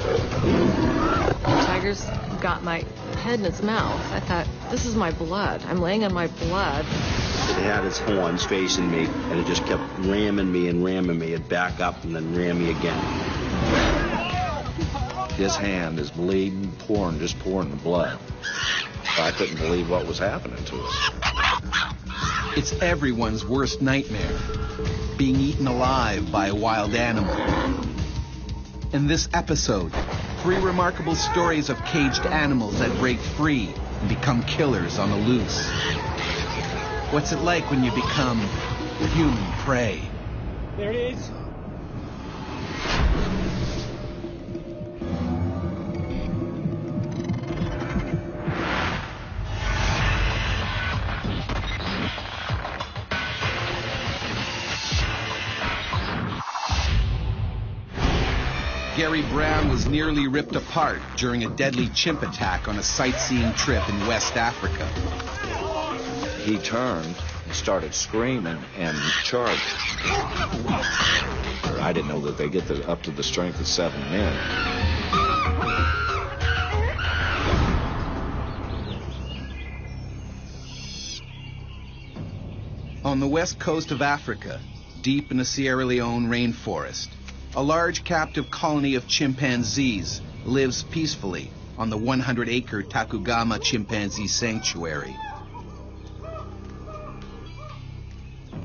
The tiger's got my head in its mouth. I thought, this is my blood. I'm laying on my blood. It had its horns facing me, and it just kept ramming me and ramming me. It'd back up and then ram me again. His hand is bleeding, pouring the blood. I couldn't believe what was happening to us. It's everyone's worst nightmare, being eaten alive by a wild animal. In this episode, 3 remarkable stories of caged animals that break free and become killers on the loose. What's it like when you become human prey? There it is. Gary Brown was nearly ripped apart during a deadly chimp attack on a sightseeing trip in West Africa. He turned and started screaming and charged. I didn't know that they get up to the strength of 7 men. On the west coast of Africa, deep in the Sierra Leone rainforest, a large captive colony of chimpanzees lives peacefully on the 100-acre Takugama chimpanzee sanctuary.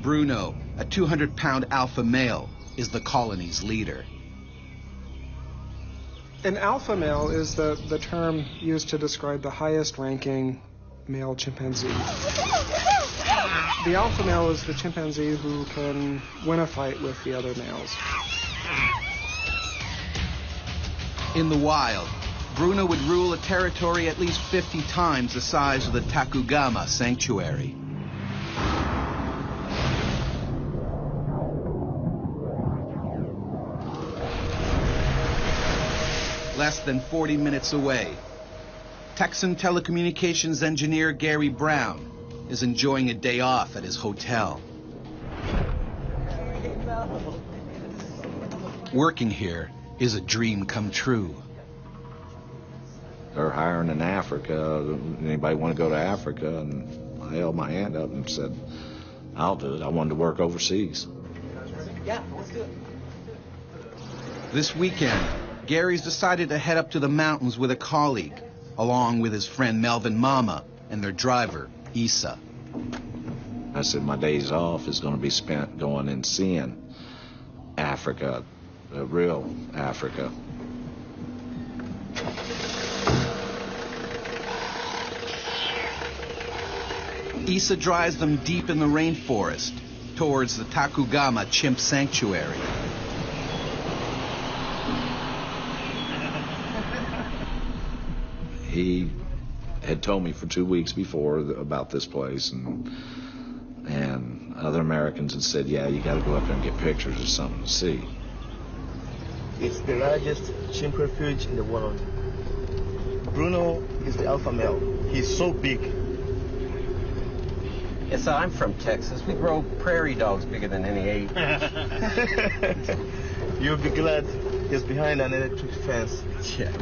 Bruno, a 200-pound alpha male, is the colony's leader. An alpha male is the term used to describe the highest-ranking male chimpanzee. The alpha male is the chimpanzee who can win a fight with the other males. In the wild, Bruno would rule a territory at least 50 times the size of the Takugama sanctuary. Less than 40 minutes away, Texan telecommunications engineer Gary Brown is enjoying a day off at his hotel. Working here is a dream come true. They're hiring in Africa. Anybody want to go to Africa? And I held my hand up and said, I'll do it. I wanted to work overseas. Yeah, let's do it. This weekend, Gary's decided to head up to the mountains with a colleague, along with his friend Melvin Mama and their driver, Issa. I said my days off is going to be spent going and seeing Africa, real Africa. Issa drives them deep in the rainforest towards the Takugama chimp sanctuary. He had told me for 2 weeks before about this place, and other Americans had said, yeah, you got to go up there and get pictures or something to see. It's the largest chimp refuge in the world. Bruno is the alpha male. He's so big. Yes, I'm from Texas. We grow prairie dogs bigger than any ape. You'll be glad he's behind an electric fence. Yeah.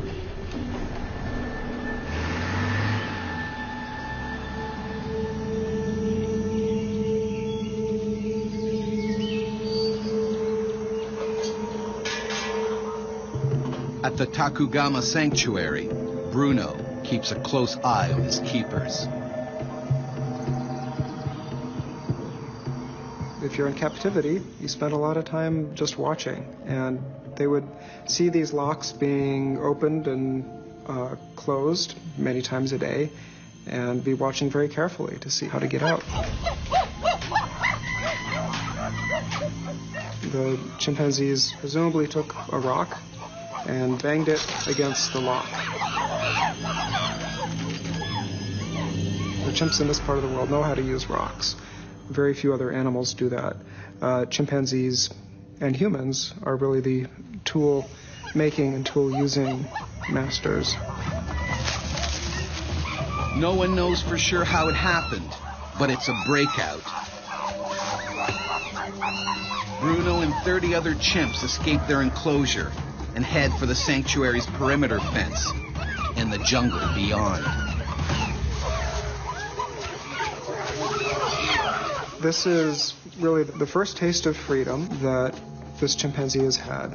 At the Takugama sanctuary, Bruno keeps a close eye on his keepers. If you're in captivity, you spend a lot of time just watching, and they would see these locks being opened and closed many times a day, and be watching very carefully to see how to get out. The chimpanzees presumably took a rock and banged it against the lock. The chimps in this part of the world know how to use rocks. Very few other animals do that. Chimpanzees and humans are really the tool-making and tool-using masters. No one knows for sure how it happened, but it's a breakout. Bruno and 30 other chimps escape their enclosure and head for the sanctuary's perimeter fence and the jungle beyond. This is really the first taste of freedom that this chimpanzee has had.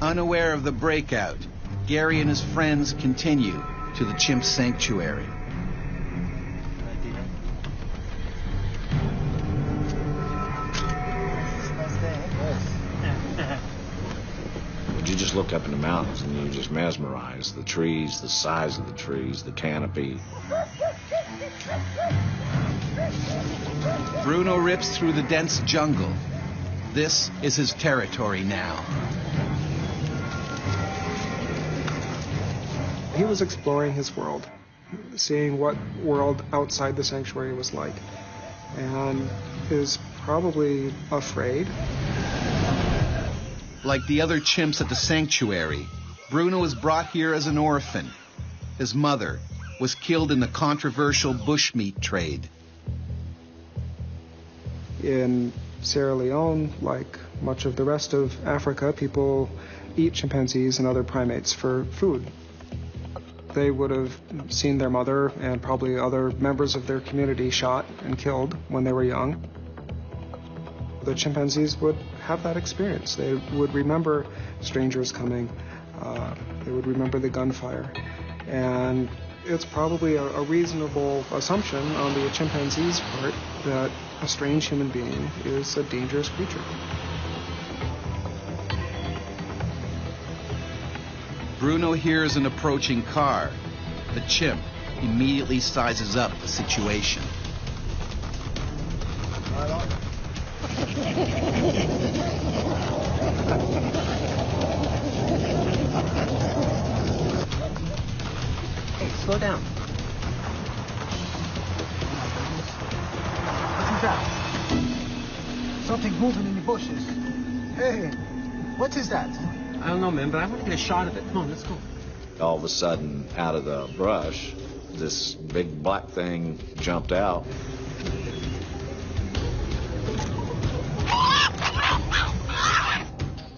Unaware of the breakout, Gary and his friends continue to the chimp sanctuary. You just look up in the mountains and you're just mesmerized. The trees, the size of the trees, the canopy. Bruno rips through the dense jungle. This is his territory now. He was exploring his world, seeing what world outside the sanctuary was like, and is probably afraid. Like the other chimps at the sanctuary, Bruno was brought here as an orphan. His mother was killed in the controversial bushmeat trade. In Sierra Leone, like much of the rest of Africa, people eat chimpanzees and other primates for food. They would have seen their mother and probably other members of their community shot and killed when they were young. The chimpanzees would have that experience. They would remember strangers coming. They would remember the gunfire. And it's probably a reasonable assumption on the chimpanzee's part that a strange human being is a dangerous creature. Bruno hears an approaching car. The chimp immediately sizes up the situation. Hey, slow down. What is that? Something moving in the bushes. Hey, what is that? I don't know, man, but I want to get a shot of it. Come on, let's go. All of a sudden, out of the brush, this big black thing jumped out.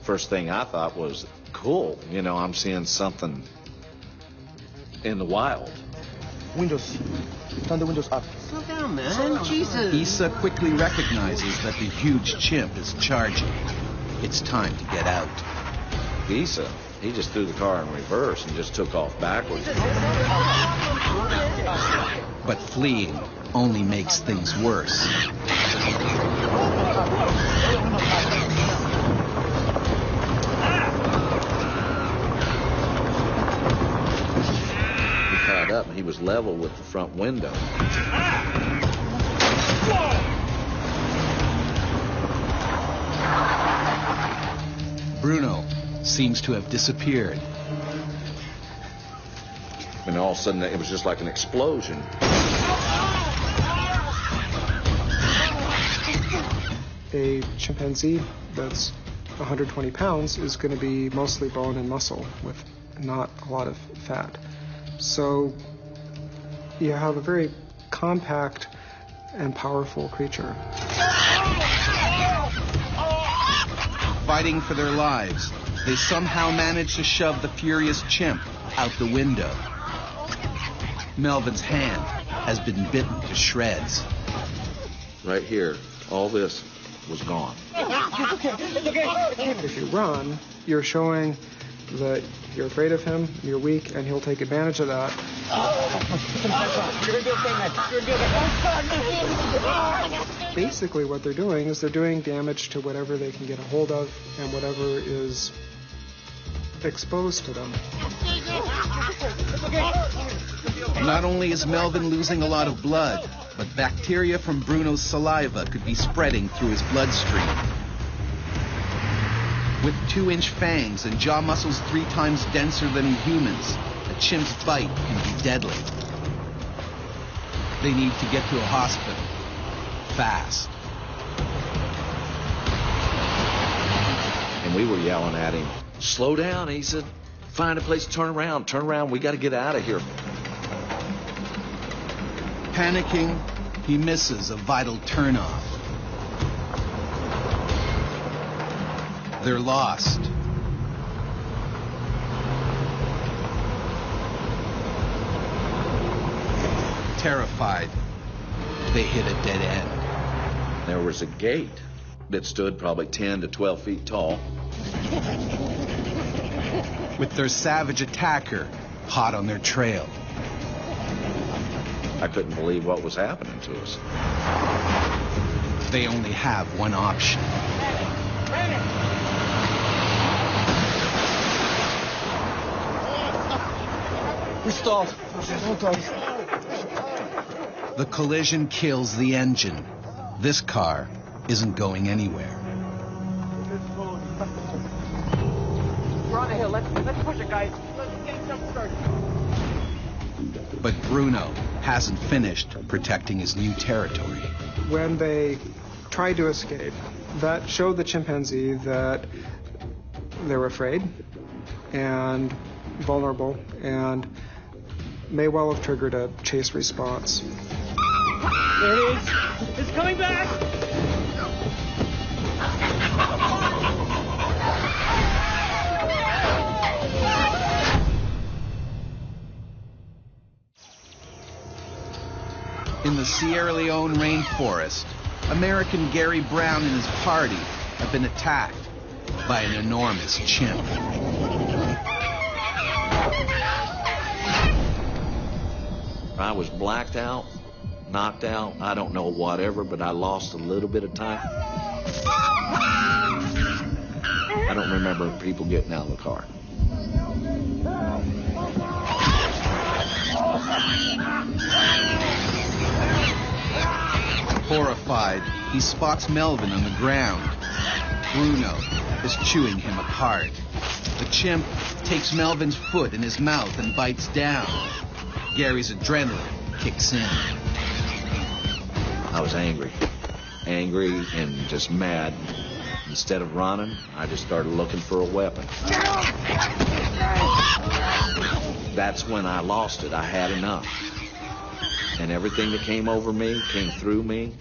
First thing I thought was, cool, you know, I'm seeing something in the wild. Windows. Turn the windows up. Slow down, man. Jesus. Issa quickly recognizes that the huge chimp is charging. It's time to get out. Issa, he just threw the car in reverse and just took off backwards. But fleeing only makes things worse. Up and he was level with the front window. Bruno seems to have disappeared. And all of a sudden it was just like an explosion. A chimpanzee that's 120 pounds is going to be mostly bone and muscle with not a lot of fat. So you have a very compact and powerful creature. Fighting for their lives, they somehow manage to shove the furious chimp out the window. Melvin's hand has been bitten to shreds. Right here, all this was gone. If you run, you're showing that you're afraid of him, you're weak, and he'll take advantage of that. Basically what they're doing is they're doing damage to whatever they can get a hold of and whatever is exposed to them. Not only is Melvin losing a lot of blood, but bacteria from Bruno's saliva could be spreading through his bloodstream. With 2-inch fangs and jaw muscles 3 times denser than in humans, a chimp's bite can be deadly. They need to get to a hospital. Fast. And we were yelling at him, slow down. He said, find a place to turn around, we got to get out of here. Panicking, He misses a vital turnoff. They're lost. Terrified, they hit a dead end. There was a gate that stood probably 10 to 12 feet tall. With their savage attacker hot on their trail. I couldn't believe what was happening to us. They only have one option. We stalled. The collision kills the engine. This car isn't going anywhere. We're on the hill. Let's push it, guys. Let's get jump started. But Bruno hasn't finished protecting his new territory. When they tried to escape, that showed the chimpanzee that they were afraid and vulnerable and may well have triggered a chase response. There it is. It's coming back. In the Sierra Leone rainforest, American Gary Brown and his party have been attacked by an enormous chimp. I was blacked out, knocked out, I don't know whatever, but I lost a little bit of time. I don't remember people getting out of the car. Horrified, he spots Melvin on the ground. Bruno is chewing him apart. The chimp takes Melvin's foot in his mouth and bites down. Gary's adrenaline kicks in. I was angry and just mad. Instead of running, I just started looking for a weapon. That's when I lost it. I had enough. And everything that came over me, came through me.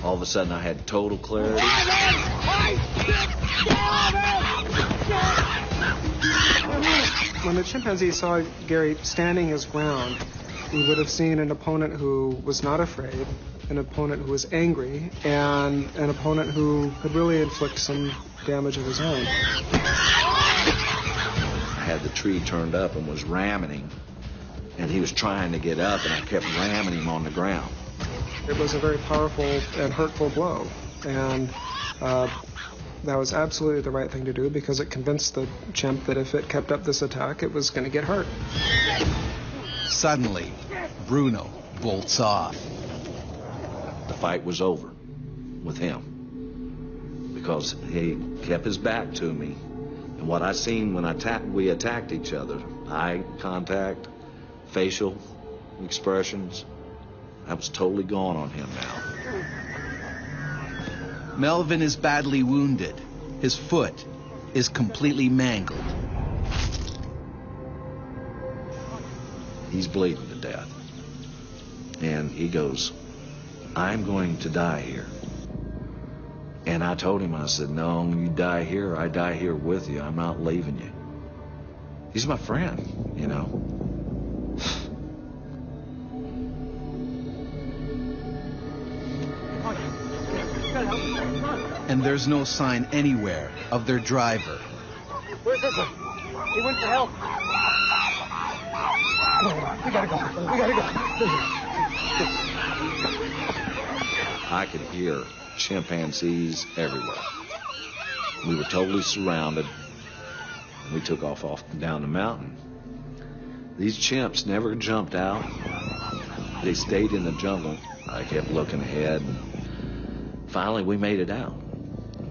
All of a sudden, I had total clarity. When the chimpanzee saw Gary standing his ground, he would have seen an opponent who was not afraid, an opponent who was angry, and an opponent who could really inflict some damage of his own. I had the tree turned up and was ramming him. And he was trying to get up, and I kept ramming him on the ground. It was a very powerful and hurtful blow, and that was absolutely the right thing to do because it convinced the chimp that if it kept up this attack, it was going to get hurt. Suddenly, Bruno bolts off. The fight was over with him because he kept his back to me. And what I seen when we attacked each other, eye contact, facial expressions, that was totally gone on him now. Melvin is badly wounded. His foot is completely mangled. He's bleeding to death. And he goes, I'm going to die here. And I told him, I said, no, you die here, I die here with you. I'm not leaving you. He's my friend, you know. And there's no sign anywhere of their driver. Where's this one? He went for help. We gotta go. I could hear chimpanzees everywhere. We were totally surrounded. We took off down the mountain. These chimps never jumped out. They stayed in the jungle. I kept looking ahead. And finally, we made it out.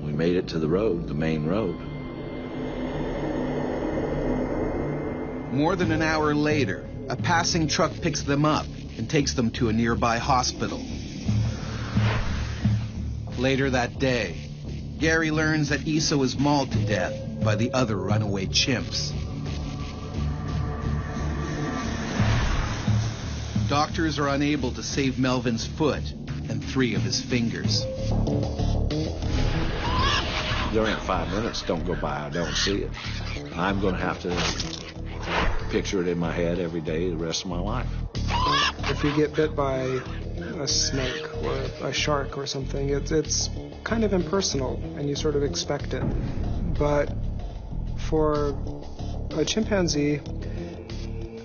We made it to the road, the main road. More than an hour later, a passing truck picks them up and takes them to a nearby hospital. Later that day, Gary learns that Issa was mauled to death by the other runaway chimps. Doctors are unable to save Melvin's foot and 3 of his fingers. There ain't 5 minutes don't go by I don't see it. I'm going to have to picture it in my head every day the rest of my life. If you get bit by a snake or a shark or something, it's kind of impersonal and you sort of expect it. But for a chimpanzee,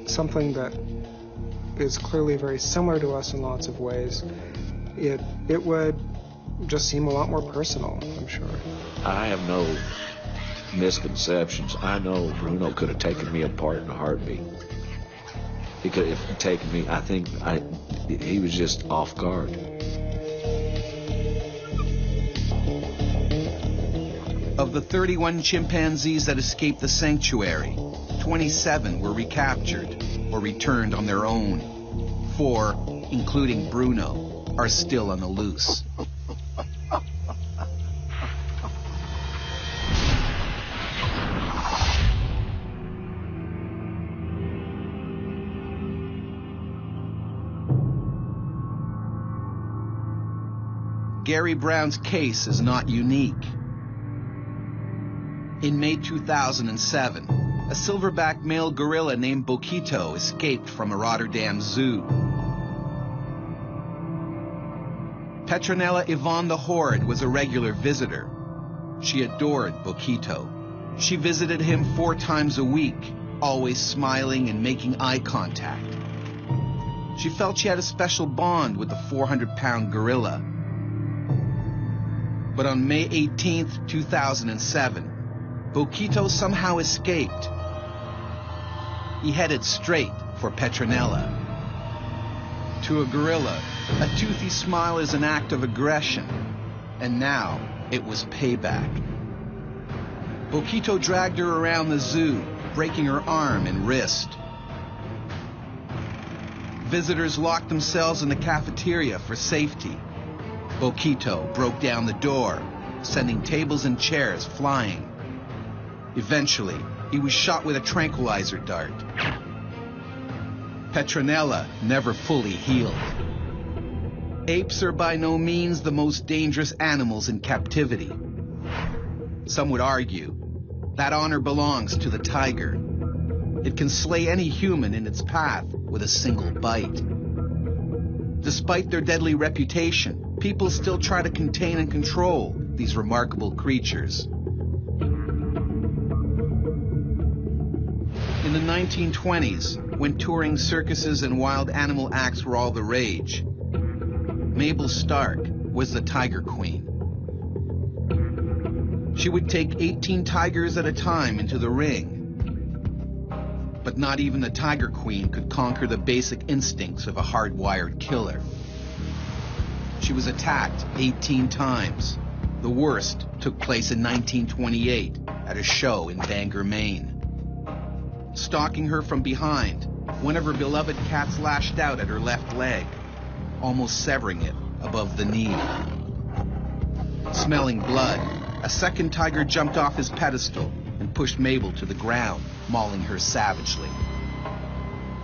something that is clearly very similar to us in lots of ways, it would just seem a lot more personal, I'm sure. I have no misconceptions. I know Bruno could have taken me apart in a heartbeat. He could have taken me, I think he was just off guard. Of the 31 chimpanzees that escaped the sanctuary, 27 were recaptured or returned on their own. 4, including Bruno, are still on the loose. Gary Brown's case is not unique. In May 2007, a silverback male gorilla named Boquito escaped from a Rotterdam zoo. Petronella Yvonne the Horde was a regular visitor. She adored Boquito. She visited him 4 times a week, always smiling and making eye contact. She felt she had a special bond with the 400-pound gorilla. But on May 18th, 2007, Boquito somehow escaped. He headed straight for Petronella. To a gorilla, a toothy smile is an act of aggression, and now it was payback. Boquito dragged her around the zoo, breaking her arm and wrist. Visitors locked themselves in the cafeteria for safety. Boquito broke down the door, sending tables and chairs flying. Eventually, he was shot with a tranquilizer dart. Petronella never fully healed. Apes are by no means the most dangerous animals in captivity. Some would argue that honor belongs to the tiger. It can slay any human in its path with a single bite. Despite their deadly reputation, people still try to contain and control these remarkable creatures. In the 1920s, when touring circuses and wild animal acts were all the rage, Mabel Stark was the Tiger Queen. She would take 18 tigers at a time into the ring. But not even the Tiger Queen could conquer the basic instincts of a hardwired killer. She was attacked 18 times. The worst took place in 1928 at a show in Bangor, Maine. Stalking her from behind, one of her beloved cats lashed out at her left leg, almost severing it above the knee. Smelling blood, a second tiger jumped off his pedestal and pushed Mabel to the ground, mauling her savagely.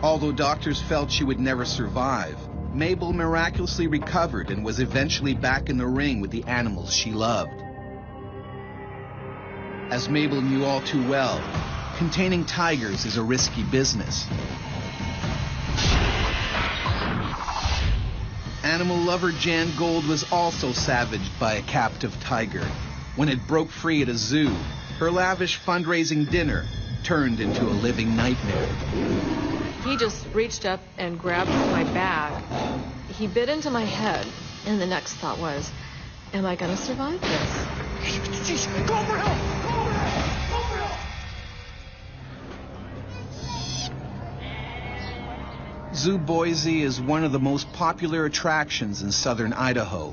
Although doctors felt she would never survive, Mabel miraculously recovered and was eventually back in the ring with the animals she loved. As Mabel knew all too well, containing tigers is a risky business. Animal lover Jan Gold was also savaged by a captive tiger. When it broke free at a zoo, her lavish fundraising dinner turned into a living nightmare. He just reached up and grabbed my bag. He bit into my head, and the next thought was, am I going to survive this? Jeez, go for help! Go for help! Go for help! Zoo Boise is one of the most popular attractions in southern Idaho.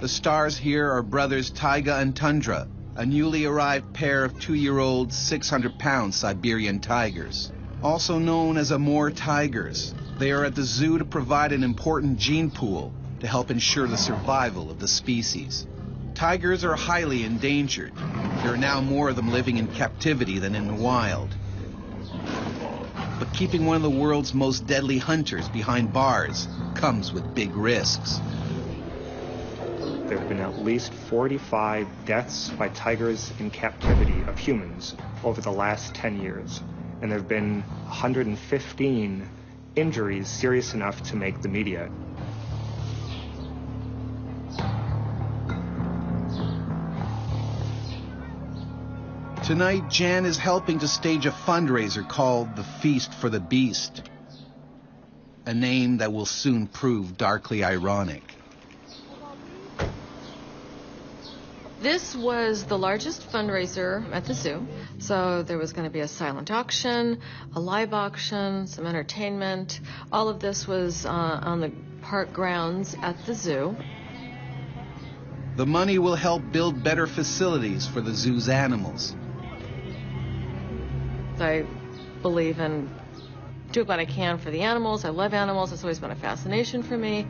The stars here are brothers Taiga and Tundra, a newly arrived pair of 2-year-old, 600-pound Siberian tigers. Also known as Amur tigers, they are at the zoo to provide an important gene pool to help ensure the survival of the species. Tigers are highly endangered. There are now more of them living in captivity than in the wild. But keeping one of the world's most deadly hunters behind bars comes with big risks. There have been at least 45 deaths by tigers in captivity of humans over the last 10 years. And there have been 115 injuries serious enough to make the media. Tonight, Jan is helping to stage a fundraiser called the Feast for the Beast, a name that will soon prove darkly ironic. This was the largest fundraiser at the zoo. So there was going to be a silent auction, a live auction, some entertainment. All of this was on the park grounds at the zoo. The money will help build better facilities for the zoo's animals. I believe in doing what I can for the animals. I love animals. It's always been a fascination for me.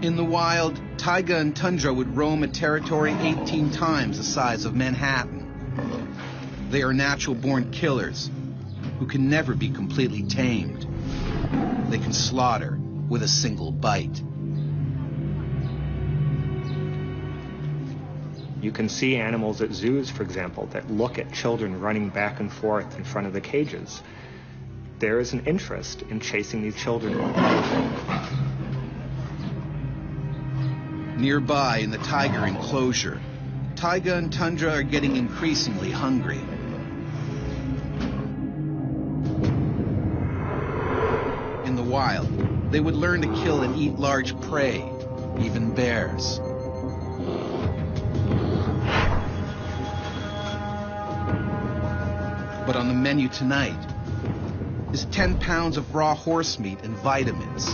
In the wild, taiga and tundra would roam a territory 18 times the size of Manhattan. They are natural-born killers who can never be completely tamed. They can slaughter with a single bite. You can see animals at zoos, for example, that look at children running back and forth in front of the cages. There is an interest in chasing these children. Nearby in the tiger enclosure, taiga and tundra are getting increasingly hungry. In the wild, they would learn to kill and eat large prey, even bears. But on the menu tonight is 10 pounds of raw horse meat and vitamins.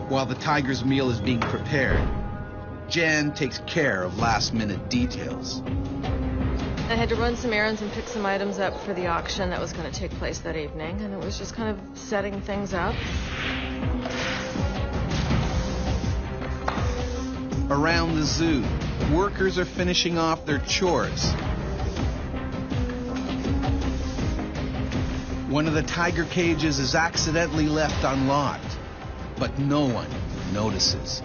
While the tiger's meal is being prepared, Jan takes care of last-minute details. I had to run some errands and pick some items up for the auction that was going to take place that evening, and it was just kind of setting things up. Around the zoo, workers are finishing off their chores. One of the tiger cages is accidentally left unlocked, but no one notices.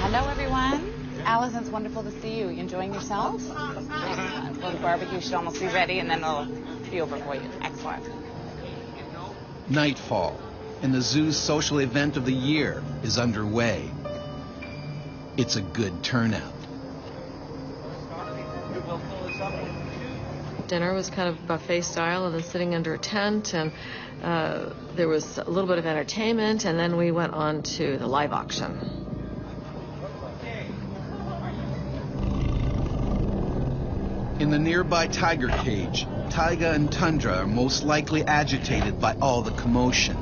Hello, everyone. Alice, it's wonderful to see you. You enjoying yourself? Excellent. Well, the barbecue should almost be ready, and then it'll be over for you. Excellent. Nightfall, and the zoo's social event of the year is underway. It's a good turnout. Dinner was kind of buffet style, and then sitting under a tent, and there was a little bit of entertainment, and then we went on to the live auction. In the nearby tiger cage, taiga and tundra are most likely agitated by all the commotion.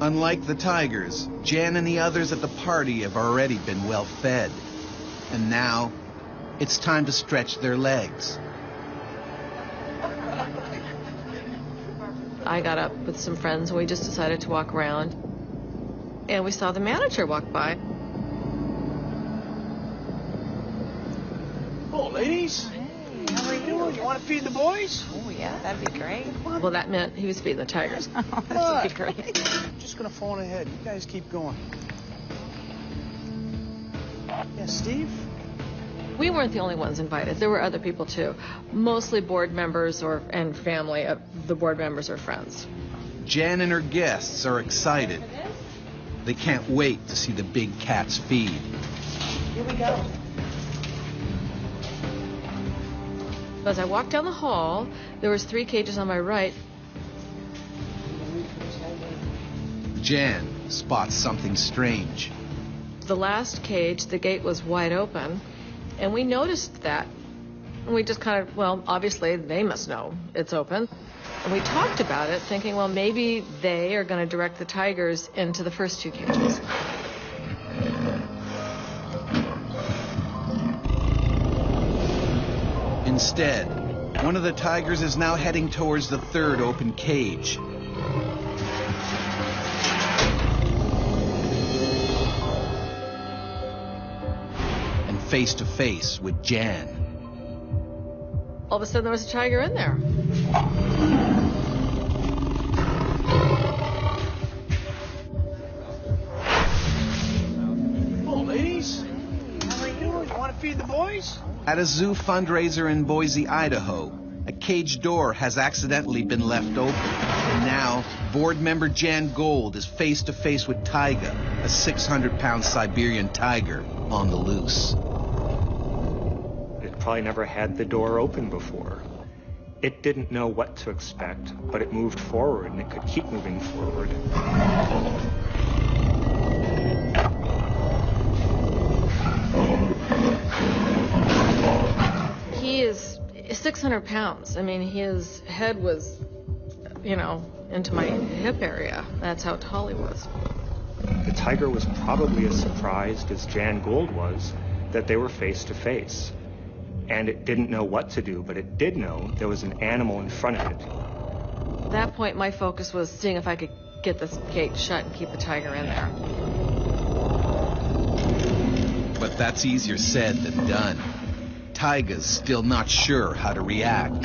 Unlike the tigers, Jan and the others at the party have already been well fed. And now, it's time to stretch their legs. I got up with some friends, and we just decided to walk around. And we saw the manager walk by. Hello, ladies. Hey, how are you? You want to feed the boys? Oh, yeah, that'd be great. Well, that meant he was feeding the tigers. Oh, that'd be great. I'm just going to phone ahead. You guys keep going. Yeah, Steve? We weren't the only ones invited. There were other people, too. Mostly board members and family of the board members or friends. Jan and her guests are excited. They can't wait to see the big cats feed. Here we go. As I walked down the hall, there was 3 cages on my right. Jan spots something strange. The last cage, the gate was wide open, and we noticed that. And we just kind of, well, obviously they must know it's open. And we talked about it, thinking, well, maybe they are going to direct the tigers into the first 2 cages. Instead, one of the tigers is now heading towards the third open cage. And face to face with Jan. All of a sudden there was a tiger in there. Feed the boys? At a zoo fundraiser in Boise, Idaho, a cage door has accidentally been left open. And now, board member Jan Gold is face to face with Taiga, a 600-pound Siberian tiger on the loose. It probably never had the door open before. It didn't know what to expect, but it moved forward and it could keep moving forward. He is 600 pounds. I mean, his head was, into my hip area. That's how tall he was. The tiger was probably as surprised as Jan Gould was that they were face to face. And it didn't know what to do, but it did know there was an animal in front of it. At that point, my focus was seeing if I could get this gate shut and keep the tiger in there. But that's easier said than done. Taiga's still not sure how to react.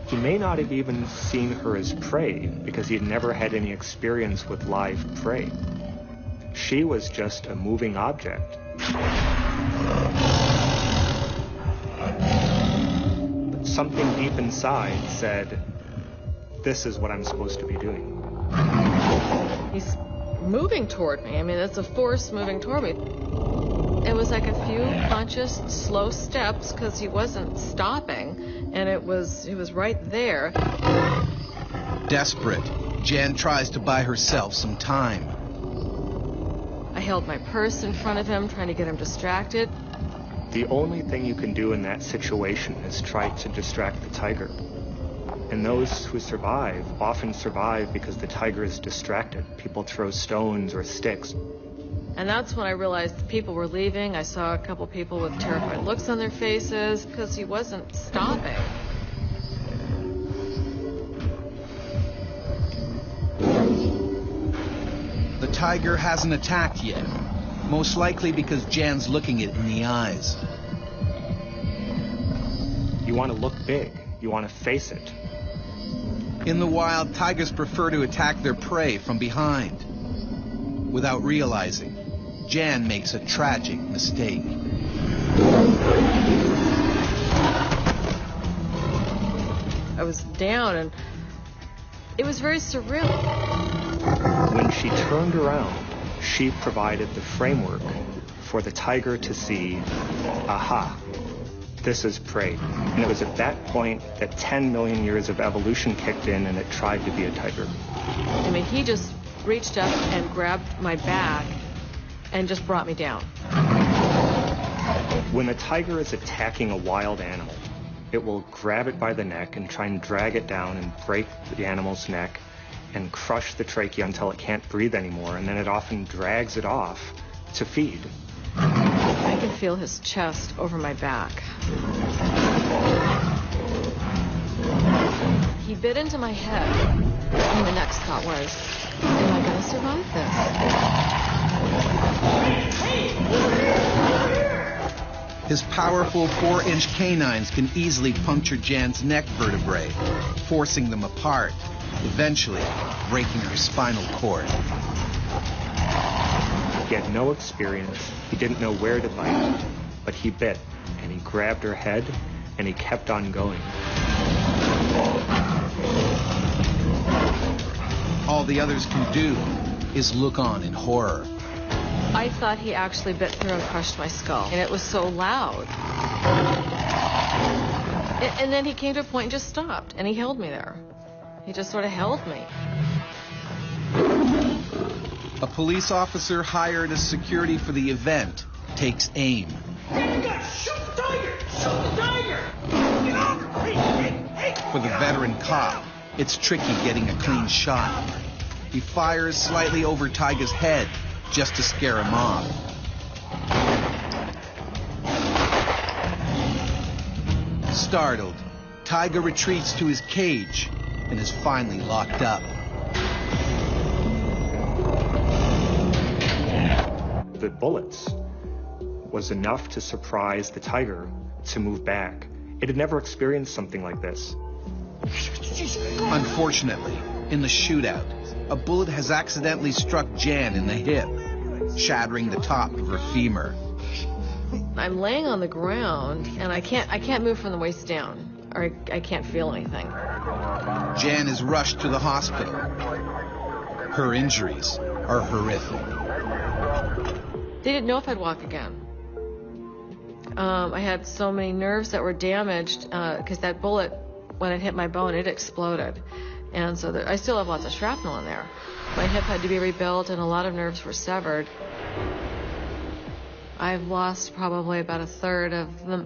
He may not have even seen her as prey because he had never had any experience with live prey. She was just a moving object. But something deep inside said, this is what I'm supposed to be doing. He's moving toward me. I mean, it's a force moving toward me. It was like a few conscious, slow steps because he wasn't stopping, and he was right there. Desperate, Jan tries to buy herself some time. I held my purse in front of him, trying to get him distracted. The only thing you can do in that situation is try to distract the tiger. And those who survive often survive because the tiger is distracted. People throw stones or sticks. And that's when I realized the people were leaving. I saw a couple people with terrified looks on their faces because he wasn't stopping. The tiger hasn't attacked yet, most likely because Jan's looking it in the eyes. You want to look big. You want to face it. In the wild, tigers prefer to attack their prey from behind. Without realizing, Jan makes a tragic mistake. I was down, and it was very surreal. When she turned around, she provided the framework for the tiger to see, aha, this is prey. And it was at that point that 10 million years of evolution kicked in and it tried to be a tiger. I mean, he just reached up and grabbed my back and just brought me down. When a tiger is attacking a wild animal, it will grab it by the neck and try and drag it down and break the animal's neck and crush the trachea until it can't breathe anymore, and then it often drags it off to feed. I can feel his chest over my back. He bit into my head, and the next thought was, am I going to survive this? His powerful 4-inch canines can easily puncture Jan's neck vertebrae, forcing them apart, eventually breaking her spinal cord. He had no experience. He didn't know where to bite, but he bit, and he grabbed her head, and he kept on going. All the others can do is look on in horror. I thought he actually bit through and crushed my skull, and it was so loud. And then he came to a point and just stopped, and he held me there. He just sort of held me. A police officer hired as security for the event takes aim. Shoot the tiger! Shoot the tiger! Get over! Hey! For the veteran cop, it's tricky getting a clean shot. He fires slightly over Taiga's head just to scare him off. startled, Tiger retreats to his cage and is finally locked up. The bullets was enough to surprise the tiger to move back. It had never experienced something like this. Unfortunately, in the shootout, a bullet has accidentally struck Jan in the hip, shattering the top of her femur. I'm laying on the ground, and I can't move from the waist down, or I can't feel anything. Jan is rushed to the hospital. Her injuries are horrific. They didn't know if I'd walk again. I had so many nerves that were damaged because that bullet, when it hit my bone, it exploded. And so I still have lots of shrapnel in there. My hip had to be rebuilt and a lot of nerves were severed. I've lost probably about a third of the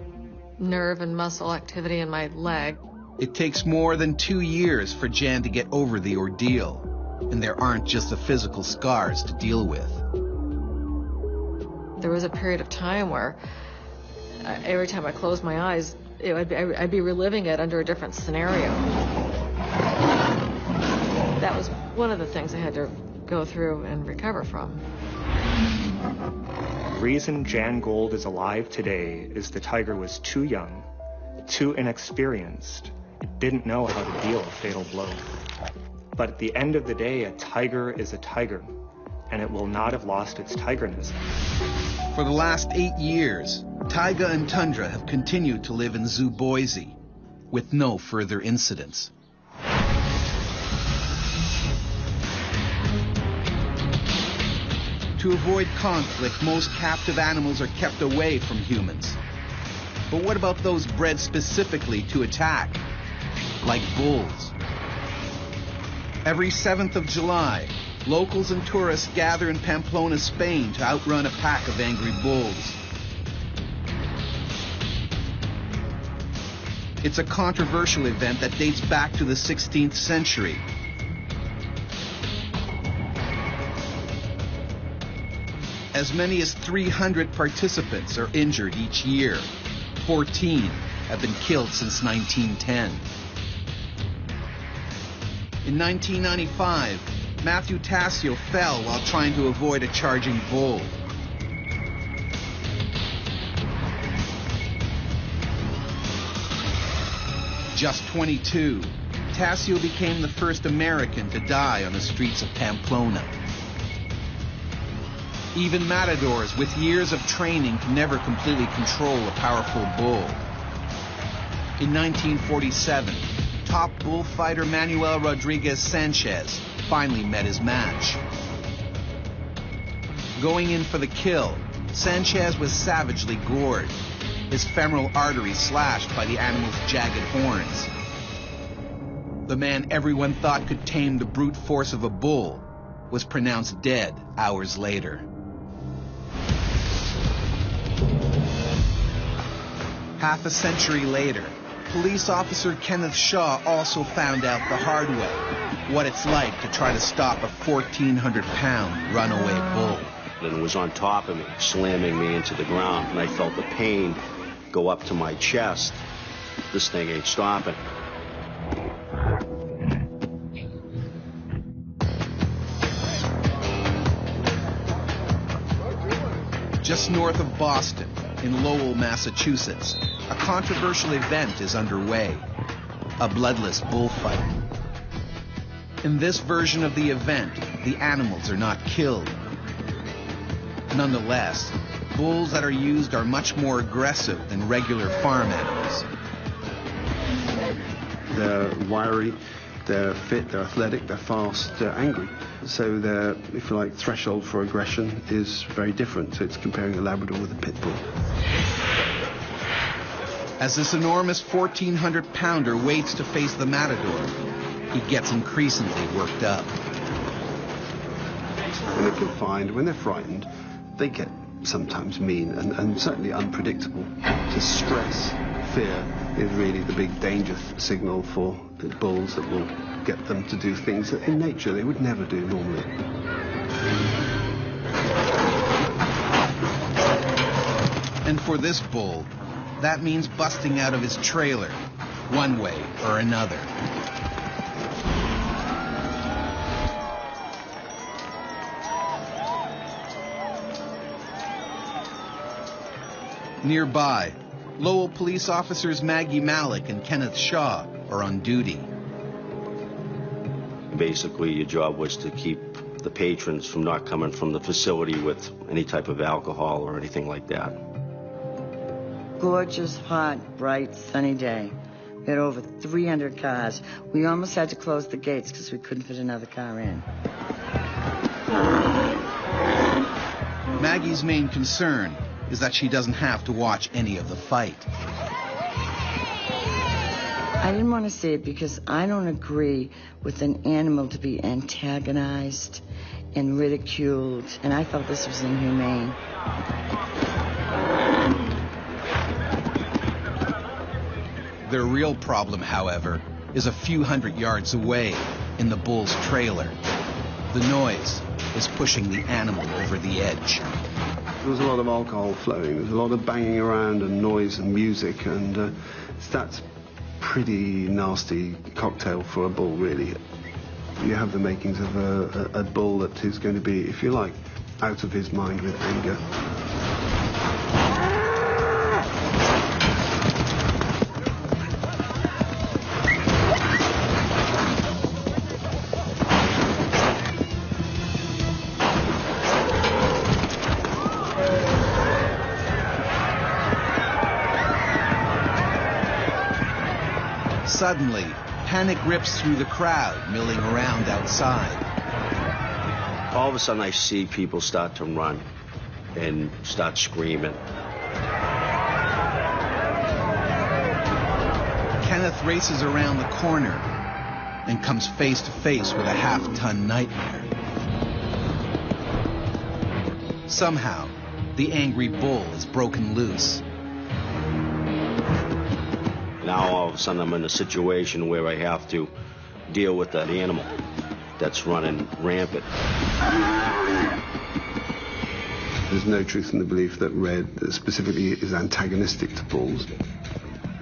nerve and muscle activity in my leg. It takes more than 2 years for Jan to get over the ordeal, and there aren't just the physical scars to deal with. There was a period of time where every time I closed my eyes, I'd be reliving it under a different scenario. That was one of the things I had to go through and recover from. The reason Jan Gold is alive today is the tiger was too young, too inexperienced. It didn't know how to deal a fatal blow. But at the end of the day, a tiger is a tiger, and it will not have lost its tigerness. For the last 8 years, Taiga and Tundra have continued to live in Zoo Boise, with no further incidents. To avoid conflict, most captive animals are kept away from humans. But what about those bred specifically to attack, like bulls? Every 7th of July, locals and tourists gather in Pamplona, Spain to outrun a pack of angry bulls. It's a controversial event that dates back to the 16th century. As many as 300 participants are injured each year. 14 have been killed since 1910. In 1995, Matthew Tassio fell while trying to avoid a charging bull. Just 22, Tassio became the first American to die on the streets of Pamplona. Even matadors with years of training can never completely control a powerful bull. In 1947, top bullfighter Manuel Rodriguez Sanchez finally met his match. Going in for the kill, Sanchez was savagely gored, his femoral artery slashed by the animal's jagged horns. The man everyone thought could tame the brute force of a bull was pronounced dead hours later. Half a century later, police officer Kenneth Shaw also found out the hard way what it's like to try to stop a 1,400-pound runaway bull. And it was on top of me, slamming me into the ground, and I felt the pain go up to my chest. This thing ain't stopping. Just north of Boston, in Lowell, Massachusetts, a controversial event is underway, a bloodless bullfight. In this version of the event, the animals are not killed. Nonetheless, bulls that are used are much more aggressive than regular farm animals. They're wiry, they're fit, they're athletic, they're fast, they're angry. So their, if you like, threshold for aggression is very different. So it's comparing a Labrador with a pit bull. As this enormous 1,400-pounder waits to face the matador, he gets increasingly worked up. When they're confined, when they're frightened, they get sometimes mean and certainly unpredictable. So stress, fear is really the big danger signal for the bulls that will get them to do things that in nature they would never do normally. And for this bull, that means busting out of his trailer, one way or another. Nearby, Lowell police officers Maggie Malik and Kenneth Shaw are on duty. Basically, your job was to keep the patrons from not coming from the facility with any type of alcohol or anything like that. Gorgeous, hot, bright, sunny day. We had over 300 cars. We almost had to close the gates because we couldn't fit another car in. Maggie's main concern is that she doesn't have to watch any of the fight. I didn't want to see it because I don't agree with an animal to be antagonized and ridiculed, and I felt this was inhumane. Their real problem, however, is a few hundred yards away in the bull's trailer. The noise is pushing the animal over the edge. There was a lot of alcohol flowing. There was a lot of banging around and noise and music, and that's pretty nasty cocktail for a bull, really. You have the makings of a bull that is going to be, if you like, out of his mind with anger. Suddenly, panic rips through the crowd milling around outside. All of a sudden, I see people start to run and start screaming. Kenneth races around the corner and comes face to face with a half-ton nightmare. Somehow, the angry bull is broken loose. Now all of a sudden I'm in a situation where I have to deal with that animal that's running rampant. There's no truth in the belief that red specifically is antagonistic to bulls.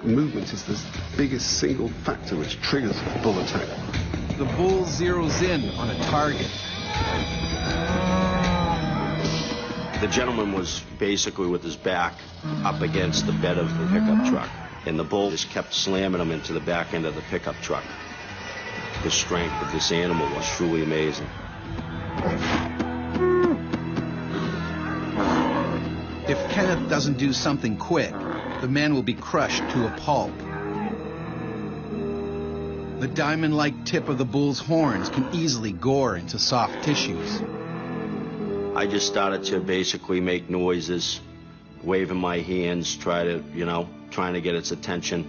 Movement is the biggest single factor which triggers a bull attack. The bull zeroes in on a target. The gentleman was basically with his back up against the bed of the pickup truck. And the bull just kept slamming him into the back end of the pickup truck. The strength of this animal was truly amazing. If Kenneth doesn't do something quick, the man will be crushed to a pulp. The diamond-like tip of the bull's horns can easily gore into soft tissues. I just started to basically make noises, waving my hands, trying to get its attention.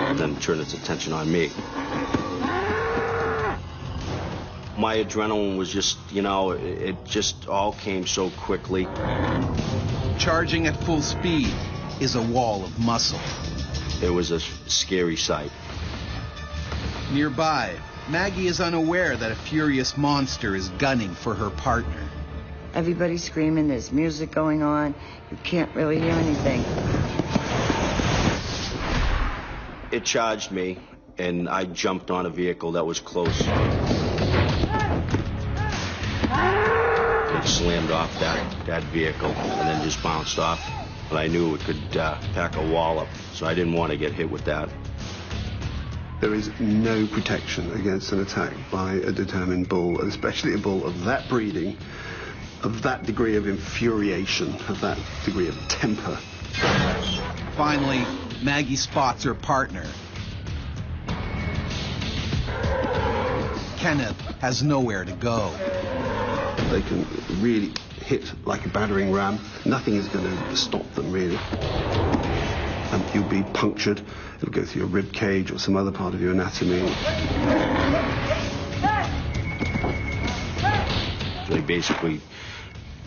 And then turn its attention on me. My adrenaline was just, it just all came so quickly. Charging at full speed is a wall of muscle. It was a scary sight. Nearby, Maggie is unaware that a furious monster is gunning for her partner. Everybody's screaming, there's music going on, you can't really hear anything. It charged me, and I jumped on a vehicle that was close. It slammed off that vehicle and then just bounced off. But I knew it could pack a wallop, so I didn't want to get hit with that. There is no protection against an attack by a determined bull, especially a bull of that breeding, of that degree of infuriation, of that degree of temper. Finally, Maggie spots her partner. Kenneth has nowhere to go. They can really hit like a battering ram. Nothing is going to stop them, really. And you'll be punctured. It'll go through your rib cage or some other part of your anatomy. They basically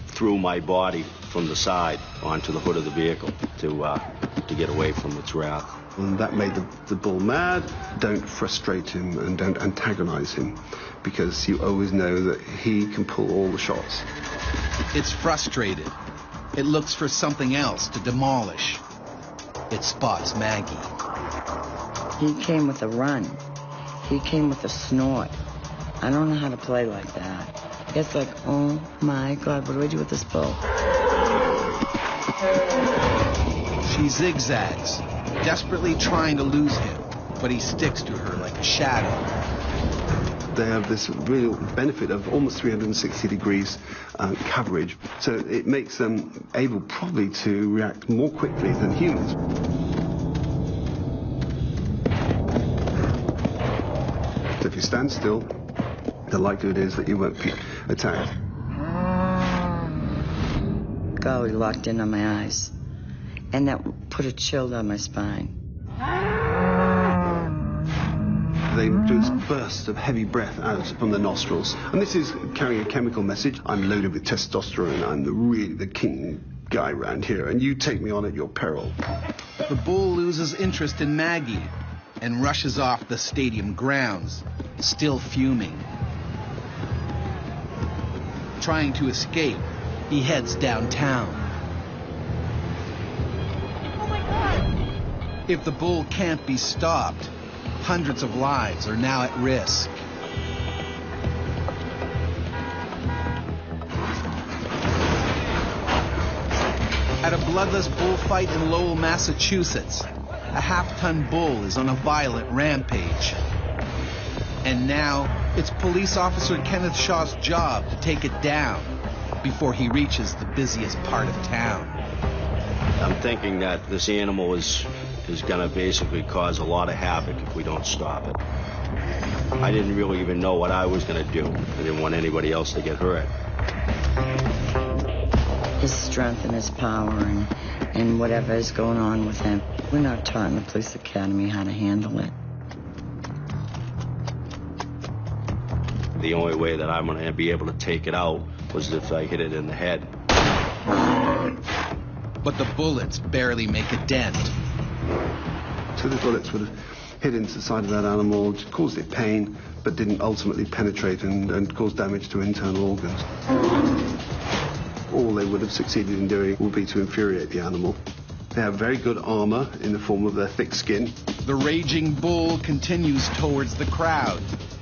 threw my body from the side onto the hood of the vehicle to get away from its wrath. And that made the bull mad. Don't frustrate him and don't antagonize him, because you always know that he can pull all the shots. It's frustrated. It looks for something else to demolish. It spots Maggie. He came with a run. He came with a snort. I don't know how to play like that. It's like, oh my God, what do I do with this bull? She zigzags, desperately trying to lose him, but he sticks to her like a shadow. They have this real benefit of almost 360 degrees coverage, so it makes them able probably to react more quickly than humans. So if you stand still, the likelihood is that you won't be attacked. Golly, locked in on my eyes. And that put a chill down my spine. They do this burst of heavy breath out from the nostrils. And this is carrying a chemical message. I'm loaded with testosterone. I'm really the king guy around here, and you take me on at your peril. The bull loses interest in Maggie and rushes off the stadium grounds, still fuming. Trying to escape, he heads downtown. Oh my God! If the bull can't be stopped, hundreds of lives are now at risk. At a bloodless bullfight in Lowell, Massachusetts, a half-ton bull is on a violent rampage. And now, it's police officer Kenneth Shaw's job to take it down before he reaches the busiest part of town. I'm thinking that this animal is going to basically cause a lot of havoc if we don't stop it. I didn't really even know what I was going to do. I didn't want anybody else to get hurt. His strength and his power and whatever is going on with him. We're not taught in the police academy how to handle it. The only way that I'm going to be able to take it out was if I hit it in the head. But the bullets barely make a dent. So the bullets would have hit into the side of that animal, caused it pain, but didn't ultimately penetrate and cause damage to internal organs. All they would have succeeded in doing would be to infuriate the animal. They have very good armor in the form of their thick skin. The raging bull continues towards the crowd.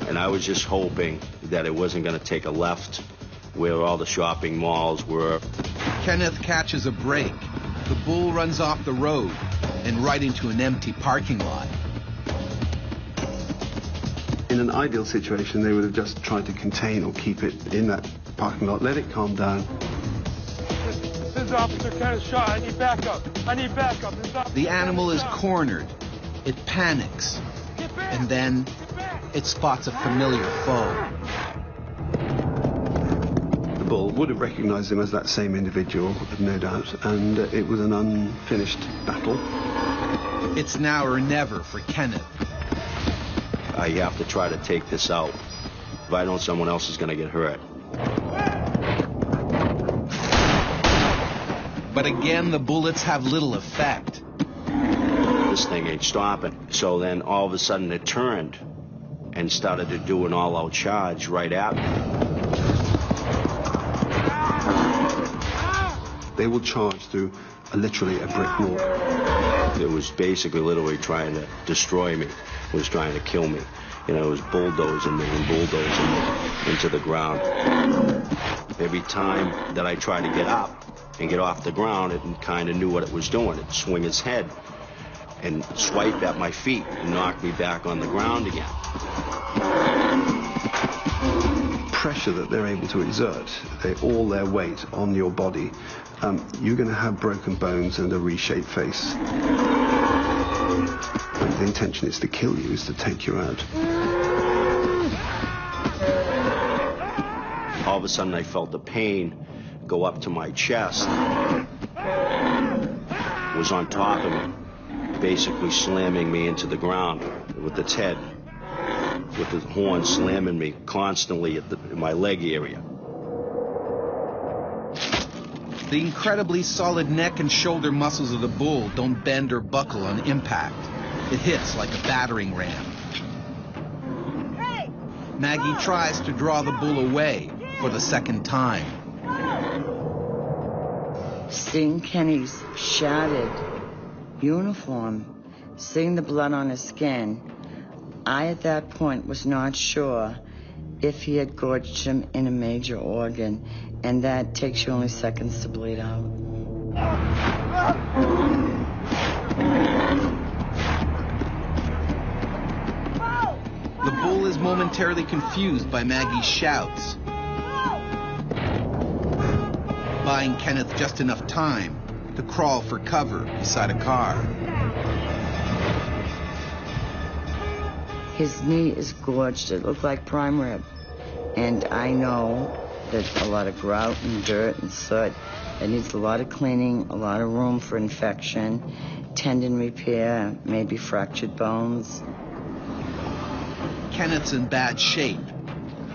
And I was just hoping that it wasn't going to take a left where all the shopping malls were. Kenneth catches a break. The bull runs off the road and right into an empty parking lot. In an ideal situation, they would have just tried to contain or keep it in that parking lot, let it calm down. This is Officer Kenneth Shaw. I need backup. I need backup. The animal is cornered. It panics. And then it spots a familiar foe. The bull would have recognized him as that same individual, no doubt, and it was an unfinished battle. It's now or never for Kenneth. I have to try to take this out. If I don't, someone else is going to get hurt. But again, the bullets have little effect. This thing ain't stopping. So then all of a sudden it turned and started to do an all-out charge right at me. They will charge through literally a brick wall. It was basically literally trying to destroy me. It was trying to kill me. You know, it was bulldozing me and bulldozing me into the ground. Every time that I tried to get up and get off the ground, it kind of knew what it was doing. It'd swing its head and swipe at my feet and knock me back on the ground again. Pressure that they're able to exert, all their weight on your body, you're going to have broken bones and a reshaped face. And the intention is to kill you, is to take you out. All of a sudden I felt the pain go up to my chest. It was on top of me, basically slamming me into the ground with its head, with the horn slamming me constantly at my leg area. The incredibly solid neck and shoulder muscles of the bull don't bend or buckle on impact. It hits like a battering ram. Maggie tries to draw the bull away for the second time. Seeing Kenny's shattered uniform, seeing the blood on his skin, I at that point was not sure if he had gorged him in a major organ, and that takes you only seconds to bleed out. The bull is momentarily confused by Maggie's shouts, buying Kenneth just enough time to crawl for cover beside a car. His knee is gorged. It looked like prime rib. And I know there's a lot of grout and dirt and soot. It needs a lot of cleaning, a lot of room for infection, tendon repair, maybe fractured bones. Kenneth's in bad shape.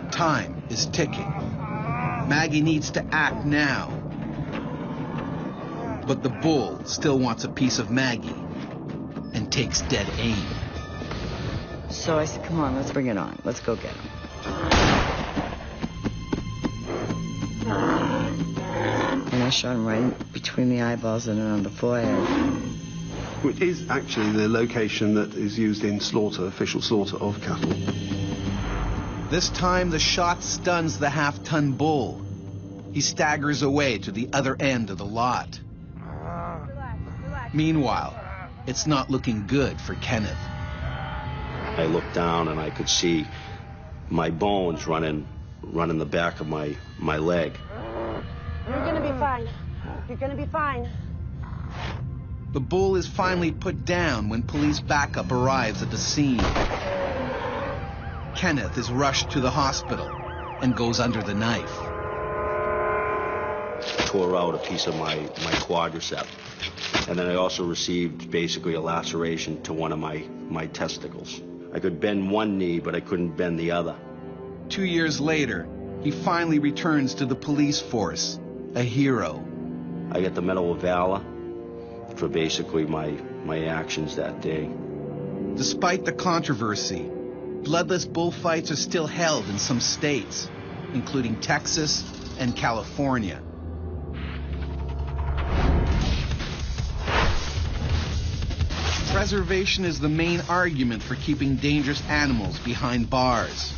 Time is ticking. Maggie needs to act now. But the bull still wants a piece of Maggie and takes dead aim. So I said, come on, let's bring it on. Let's go get him. And I shot him right between the eyeballs and on the forehead. Which is actually the location that is used in slaughter, official slaughter of cattle. This time the shot stuns the half-ton bull. He staggers away to the other end of the lot. Meanwhile, it's not looking good for Kenneth. I looked down and I could see my bones running the back of my leg. You're gonna be fine. You're gonna be fine. The bull is finally put down when police backup arrives at the scene. Kenneth is rushed to the hospital and goes under the knife. Tore out a piece of my quadricep. And then I also received basically a laceration to one of my testicles. I could bend one knee, but I couldn't bend the other. 2 years later, he finally returns to the police force, a hero. I get the Medal of Valor for basically my actions that day. Despite the controversy, bloodless bullfights are still held in some states, including Texas and California. Preservation is the main argument for keeping dangerous animals behind bars.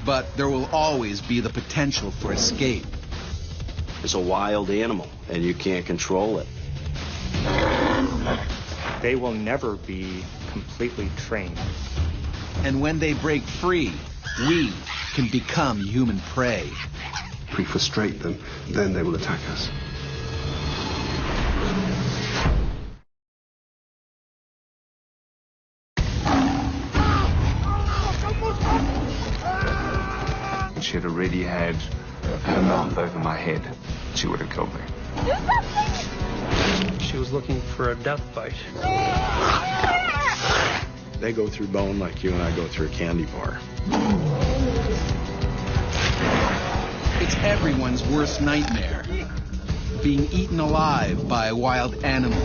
But there will always be the potential for escape. It's a wild animal, and you can't control it. They will never be completely trained. And when they break free, we can become human prey. If we frustrate them, then they will attack us. She had already had her mouth over my head. She would have killed me. She was looking for a death bite. They go through bone like you and I go through a candy bar. It's everyone's worst nightmare, being eaten alive by a wild animal.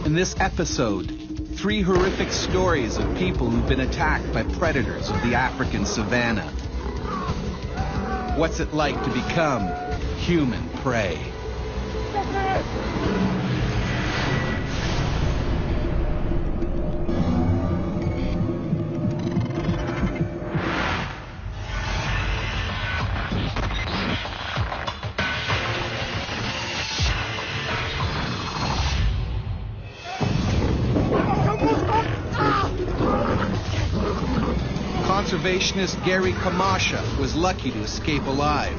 In this episode, 3 horrific stories of people who've been attacked by predators of the African savanna. What's it like to become human prey? Conservationist Gary Kamasha was lucky to escape alive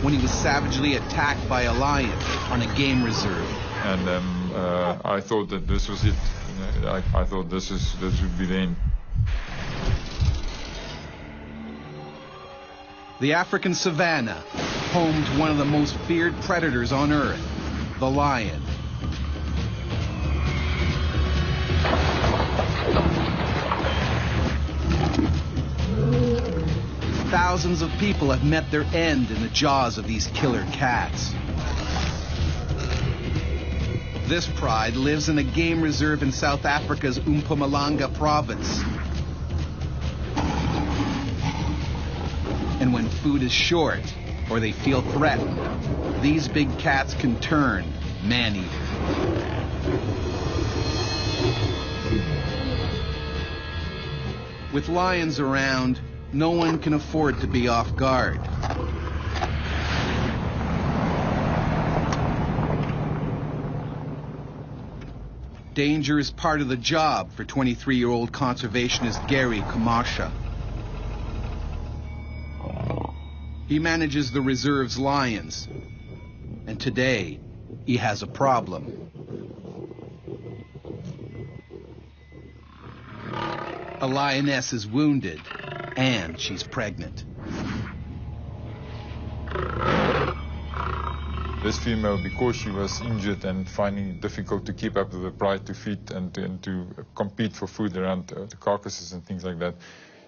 when he was savagely attacked by a lion on a game reserve. And I thought that this was it. I thought this would be the end. The African savanna, home to one of the most feared predators on Earth, the lion. Thousands of people have met their end in the jaws of these killer cats. This pride lives in a game reserve in South Africa's Mpumalanga province. And when food is short, or they feel threatened, these big cats can turn man-eater. With lions around, no one can afford to be off guard. Danger is part of the job for 23-year-old conservationist Gary Kamasha. He manages the reserve's lions, and today he has a problem. A lioness is wounded, and she's pregnant. This female, because she was injured and finding it difficult to keep up with the pride to feed and to compete for food around the carcasses and things like that,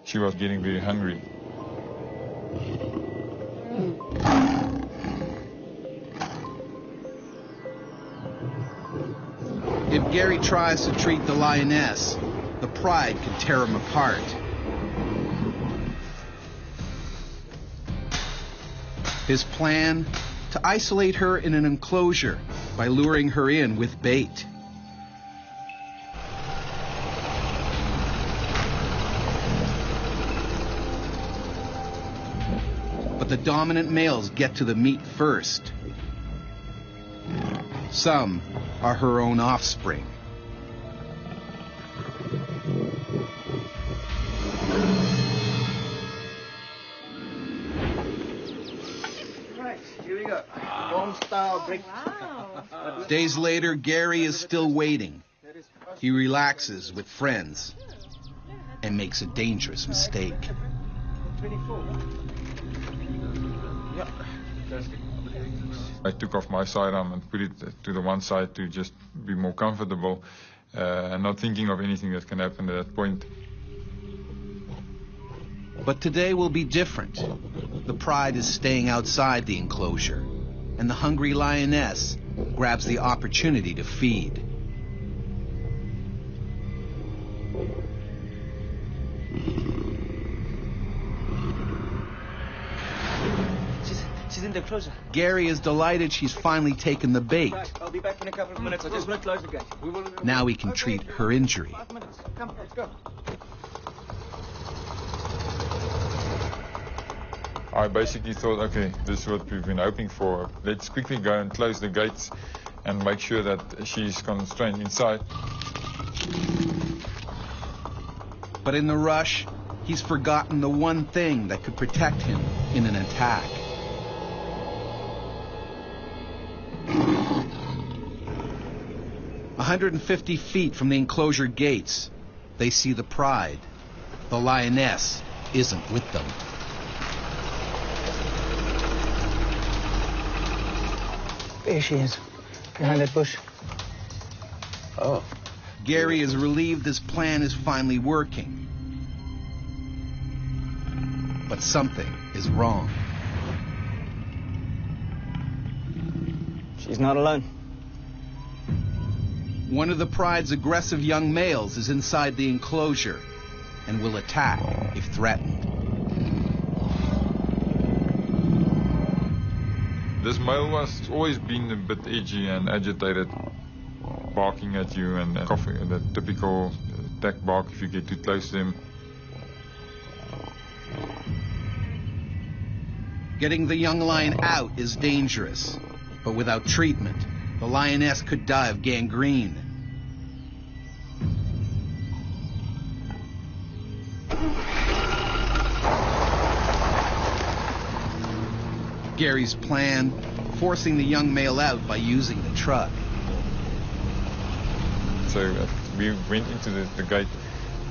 she was getting very hungry. If Gary tries to treat the lioness, the pride can tear him apart. His plan? To isolate her in an enclosure by luring her in with bait. But the dominant males get to the meat first. Some are her own offspring. Days later, Gary is still waiting. He relaxes with friends and makes a dangerous mistake. I took off my sidearm and put it to the one side to just be more comfortable and not thinking of anything that can happen at that point. But today will be different. The pride is staying outside the enclosure, and the hungry lioness grabs the opportunity to feed. She's in the enclosure. Gary is delighted she's finally taken the bait. I'll be back in a couple of minutes. I just want to close the gate. Now he can treat her injury. 5 minutes. Come, let's go. I basically thought, okay, this is what we've been hoping for. Let's quickly go and close the gates and make sure that she's constrained inside. But in the rush, he's forgotten the one thing that could protect him in an attack. A 150 feet from the enclosure gates, they see the pride. The lioness isn't with them. There she is, behind that bush. Oh. Gary is relieved his plan is finally working. But something is wrong. She's not alone. One of the pride's aggressive young males is inside the enclosure and will attack if threatened. This male was always been a bit edgy and agitated, barking at you and coughing, the typical attack bark if you get too close to him. Getting the young lion out is dangerous, but without treatment, the lioness could die of gangrene. Gary's plan, forcing the young male out by using the truck. So we went into the gate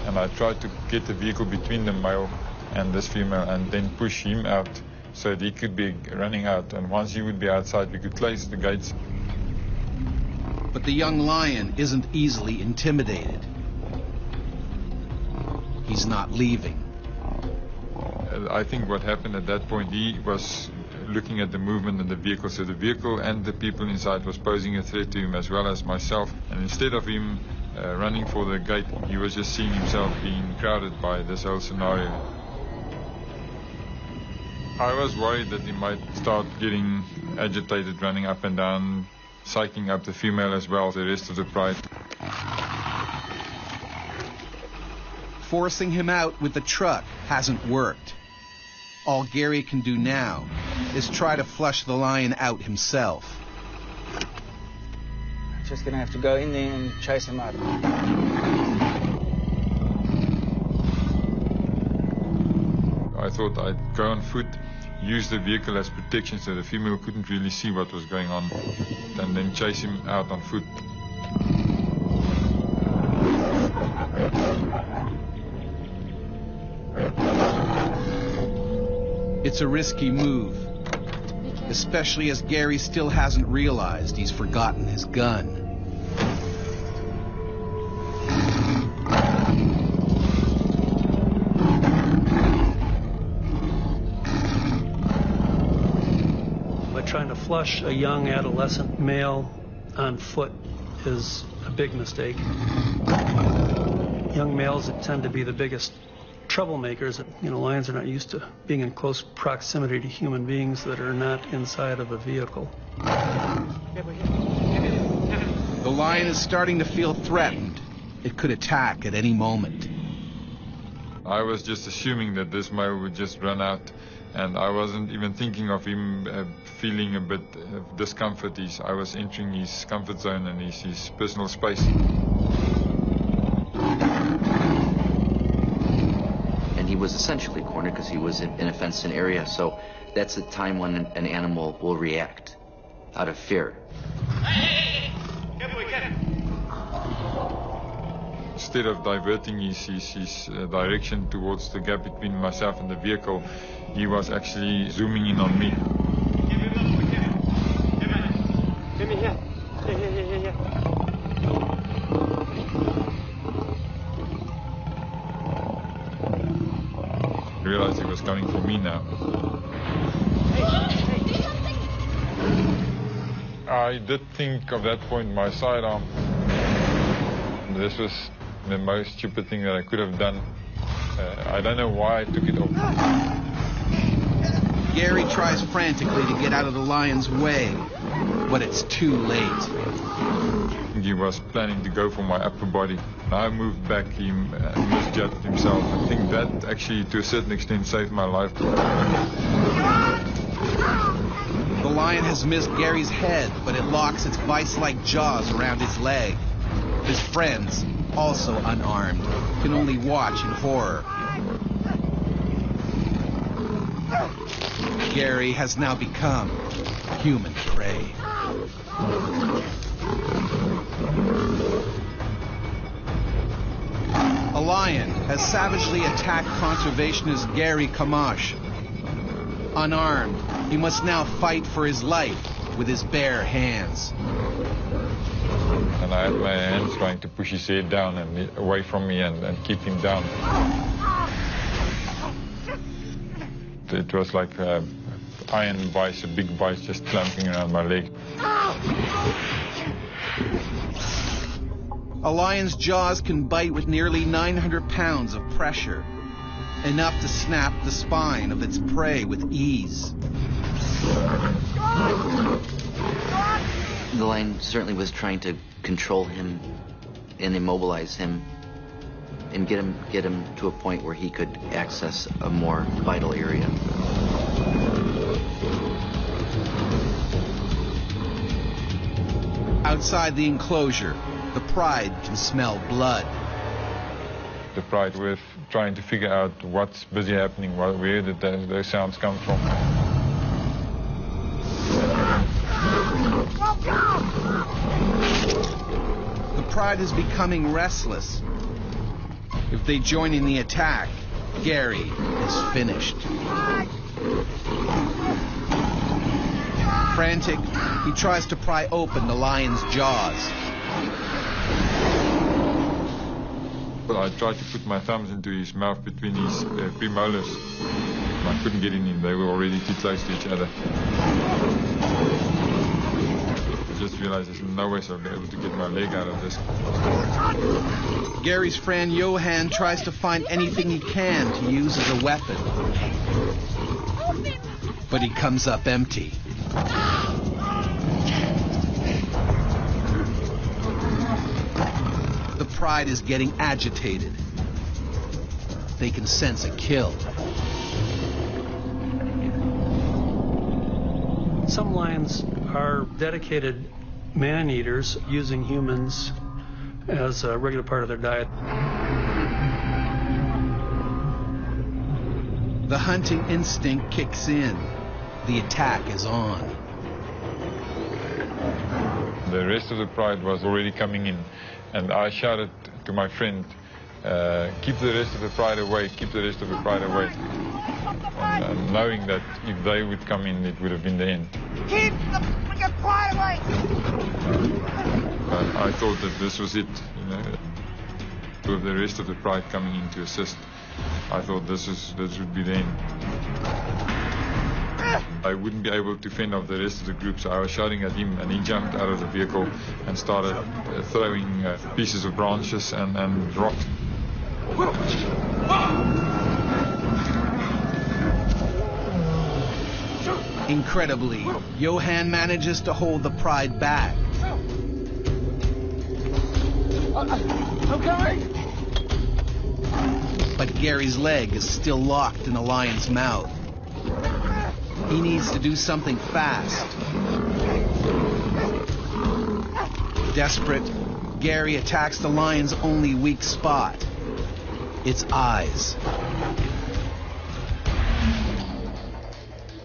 and I tried to get the vehicle between the male and this female and then push him out so that he could be running out. And once he would be outside, we could close the gates. But the young lion isn't easily intimidated. He's not leaving. I think what happened at that point, he was looking at the movement in the vehicle, so the vehicle and the people inside was posing a threat to him as well as myself. And instead of him running for the gate, he was just seeing himself being crowded by this whole scenario. I was worried that he might start getting agitated, running up and down, psyching up the female as well, the rest of the pride. Forcing him out with the truck hasn't worked. All Gary can do now is try to flush the lion out himself. Just gonna have to go in there and chase him out. I thought I'd go on foot, use the vehicle as protection so the female couldn't really see what was going on, and then chase him out on foot. It's a risky move, especially as Gary still hasn't realized he's forgotten his gun. By trying to flush a young adolescent male on foot is a big mistake. Young males tend to be the biggest troublemakers. Lions are not used to being in close proximity to human beings that are not inside of a vehicle. The lion is starting to feel threatened. It could attack at any moment. I was just assuming that this male would just run out, and I wasn't even thinking of him feeling a bit of discomfort. I was entering his comfort zone and his personal space. He was essentially cornered because he was in a fenced-in area, so that's the time when an animal will react out of fear. Instead of diverting his direction towards the gap between myself and the vehicle, he was actually zooming in on me. I realized he was coming for me now. I did think of that point my sidearm. This was the most stupid thing that I could have done. I don't know why I took it off. Gary tries frantically to get out of the lion's way, but it's too late. He was planning to go for my upper body. I moved back, he misjudged himself. I think that actually, to a certain extent, saved my life. The lion has missed Gary's head, but it locks its vice-like jaws around his leg. His friends, also unarmed, can only watch in horror. Gary has now become human prey. A lion has savagely attacked conservationist Gary Camache. Unarmed, he must now fight for his life with his bare hands. And I had my hands trying to push his head down and away from me and keep him down. It was like an iron vice, a big vice just clamping around my leg. A lion's jaws can bite with nearly 900 pounds of pressure, enough to snap the spine of its prey with ease. The lion certainly was trying to control him and immobilize him and get him to a point where he could access a more vital area. Outside the enclosure, the pride can smell blood. The pride were trying to figure out what's busy happening, where did those sounds come from. The pride is becoming restless. If they join in the attack, Gary is finished. Frantic, he tries to pry open the lion's jaws. Well, I tried to put my thumbs into his mouth between his premolars. I couldn't get in him. They were already too close to each other. I just realized there's no way I'll be able to get my leg out of this. Gary's friend Johan tries to find anything he can to use as a weapon. But he comes up empty. The pride is getting agitated. They can sense a kill. Some lions are dedicated man-eaters, using humans as a regular part of their diet. The hunting instinct kicks in. The attack is on. The rest of the pride was already coming in, and I shouted to my friend, keep the rest of the pride away, keep the rest of the pride away. And knowing that if they would come in, it would have been the end. Keep the freaking pride away! I thought that this was it, with the rest of the pride coming in to assist. I thought this would be the end. I wouldn't be able to fend off the rest of the group, so I was shouting at him, and he jumped out of the vehicle and started throwing pieces of branches and rocks. Incredibly, Johan manages to hold the pride back. I'm coming! But Gary's leg is still locked in the lion's mouth. He needs to do something fast. Desperate, Gary attacks the lion's only weak spot, its eyes.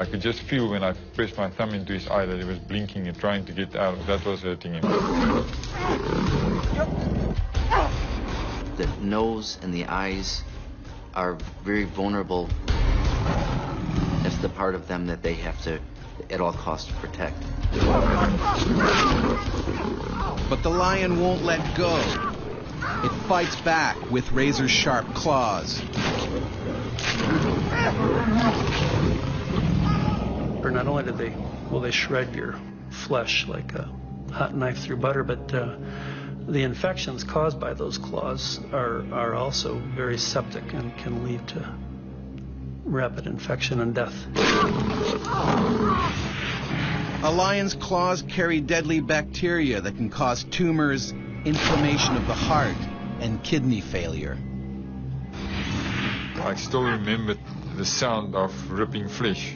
I could just feel when I pressed my thumb into his eye that he was blinking and trying to get out. That was hurting him. The nose and the eyes are very vulnerable. That's the part of them that they have to, at all costs, protect. But the lion won't let go. It fights back with razor-sharp claws. Or not only did they shred your flesh like a hot knife through butter, but the infections caused by those claws are also very septic and can lead to rapid infection and death. A lion's claws carry deadly bacteria that can cause tumors, inflammation of the heart, and kidney failure. I still remember the sound of ripping flesh.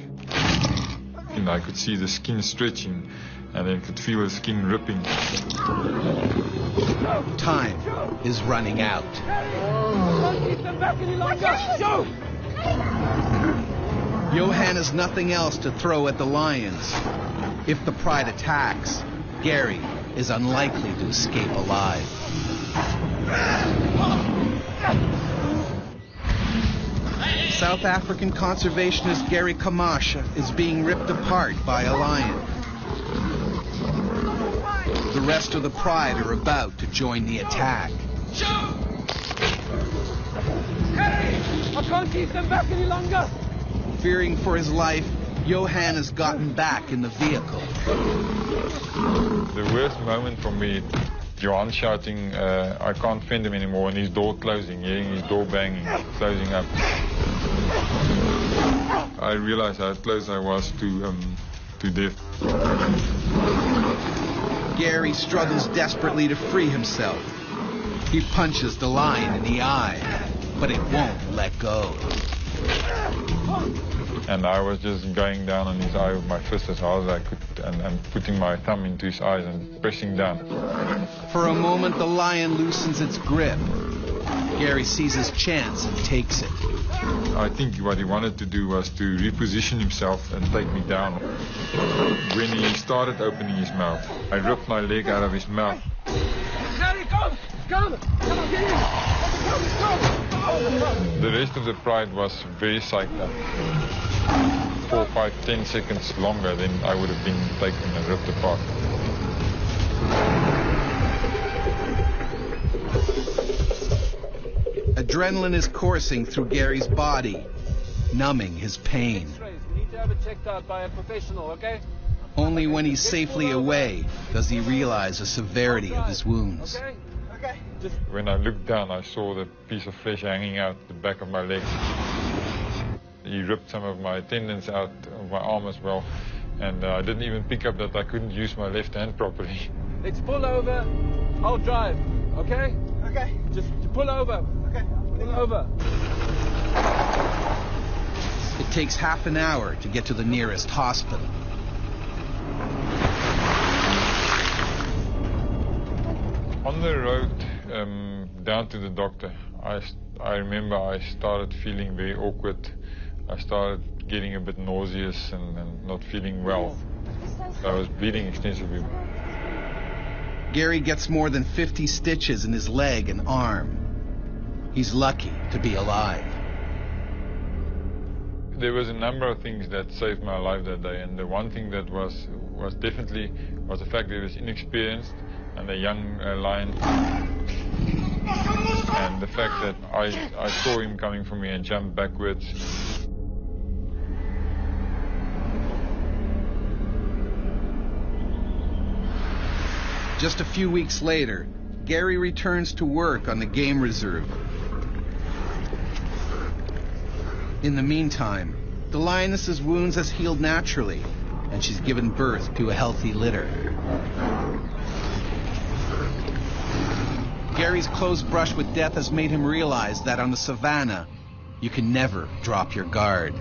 And I could see the skin stretching, and then could feel the skin ripping. Time is running out. Don't keep them back any longer! Go! Johan has nothing else to throw at the lions. If the pride attacks, Gary is unlikely to escape alive. South African conservationist Gary Kamasha is being ripped apart by a lion. The rest of the pride are about to join the attack. Hey! I can't keep them back any longer! Fearing for his life, Johan has gotten back in the vehicle. The worst moment for me, Johan shouting, I can't fend him anymore, and his door closing, hearing his door banging, closing up. I realized how close I was to death. Gary struggles desperately to free himself. He punches the lion in the eye, but it won't let go. And I was just going down on his eye with my fist as hard as I could, and putting my thumb into his eyes and pressing down. For a moment, the lion loosens its grip. Gary sees his chance and takes it. I think what he wanted to do was to reposition himself and take me down. When he started opening his mouth, I ripped my leg out of his mouth. There he comes! Come on, get in! Let's go! The rest of the pride was very psyched up. 4, 5, 10 seconds longer, then I would have been taken and ripped apart. Adrenaline is coursing through Gary's body. numbing his pain. We need to have it checked out by a professional, okay? Only when he's safely away does he realize the severity of his wounds. Okay. When I looked down, I saw the piece of flesh hanging out the back of my leg. He ripped some of my tendons out of my arm as well, and I didn't even pick up that I couldn't use my left hand properly. Let's pull over. I'll drive, okay? Okay. Just pull over. Okay. Pull over. It takes half an hour to get to the nearest hospital. On the road down to the doctor, I remember I started feeling very awkward. I started getting a bit nauseous and not feeling well. I was bleeding extensively. Gary gets more than 50 stitches in his leg and arm. He's lucky to be alive. There was a number of things that saved my life that day, and the one thing that was definitely the fact that he was inexperienced and a young lion, and the fact that I saw him coming for me and jumped backwards. Just a few weeks later, Gary returns to work on the game reserve. In the meantime, the lioness's wounds has healed naturally, and she's given birth to a healthy litter. Gary's close brush with death has made him realize that on the savannah, you can never drop your guard.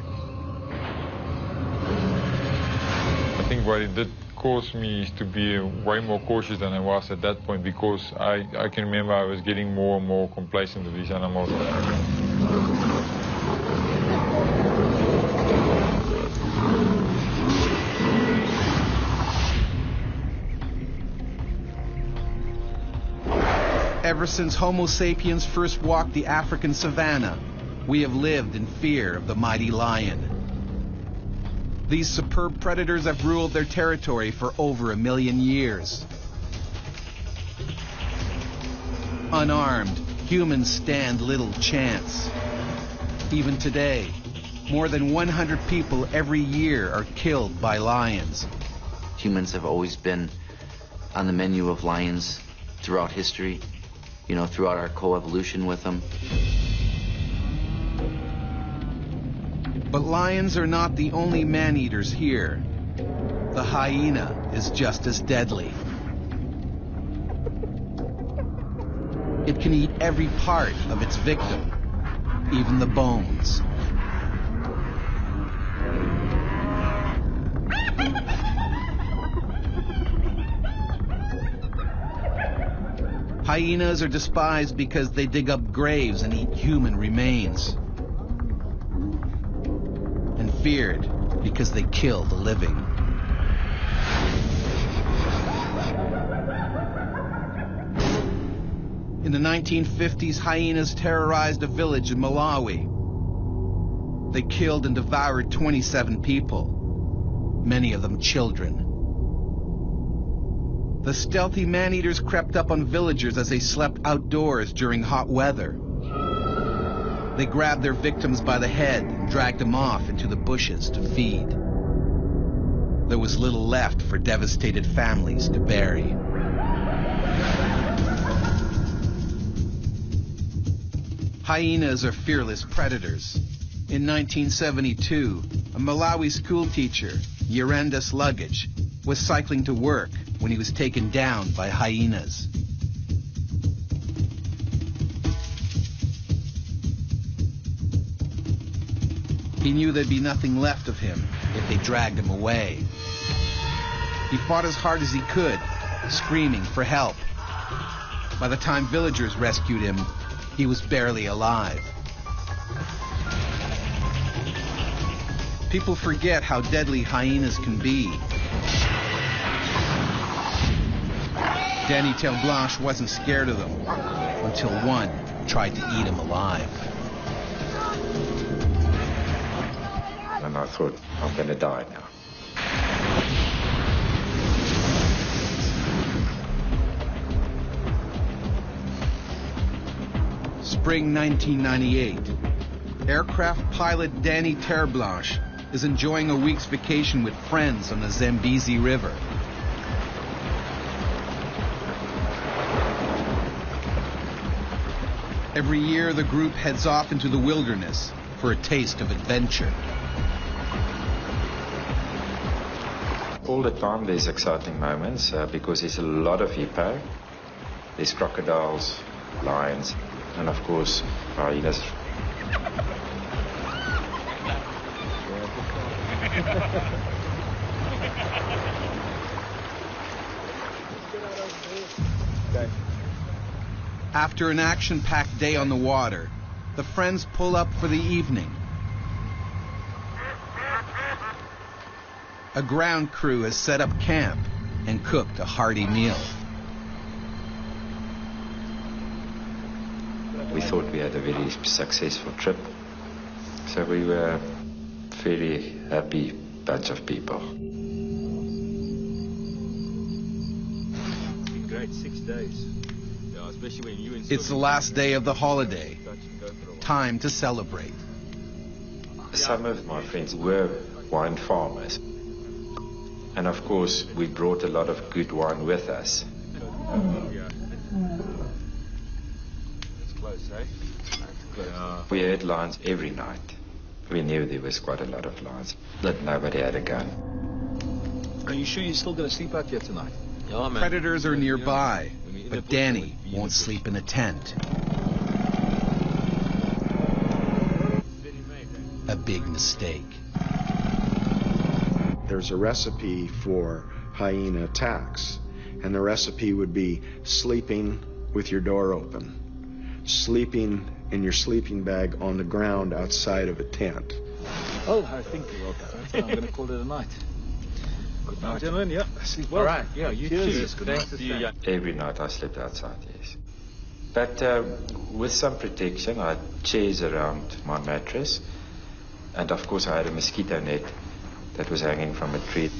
I think what it did cause me to be way more cautious than I was at that point, because I can remember I was getting more and more complacent with these animals. Ever since Homo sapiens first walked the African savanna, we have lived in fear of the mighty lion. These superb predators have ruled their territory for over 1 million years. Unarmed, humans stand little chance. Even today, more than 100 people every year are killed by lions. Humans have always been on the menu of lions throughout history, throughout our coevolution with them. But lions are not the only man-eaters here. The hyena is just as deadly. It can eat every part of its victim, even the bones. Hyenas are despised because they dig up graves and eat human remains. And feared because they kill the living. In the 1950s, hyenas terrorized a village in Malawi. They killed and devoured 27 people, many of them children. The stealthy man-eaters crept up on villagers as they slept outdoors during hot weather. They grabbed their victims by the head and dragged them off into the bushes to feed. There was little left for devastated families to bury. Hyenas are fearless predators. In 1972, a Malawi schoolteacher, Yerenda's luggage, was cycling to work when he was taken down by hyenas. He knew there'd be nothing left of him if they dragged him away. He fought as hard as he could, screaming for help. By the time villagers rescued him, he was barely alive. People forget how deadly hyenas can be. Danny Telblanche wasn't scared of them until one tried to eat him alive. And I thought, I'm going to die now. Spring 1998. Aircraft pilot Danny Terreblanche is enjoying a week's vacation with friends on the Zambezi River. Every year, the group heads off into the wilderness for a taste of adventure. All the time there's exciting moments because there's a lot of hippo. There's crocodiles, lions, and of course, hyenas. After an action-packed day on the water, the friends pull up for the evening. A ground crew has set up camp and cooked a hearty meal. We thought we had a very successful trip, so we were a very happy bunch of people. Great 6 days. It's the last day of the holiday. Time to celebrate. Some of my friends were wine farmers. And of course, we brought a lot of good wine with us. We had lions every night. We knew there was quite a lot of lions, but nobody had a gun. Are you sure you're still going to sleep out here tonight? Yeah, man. Predators are nearby, but Danny won't sleep in a tent. A big mistake. There's a recipe for hyena attacks, and the recipe would be sleeping with your door open, sleeping in your sleeping bag on the ground outside of a tent. Oh, I think you're welcome. I'm going to call it a night. Good night, gentlemen. Yeah, sleep well. All right. Yeah, you too. Good night to you. Every night I slept outside, yes. But with some protection, I had chairs around my mattress. And of course I had a mosquito net that was hanging from a tree.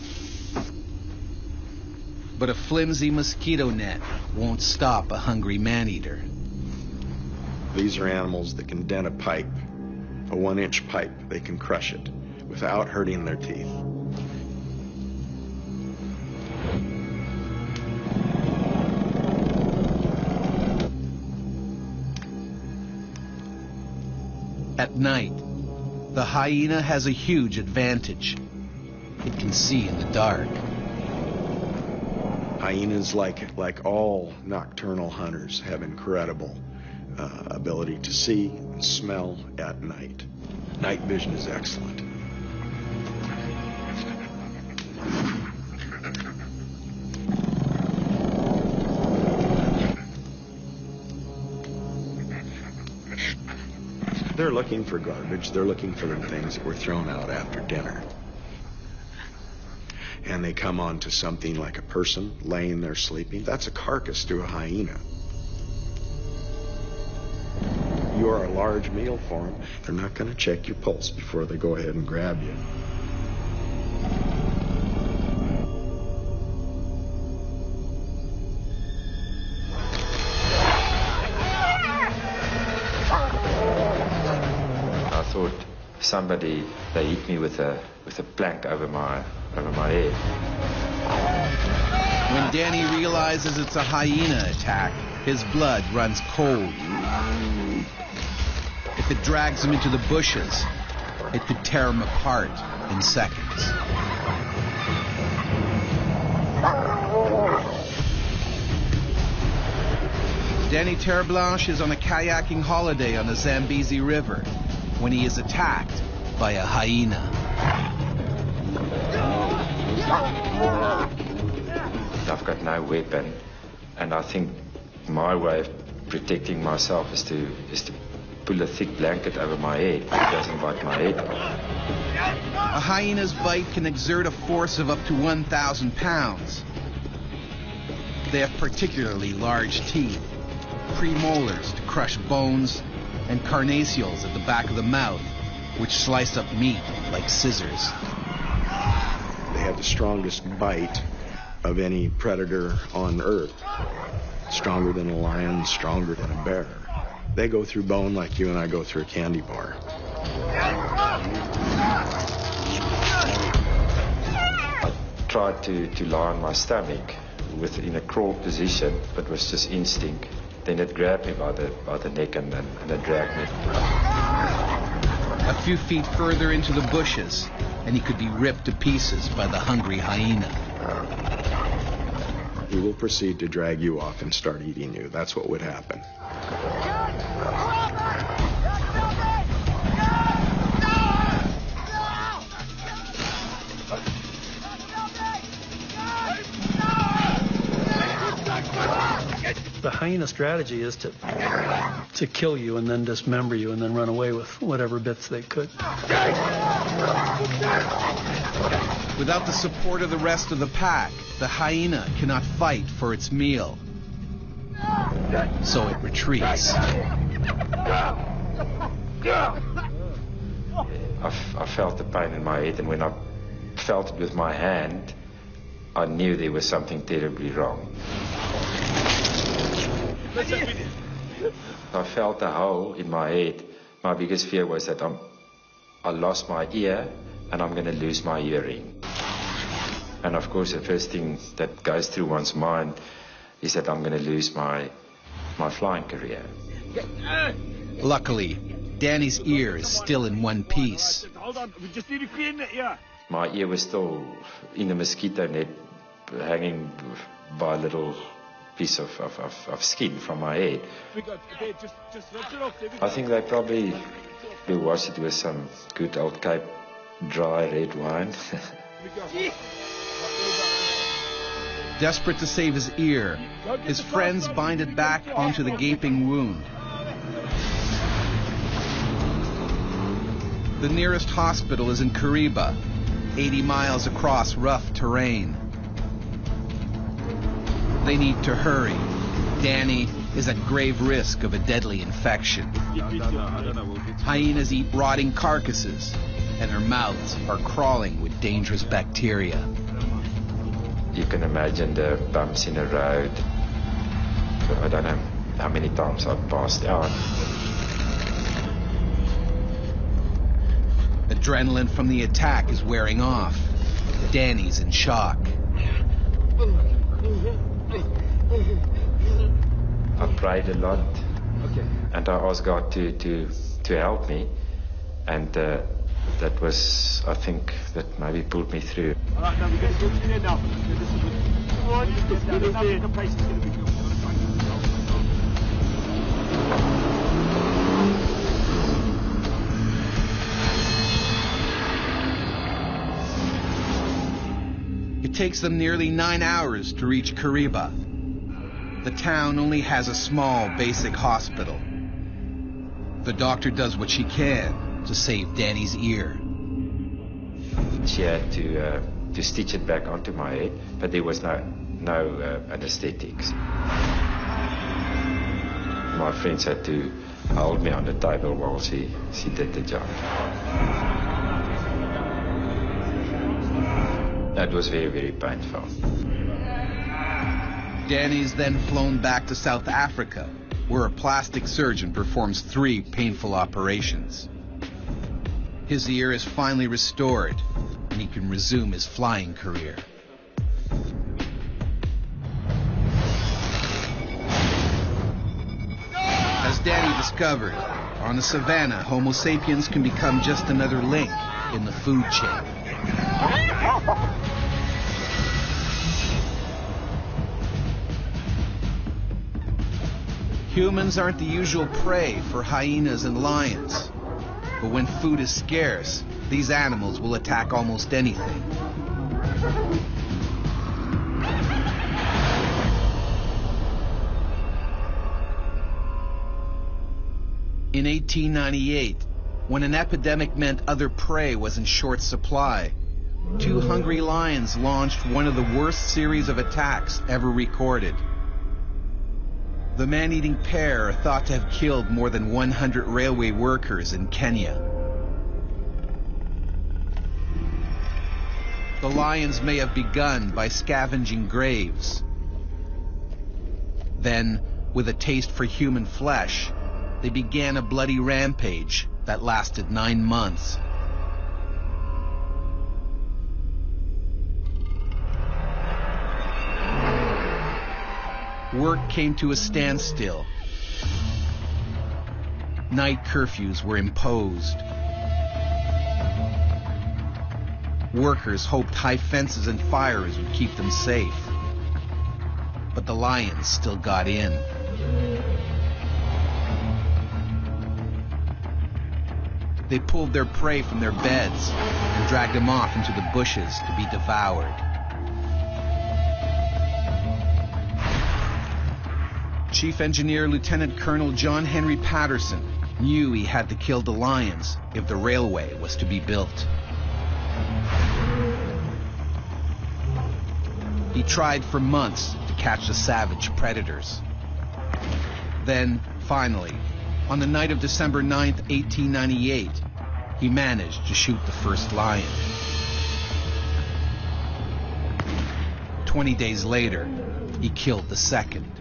But a flimsy mosquito net won't stop a hungry man-eater. These are animals that can dent a pipe, a 1-inch pipe. They can crush it without hurting their teeth. At night, the hyena has a huge advantage. It can see in the dark. Hyenas, like all nocturnal hunters, have incredible ability to see and smell at night. Night vision is excellent. They're looking for garbage. They're looking for the things that were thrown out after dinner. And they come onto something like a person laying there sleeping. That's a carcass to a hyena. You are a large meal for them. They're not going to check your pulse before they go ahead and grab you. Somebody, they hit me with a plank over my head. When Danny realizes it's a hyena attack, his blood runs cold. If it drags him into the bushes, it could tear him apart in seconds. Danny Terreblanche is on a kayaking holiday on the Zambezi River when he is attacked by a hyena. I've got no weapon, and I think my way of protecting myself is to pull a thick blanket over my head. It doesn't bite my head off. A hyena's bite can exert a force of up to 1,000 pounds. They have particularly large teeth, premolars to crush bones, and carnassials at the back of the mouth, which slice up meat like scissors. They have the strongest bite of any predator on Earth. Stronger than a lion, stronger than a bear. They go through bone like you and I go through a candy bar. I tried to lie on my stomach in a crawl position, but was just instinct. Then it grabbed me by the neck and it dragged me. A few feet further into the bushes, and he could be ripped to pieces by the hungry hyena. He will proceed to drag you off and start eating you. That's what would happen. The hyena strategy is to kill you and then dismember you and then run away with whatever bits they could. Without the support of the rest of the pack, the hyena cannot fight for its meal. So it retreats. I felt the pain in my head, and when I felt it with my hand, I knew there was something terribly wrong. I felt a hole in my head. My biggest fear was that I lost my ear and I'm going to lose my hearing. And of course, the first thing that goes through one's mind is that I'm going to lose my flying career. Luckily, Danny's ear is still in one piece. Hold on, we just need to clean the ear. My ear was still in the mosquito net, hanging by a little piece of skin from my head. Just rinse it off. I think they probably will wash it with some good old Cape dry red wine. Desperate to save his ear, his friends bind it back onto the gaping wound. The nearest hospital is in Kariba, 80 miles across rough terrain. They need to hurry. Danny is at grave risk of a deadly infection. Hyenas eat rotting carcasses, and their mouths are crawling with dangerous bacteria. You can imagine the bumps in the road. I don't know how many times I've passed out. Adrenaline from the attack is wearing off. Danny's in shock. I prayed a lot, and I asked God to help me, and that was, I think, that maybe pulled me through. All right, now we're going to go through there now. This is come on, it's going to be the place is going to be good. It takes them nearly 9 hours to reach Kariba. The town only has a small basic hospital. The doctor does what she can to save Danny's ear. She had to stitch it back onto my head, but there was no anesthetics. My friends had to hold me on the table while she did the job. That was very, very painful. Danny is then flown back to South Africa, where a plastic surgeon performs 3 painful operations. His ear is finally restored, and he can resume his flying career. As Danny discovered, on the savannah, Homo sapiens can become just another link in the food chain. Humans aren't the usual prey for hyenas and lions. But when food is scarce, these animals will attack almost anything. In 1898, when an epidemic meant other prey was in short supply, 2 hungry lions launched one of the worst series of attacks ever recorded. The man-eating pair are thought to have killed more than 100 railway workers in Kenya. The lions may have begun by scavenging graves. Then, with a taste for human flesh, they began a bloody rampage, that lasted 9 months. Work came to a standstill. Night curfews were imposed. Workers hoped high fences and fires would keep them safe. But the lions still got in. They pulled their prey from their beds and dragged them off into the bushes to be devoured. Chief Engineer Lieutenant Colonel John Henry Patterson knew he had to kill the lions if the railway was to be built. He tried for months to catch the savage predators. Then, finally, on the night of December 9th, 1898, he managed to shoot the first lion. 20 days later, he killed the second.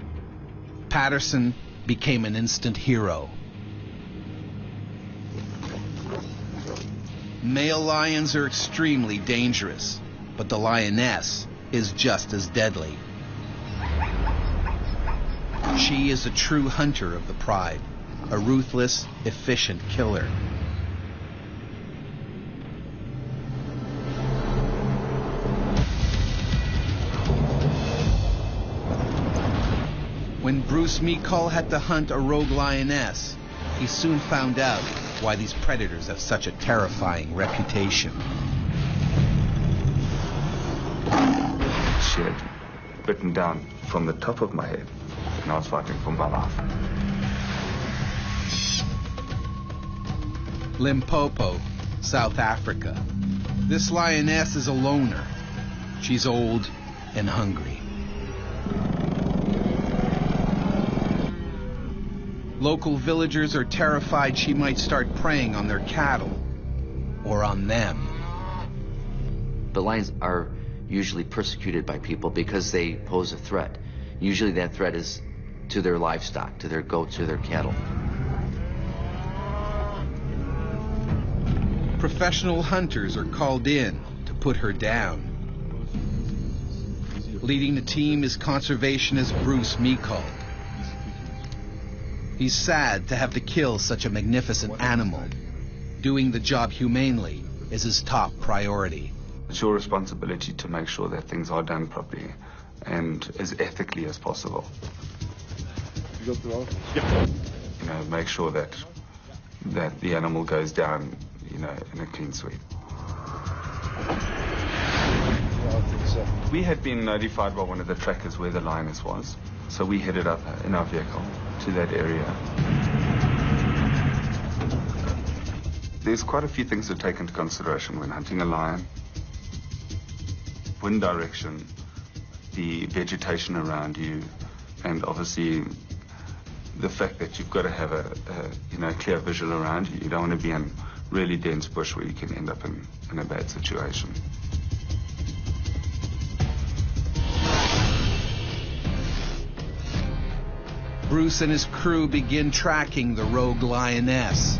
Patterson became an instant hero. Male lions are extremely dangerous, but the lioness is just as deadly. She is a true hunter of the pride, a ruthless, efficient killer. When Bruce Meekall had to hunt a rogue lioness, he soon found out why these predators have such a terrifying reputation. She had bitten down from the top of my head, and I was fighting for my life. Limpopo, South Africa. This lioness is a loner. She's old and hungry. Local villagers are terrified she might start preying on their cattle, or on them. The lions are usually persecuted by people because they pose a threat. Usually that threat is to their livestock, to their goats or their cattle. Professional hunters are called in to put her down. Leading the team is conservationist Bruce Meekall. He's sad to have to kill such a magnificent animal. Doing the job humanely is his top priority. It's your responsibility to make sure that things are done properly and as ethically as possible. You got the roll? Yeah. You know, make sure that the animal goes down, you know, in a clean sweep. We had been notified by one of the trackers where the lioness was, so we headed up in our vehicle to that area. There's quite a few things to take into consideration when hunting a lion. Wind direction, the vegetation around you, and obviously the fact that you've got to have a clear visual around you. You don't want to be in really dense bush where you can end up in a bad situation. Bruce and his crew begin tracking the rogue lioness.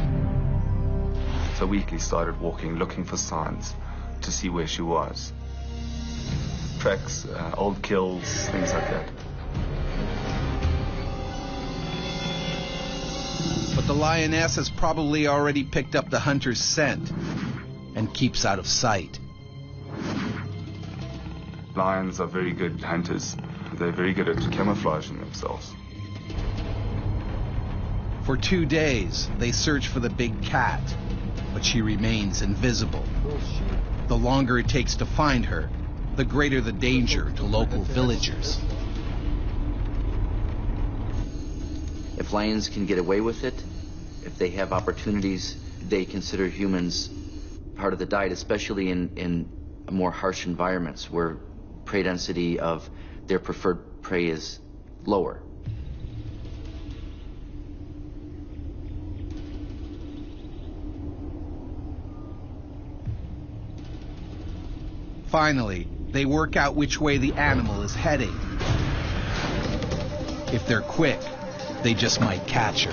So we started walking, looking for signs to see where she was. Tracks, old kills, things like that. But the lioness has probably already picked up the hunter's scent and keeps out of sight. Lions are very good hunters. They're very good at camouflaging themselves. For 2 days, they search for the big cat, but she remains invisible. The longer it takes to find her, the greater the danger to local villagers. If lions can get away with it, if they have opportunities, they consider humans part of the diet, especially in more harsh environments where prey density of their preferred prey is lower. Finally, they work out which way the animal is heading. If they're quick, they just might catch her.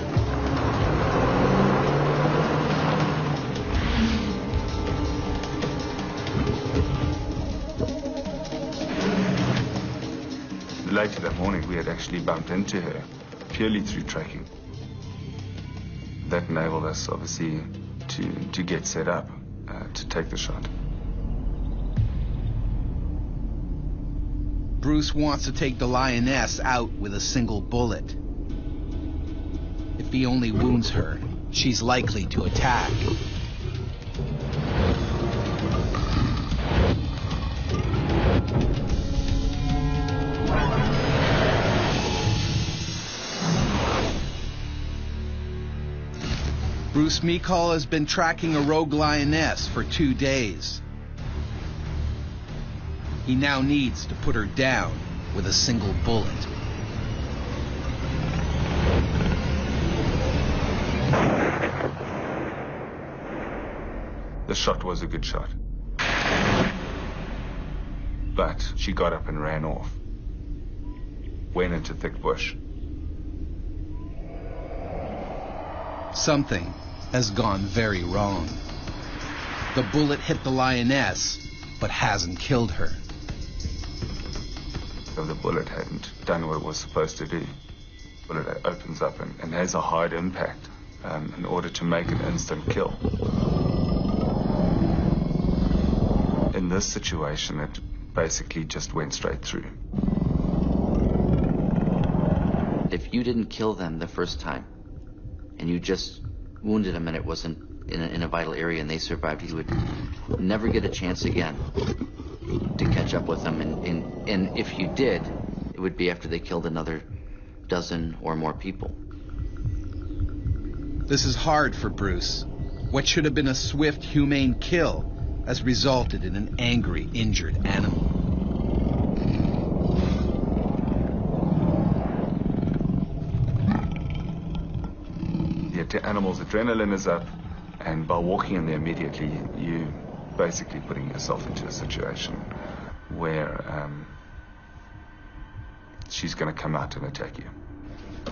later that morning, we had actually bumped into her purely through tracking. That enabled us, obviously, to get set up to take the shot. Bruce wants to take the lioness out with a single bullet. If he only wounds her, she's likely to attack. Bruce Meekall has been tracking a rogue lioness for 2 days. He now needs to put her down with a single bullet. The shot was a good shot. But she got up and ran off. Went into thick bush. Something has gone very wrong. The bullet hit the lioness, but hasn't killed her. If the bullet hadn't done what it was supposed to do, the bullet opens up and has a hard impact in order to make an instant kill. In this situation, it basically just went straight through. If you didn't kill them the first time, and you just wounded them and it wasn't in a vital area and they survived, you would never get a chance again to catch up with them. And if you did, it would be after they killed another dozen or more people. This is hard for Bruce. What should have been a swift, humane kill has resulted in an angry, injured animal. The animal's adrenaline is up, and by walking in there immediately, you basically putting yourself into a situation where she's going to come out and attack you.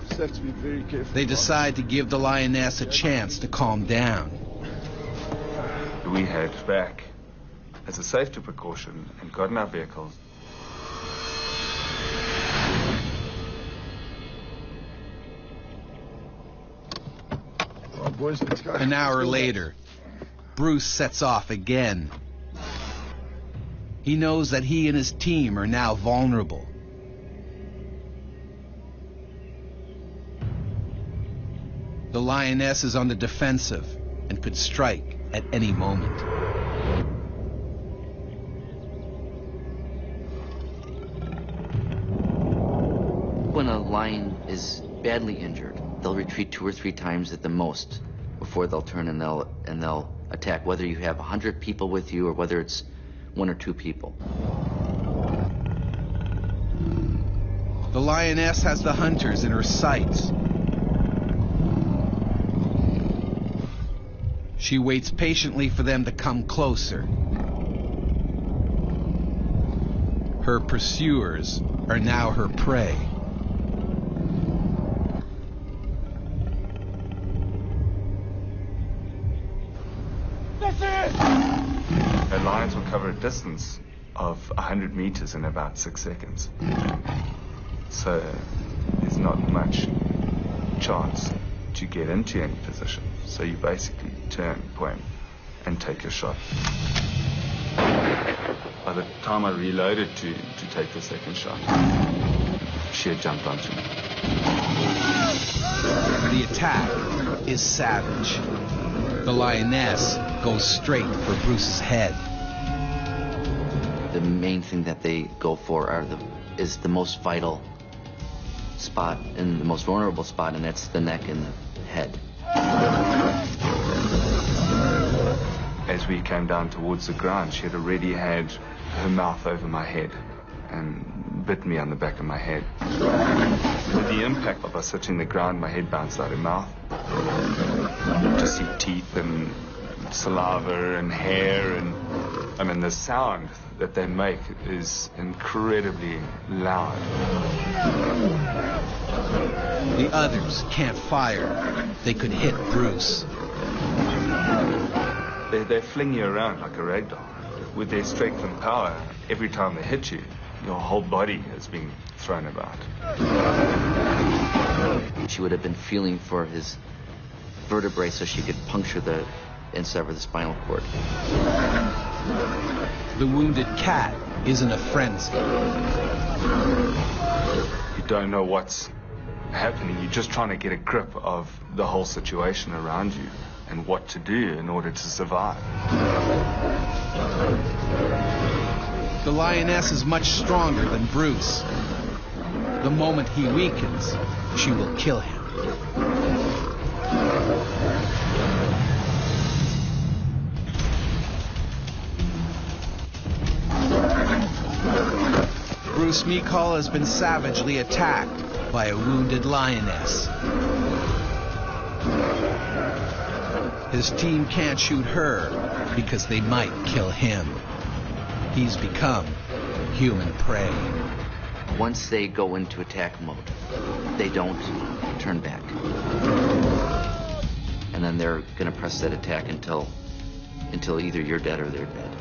Just have to be very careful. They decide to give the lioness a chance to calm down. We had back as a safety precaution and got in our vehicles. Boys, let's go. An hour later, Bruce sets off again. He knows that he and his team are now vulnerable. The lioness is on the defensive and could strike at any moment. When a lion is badly injured, they'll retreat 2 or 3 times at the most before they'll turn and they'll attack, whether you have 100 people with you or whether it's 1 or 2 people. The lioness has the hunters in her sights. She waits patiently for them to come closer. Her pursuers are now her prey. The lions will cover a distance of 100 meters in about 6 seconds. So there's not much chance to get into any position. So you basically turn, point, and take your shot. By the time I reloaded to take the second shot, she had jumped onto me. The attack is savage. The lioness goes straight for Bruce's head. The main thing that they go for is the most vital spot and the most vulnerable spot, and that's the neck and the head. As we came down towards the ground, she had already had her mouth over my head and bit me on the back of my head. With the impact of us hitting the ground, my head bounced out of her mouth. To see teeth and saliva and hair, and I mean the sound that they make is incredibly loud. The others can't fire. They could hit Bruce. They fling you around like a rag doll. With their strength and power, every time they hit you, your whole body is being thrown about. She would have been feeling for his vertebrae so she could puncture and sever the spinal cord. The wounded cat is in a frenzy. You don't know what's happening. You're just trying to get a grip of the whole situation around you and what to do in order to survive. The lioness is much stronger than Bruce. The moment he weakens, she will kill him. Bruce Meekall has been savagely attacked by a wounded lioness. His team can't shoot her because they might kill him. He's become human prey. Once they go into attack mode, they don't turn back. And then they're going to press that attack until either you're dead or they're dead.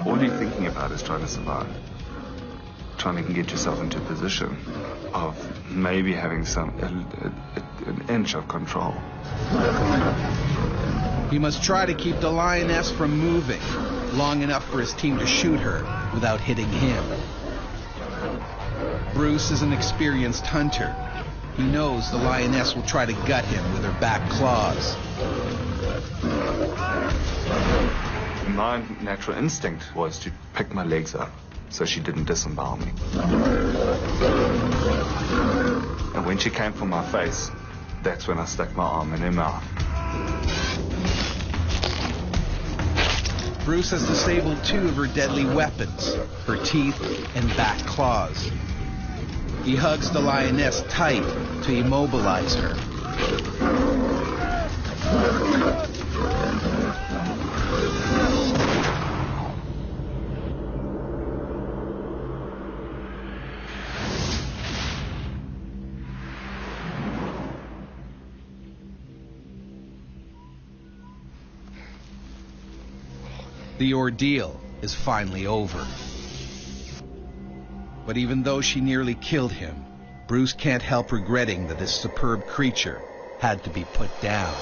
All you're thinking about is trying to survive. Trying to get yourself into a position of maybe having an inch of control. He must try to keep the lioness from moving long enough for his team to shoot her without hitting him. Bruce is an experienced hunter. He knows the lioness will try to gut him with her back claws. My natural instinct was to pick my legs up so she didn't disembowel me. And when she came for my face, that's when I stuck my arm in her mouth. Bruce has disabled 2 of her deadly weapons, her teeth and back claws. He hugs the lioness tight to immobilize her. The ordeal is finally over. But even though she nearly killed him, Bruce can't help regretting that this superb creature had to be put down.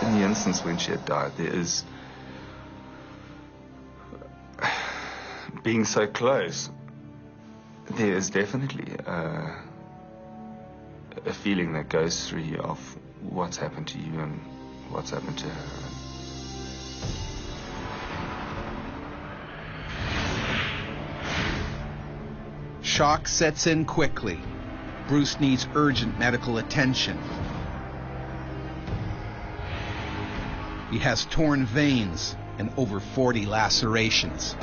In the instance when she had died, there is... being so close, there is definitely a feeling that goes through you of what's happened to you and what's happened to her. Shock sets in quickly. Bruce needs urgent medical attention. He has torn veins and over 40 lacerations.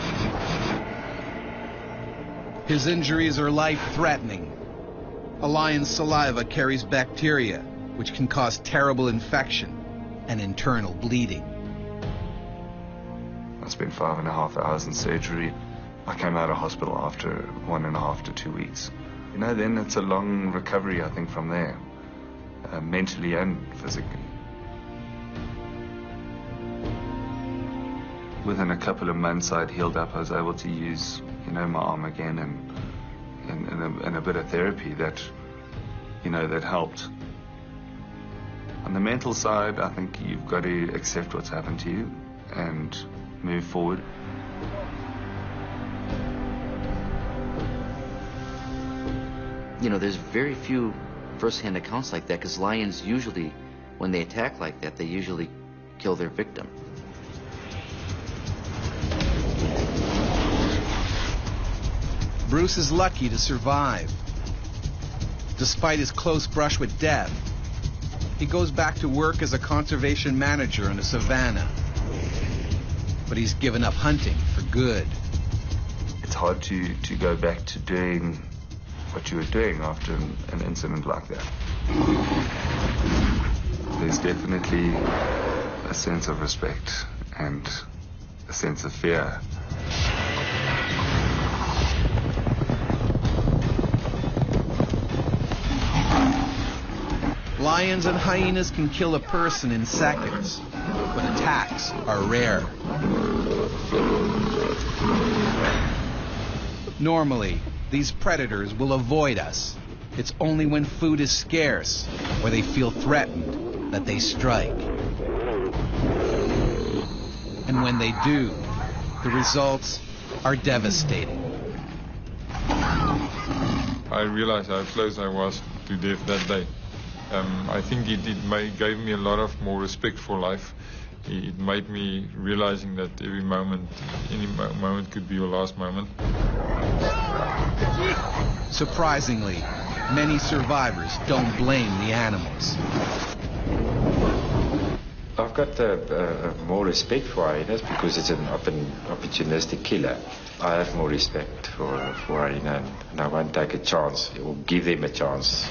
His injuries are life-threatening. A lion's saliva carries bacteria, which can cause terrible infection and internal bleeding. I spent 5.5 hours in surgery. I came out of hospital after 1.5 to 2 weeks. You know, then it's a long recovery, I think, from there, mentally and physically. Within a couple of months, I'd healed up. I was able to use, my arm again, and a bit of therapy that, that helped. On the mental side, I think you've got to accept what's happened to you and move forward. There's very few first-hand accounts like that, because lions usually, when they attack like that, they usually kill their victim. Bruce is lucky to survive. Despite his close brush with death, he goes back to work as a conservation manager in a savanna. But he's given up hunting for good. It's hard to go back to doing what you were doing after an incident like that. There's definitely a sense of respect and a sense of fear. Lions and hyenas can kill a person in seconds, but attacks are rare. Normally, these predators will avoid us. It's only when food is scarce or they feel threatened that they strike. And when they do, the results are devastating. I realized how close I was to death that day. I think it gave me a lot of more respect for life. It made me realizing that every moment, any moment could be your last moment. Surprisingly, many survivors don't blame the animals. I've got more respect for hyenas because it's an opportunistic killer. I have more respect for hyena, and I won't take a chance or give them a chance.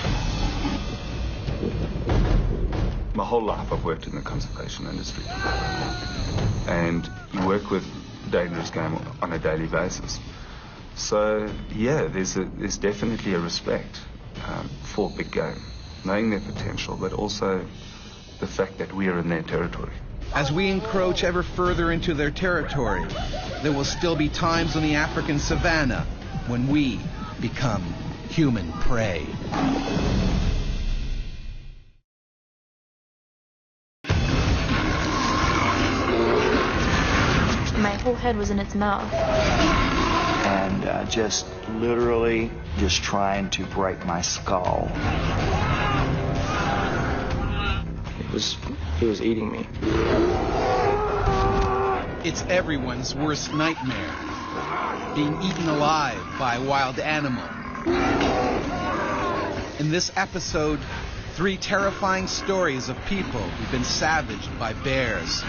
My whole life I've worked in the conservation industry, and you work with dangerous game on a daily basis. So yeah, there's definitely a respect for big game, knowing their potential, but also the fact that we are in their territory. As we encroach ever further into their territory, there will still be times on the African savanna when we become human prey. My whole head was in its mouth. And just literally just trying to break my skull. He was eating me. It's everyone's worst nightmare, being eaten alive by a wild animal. In this episode, 3 terrifying stories of people who've been savaged by bears.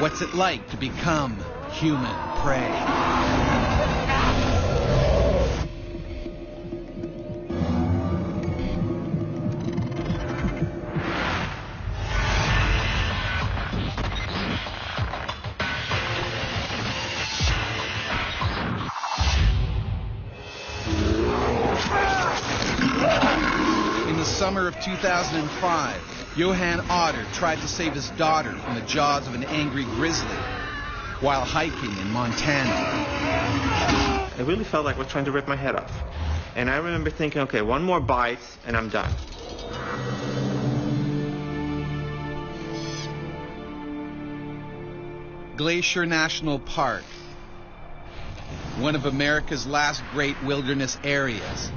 What's it like to become human prey? Summer of 2005, Johan Otter tried to save his daughter from the jaws of an angry grizzly while hiking in Montana. I really felt like I was trying to rip my head off. And I remember thinking, okay, one more bite and I'm done. Glacier National Park, one of America's last great wilderness areas.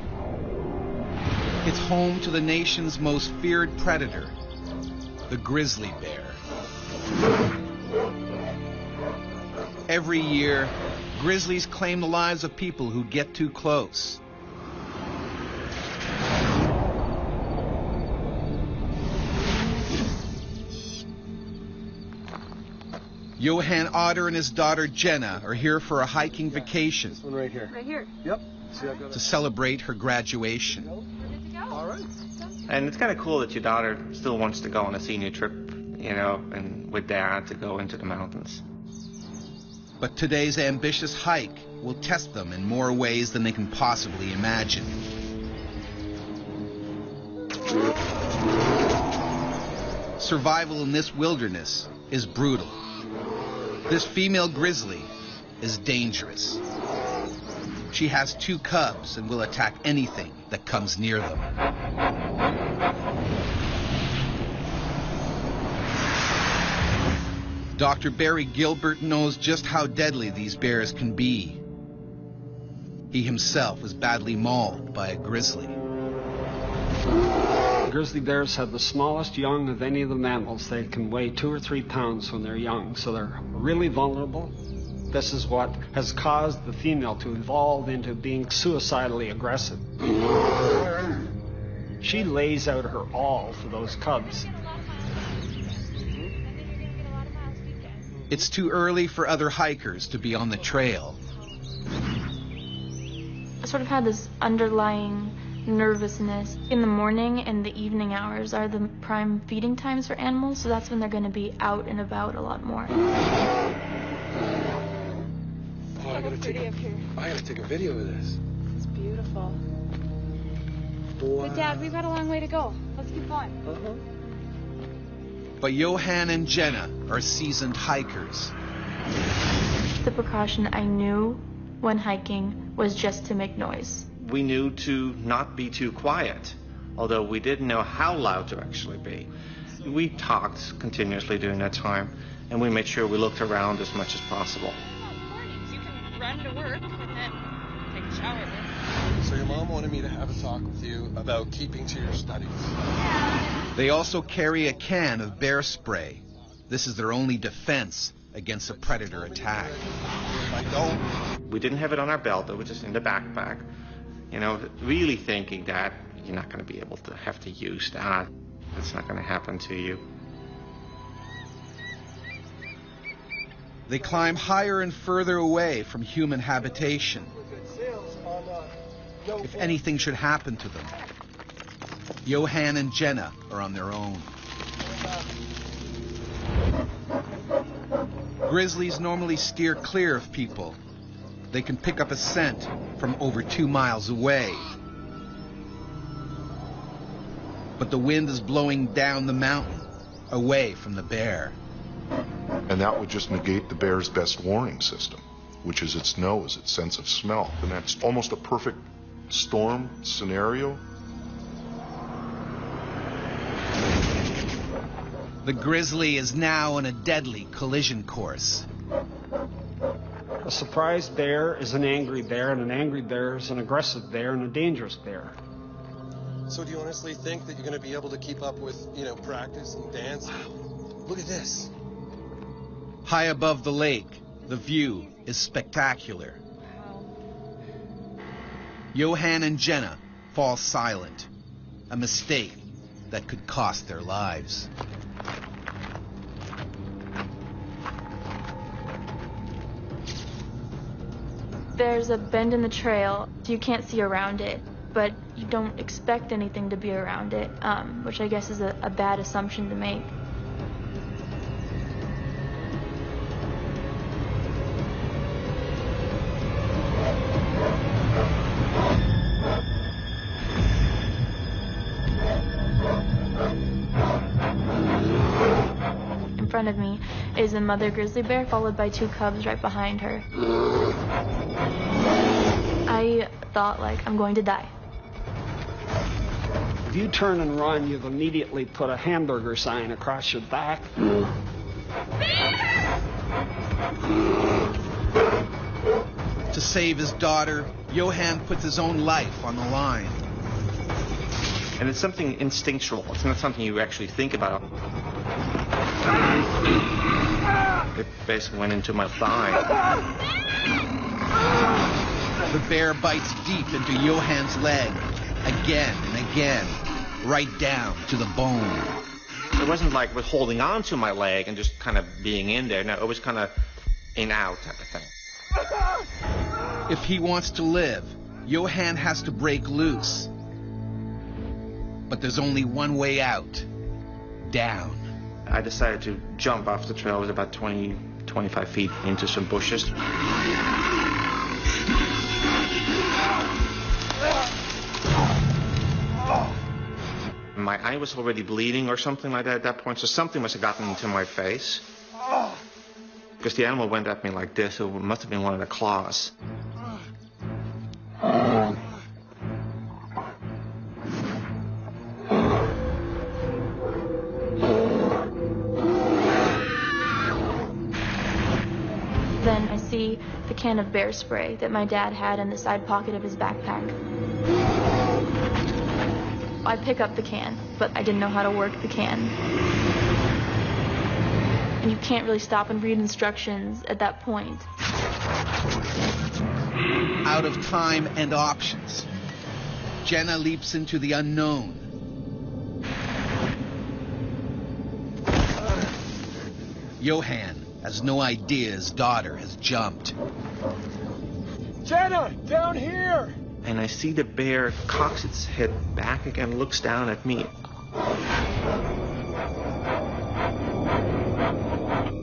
It's home to the nation's most feared predator, the grizzly bear. Every year, grizzlies claim the lives of people who get too close. Johan Otter and his daughter Jenna are here for a hiking vacation. This one right here. Right here. Yep. To celebrate her graduation. All right. And it's kind of cool that your daughter still wants to go on a senior trip, you know, and with Dad to go into the mountains. But today's ambitious hike will test them in more ways than they can possibly imagine. Survival in this wilderness is brutal. This female grizzly is dangerous. She has 2 cubs and will attack anything that comes near them. Dr. Barry Gilbert knows just how deadly these bears can be. He himself was badly mauled by a grizzly. Grizzly bears have the smallest young of any of the mammals. They can weigh 2 or 3 pounds when they're young, so they're really vulnerable. This is what has caused the female to evolve into being suicidally aggressive. She lays out her all for those cubs. It's too early for other hikers to be on the trail. I sort of had this underlying nervousness. In the morning and the evening hours are the prime feeding times for animals, so that's when they're going to be out and about a lot more. I gotta take a video of this. It's beautiful. Wow. But Dad, we've got a long way to go. Let's keep going. But Johan and Jenna are seasoned hikers. The precaution I knew when hiking was just to make noise. We knew to not be too quiet, although we didn't know how loud to actually be. We talked continuously during that time, and we made sure we looked around as much as possible. Mornings, you can run to work and then take a shower then. So your mom wanted me to have a talk with you about keeping to your studies. They also carry a can of bear spray. This is their only defense against a predator attack. If I don't... We didn't have it on our belt, it was just in the backpack. You know, really thinking that you're not going to be able to have to use that. It's not going to happen to you. They climb higher and further away from human habitation. If anything should happen to them, Johan and Jenna are on their own. Grizzlies normally steer clear of people. They can pick up a scent from over 2 miles away. But the wind is blowing down the mountain, away from the bear. And that would just negate the bear's best warning system, which is its nose, its sense of smell. And that's almost a perfect storm scenario. The grizzly is now on a deadly collision course. A surprised bear is an angry bear, and an angry bear is an aggressive bear and a dangerous bear. So do you honestly think that you're going to be able to keep up with, practice and dance? Look at this. High above the lake, the view is spectacular. Johan and Jenna fall silent, a mistake that could cost their lives. There's a bend in the trail, so you can't see around it, but you don't expect anything to be around it, which I guess is a bad assumption to make. In front of me is a mother grizzly bear, followed by 2 cubs right behind her. I thought, I'm going to die. If you turn and run, you've immediately put a hamburger sign across your back. To save his daughter, Johan puts his own life on the line. And it's something instinctual. It's not something you actually think about. It basically went into my thigh. The bear bites deep into Johan's leg, again and again, right down to the bone. It wasn't like with holding on to my leg and just kind of being in there. No, it was kind of in-out type of thing. If he wants to live, Johan has to break loose. But there's only one way out. Down. I decided to jump off the trail. It was about 20, 25 feet into some bushes. My eye was already bleeding or something like that at that point, so something must have gotten into my face. Because the animal went at me like this, so it must have been one of the claws. Then I see the can of bear spray that my dad had in the side pocket of his backpack. I pick up the can, but I didn't know how to work the can. And you can't really stop and read instructions at that point. Out of time and options, Jenna leaps into the unknown. Johan has no idea his daughter has jumped. Jenna, down here! And I see the bear cocks its head back again, looks down at me.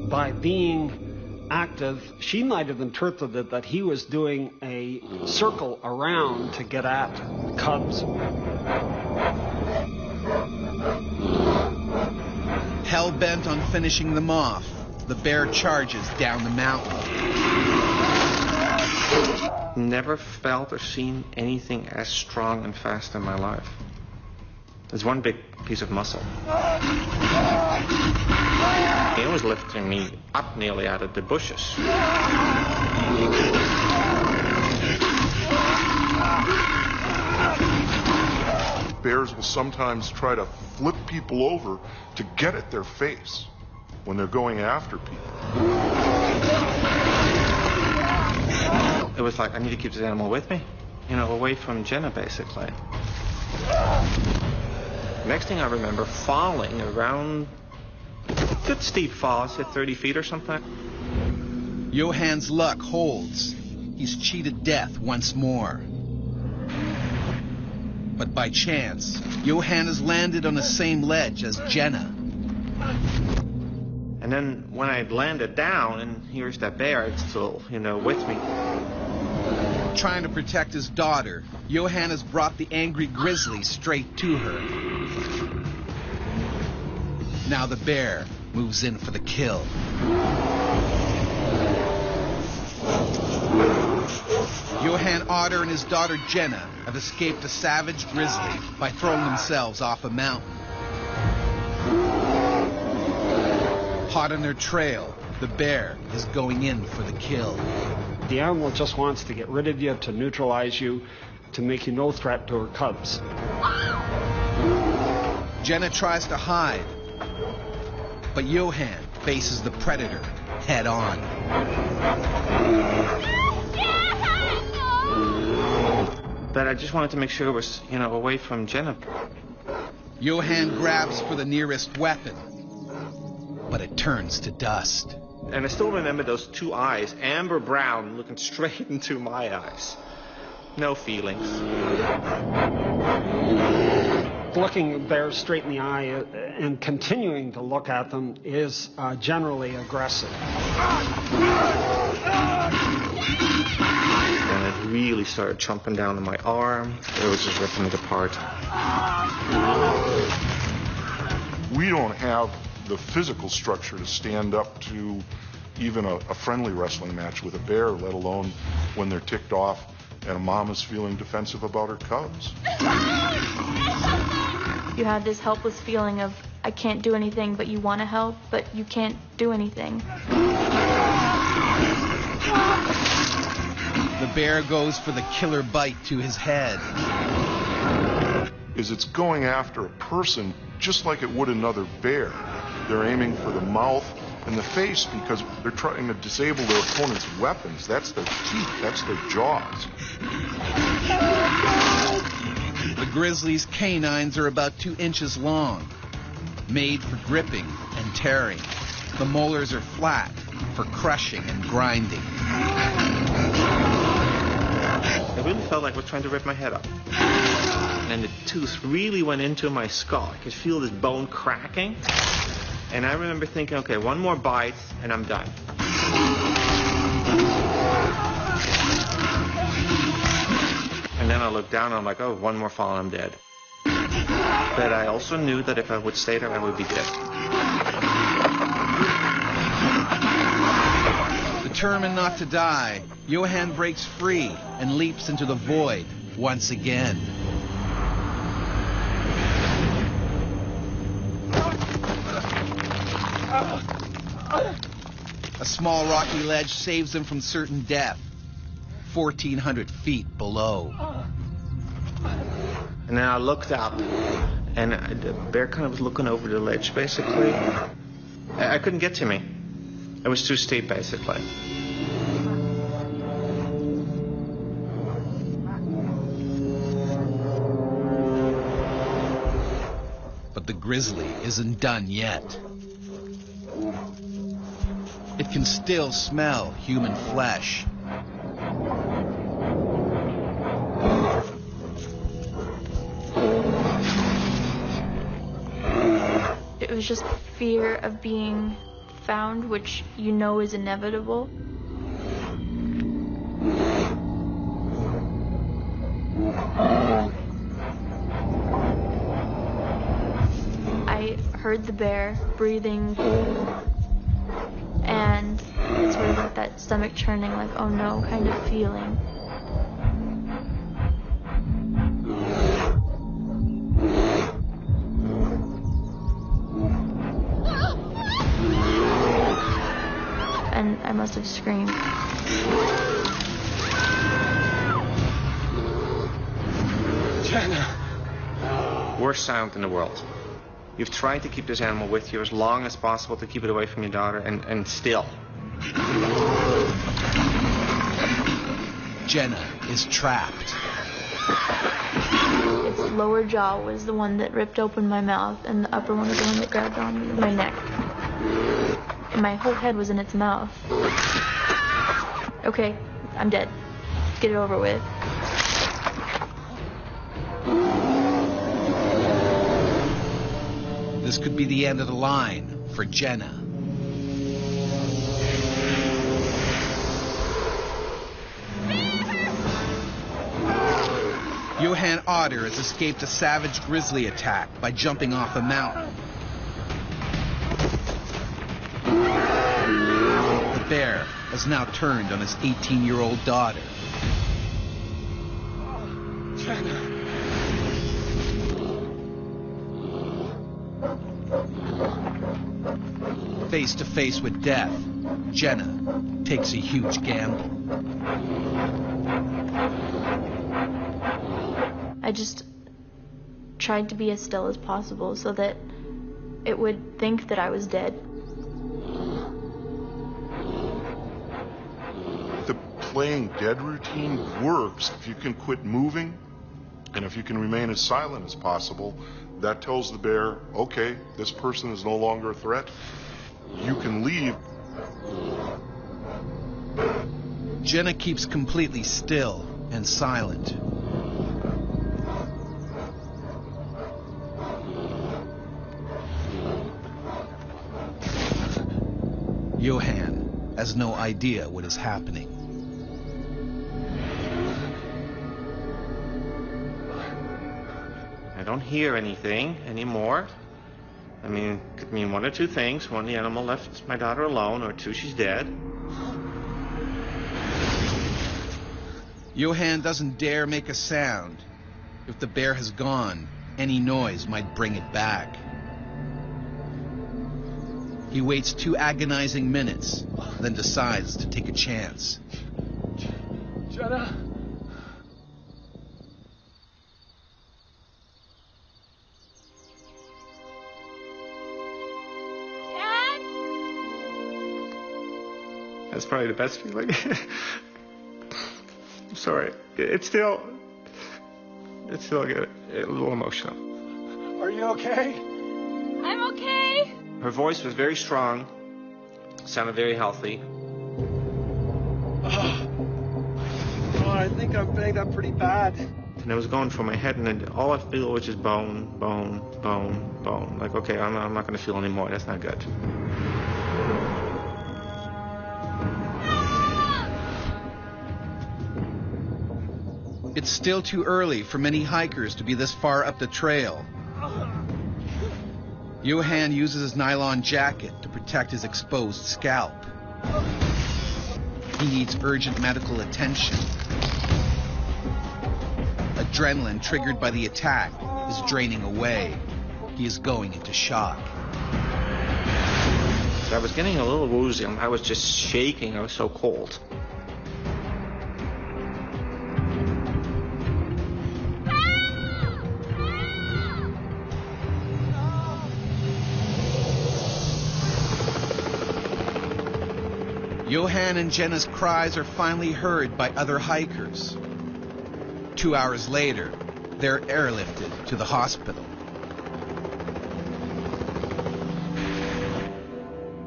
By being active, she might have interpreted that he was doing a circle around to get at the cubs. Hell-bent on finishing them off, the bear charges down the mountain. Never felt or seen anything as strong and fast in my life. It's one big piece of muscle. It was lifting me up nearly out of the bushes. Bears will sometimes try to flip people over to get at their face when they're going after people. It was like, I need to keep this animal with me, away from Jenna, basically. Next thing I remember, falling around a good steep fall, I said 30 feet or something. Johann's luck holds. He's cheated death once more. But by chance, Johann has landed on the same ledge as Jenna. And then when I landed down, and here's that bear, it's still, with me. Trying to protect his daughter, Johann has brought the angry Grizzly straight to her. Now the bear moves in for the kill. Johann Otter and his daughter Jenna have escaped a savage grizzly by throwing themselves off a mountain. Hot on their trail, the bear is going in for the kill. The animal just wants to get rid of you, to neutralize you, to make you no threat to her cubs. Jenna tries to hide, but Johann faces the predator head on. But I just wanted to make sure it was, away from Jenna. Johann grabs for the nearest weapon, but it turns to dust. And I still remember those two eyes, amber brown, looking straight into my eyes. No feelings. Looking bears straight in the eye and continuing to look at them is generally aggressive. And it really started chomping down on my arm. It was just ripping it apart. We don't have the physical structure to stand up to even a friendly wrestling match with a bear, let alone when they're ticked off and a mom is feeling defensive about her cubs. You had this helpless feeling of, I can't do anything, but you want to help, but you can't do anything. The bear goes for the killer bite to his head. It's going after a person just like it would another bear. They're aiming for the mouth and the face because they're trying to disable their opponent's weapons. That's their teeth, that's their jaws. The grizzly's canines are about 2 inches long, made for gripping and tearing. The molars are flat for crushing and grinding. It really felt like it was trying to rip my head up. And the tooth really went into my skull. I could feel this bone cracking. And I remember thinking, okay, one more bite and I'm done. And then I looked down and I'm like, oh, one more fall and I'm dead. But I also knew that if I would stay there, I would be dead. Determined not to die, Johann breaks free and leaps into the void once again. A small rocky ledge saves him from certain death, 1,400 feet below. And then I looked up, and the bear kind of was looking over the ledge, basically. I couldn't get to me. It was too steep, basically. But the grizzly isn't done yet. It can still smell human flesh. It was just fear of being found, which you know is inevitable. I heard heard the bear breathing and sort of like that stomach churning, like, oh no, kind of feeling. And I must have screamed. Jenna. Worst sound in the world. You've tried to keep this animal with you as long as possible to keep it away from your daughter, and still. Jenna is trapped. Its lower jaw was the one that ripped open my mouth, and the upper one was the one that grabbed on my neck. And my whole head was in its mouth. Okay, I'm dead. Let's get it over with. This could be the end of the line for Jenna. Johan Otter has escaped a savage grizzly attack by jumping off a mountain. The bear has now turned on his 18-year-old daughter. Jenna. Face to face with death, Jenna takes a huge gamble. I just tried to be as still as possible so that it would think that I was dead. The playing dead routine works if you can quit moving and if you can remain as silent as possible. That tells the bear, okay, this person is no longer a threat. You can leave. Jenna keeps completely still and silent. Johan has no idea what is happening. I don't hear anything anymore. I mean, it could mean one or two things. One, the animal left my daughter alone, or two, she's dead. Johan doesn't dare make a sound. If the bear has gone, any noise might bring it back. He waits 2 agonizing minutes, then decides to take a chance. Jenna? That's probably the best feeling. I'm sorry. It's still get a little emotional. Are you okay? I'm okay. Her voice was very strong, sounded very healthy. Oh, I think I'm banged up pretty bad. And it was going for my head, and then all I feel was just bone, bone, bone, bone. Like, okay, I'm not going to feel anymore. That's not good. It's still too early for many hikers to be this far up the trail. Johan uses his nylon jacket to protect his exposed scalp. He needs urgent medical attention. Adrenaline triggered by the attack is draining away. He is going into shock. I was getting a little woozy. I was just shaking. I was so cold. Johan and Jenna's cries are finally heard by other hikers. 2 hours later, they're airlifted to the hospital.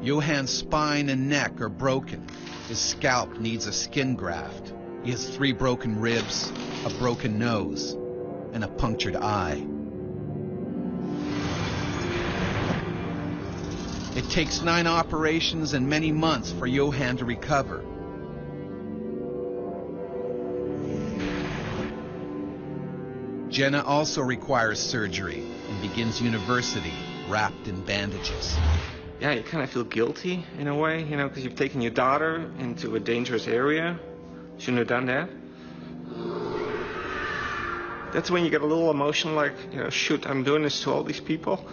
Johan's spine and neck are broken. His scalp needs a skin graft. He has 3 broken ribs, a broken nose, and a punctured eye. It takes 9 operations and many months for Johan to recover. Jenna also requires surgery and begins university wrapped in bandages. Yeah, you kind of feel guilty in a way, you know, because you've taken your daughter into a dangerous area. Shouldn't have done that. That's when you get a little emotional, like, you know, shoot, I'm doing this to all these people.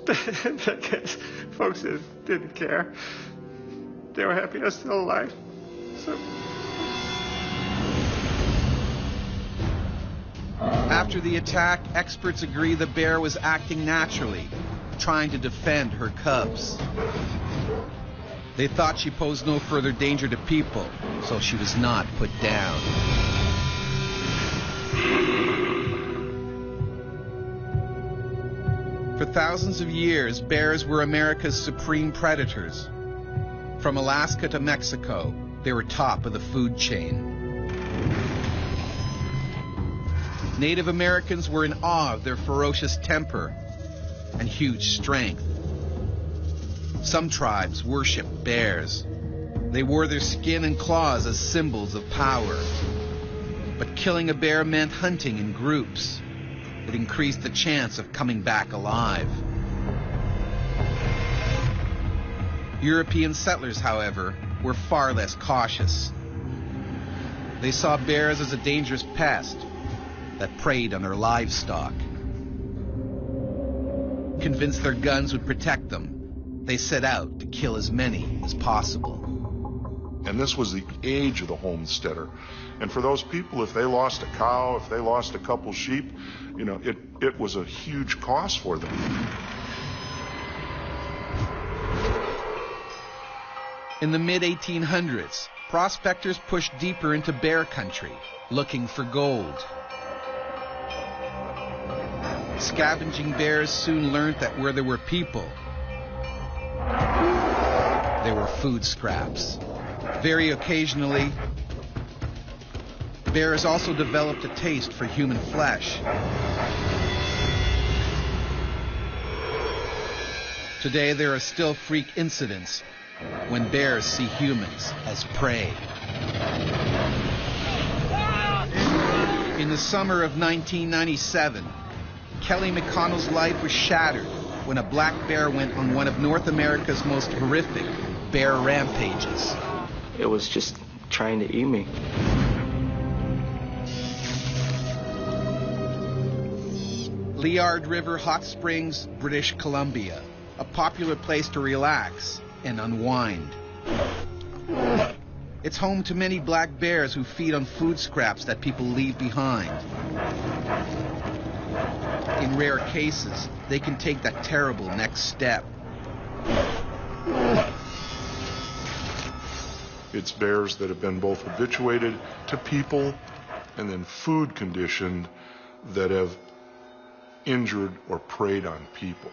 I guess folks didn't care. They were happy I was still alive. So. After the attack, experts agree the bear was acting naturally, trying to defend her cubs. They thought she posed no further danger to people, so she was not put down. For thousands of years, bears were America's supreme predators. From Alaska to Mexico, they were top of the food chain. Native Americans were in awe of their ferocious temper and huge strength. Some tribes worshiped bears. They wore their skin and claws as symbols of power. But killing a bear meant hunting in groups. It increased the chance of coming back alive. European settlers, however, were far less cautious. They saw bears as a dangerous pest that preyed on their livestock. Convinced their guns would protect them, they set out to kill as many as possible. And this was the age of the homesteader. And for those people, if they lost a cow, if they lost a couple sheep, you know, it was a huge cost for them. In the mid-1800s, prospectors pushed deeper into bear country, looking for gold. Scavenging bears soon learned that where there were people, there were food scraps. Very occasionally, bears also developed a taste for human flesh. Today, there are still freak incidents when bears see humans as prey. In the summer of 1997, Kelly McConnell's life was shattered when a black bear went on one of North America's most horrific bear rampages. It was just trying to eat me. Liard River Hot Springs, British Columbia, a popular place to relax and unwind. It's home to many black bears who feed on food scraps that people leave behind. In rare cases, they can take that terrible next step. It's bears that have been both habituated to people and then food conditioned that have injured or preyed on people.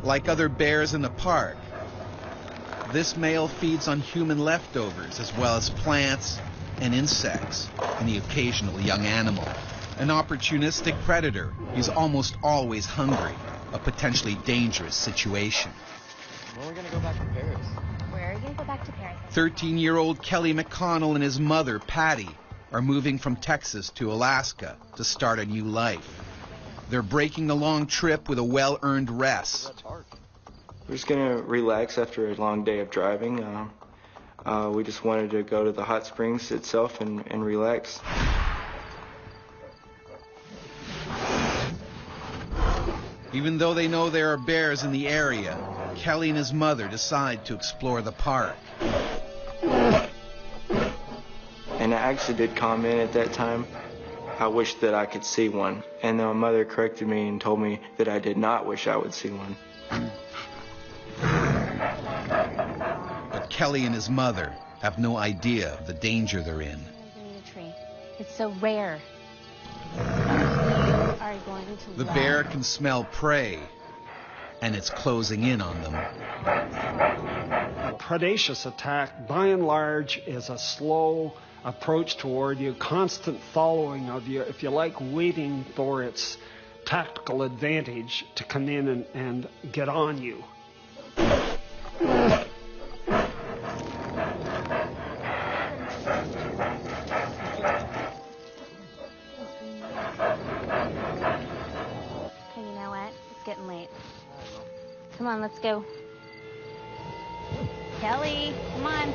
Like other bears in the park, this male feeds on human leftovers as well as plants and insects and the occasional young animal. An opportunistic predator, he's almost always hungry, a potentially dangerous situation. When are we going to go back to Paris? Where are you going to go back to Paris? 13-year-old Kelly McConnell and his mother, Patty, are moving from Texas to Alaska to start a new life. They're breaking the long trip with a well-earned rest. We're just going to relax after a long day of driving. We just wanted to go to the hot springs itself and relax. Even though they know there are bears in the area, Kelly and his mother decide to explore the park. And I actually did comment at that time, I wish that I could see one. And then my mother corrected me and told me that I did not wish I would see one. But Kelly and his mother have no idea of the danger they're in. It's so rare. Are going to The bear can smell prey, and it's closing in on them. A predaceous attack, by and large, is a slow approach toward you, constant following of you, if you like, waiting for its tactical advantage to come in and get on you. Come on, let's go. Kelly, come on.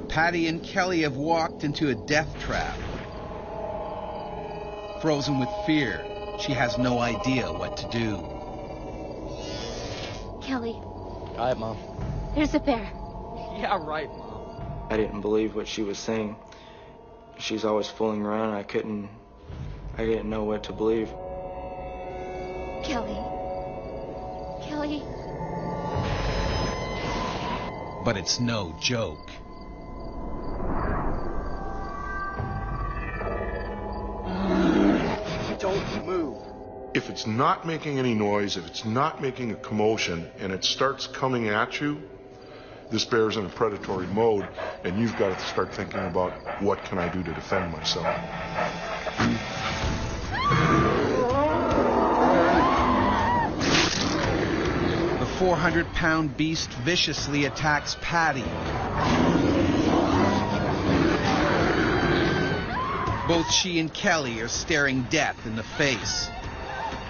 Patty and Kelly have walked into a death trap. Frozen with fear, she has no idea what to do. Kelly, All right, Mom. there's a bear. Yeah, right, Mom. I didn't believe what she was saying. She's always fooling around. I didn't know what to believe. Kelly. Kelly. But it's no joke. Don't move. If it's not making any noise, if it's not making a commotion, and it starts coming at you, this bear's in a predatory mode, and you've got to start thinking about what can I do to defend myself. The 400-pound beast viciously attacks Patty. Both she and Kelly are staring death in the face.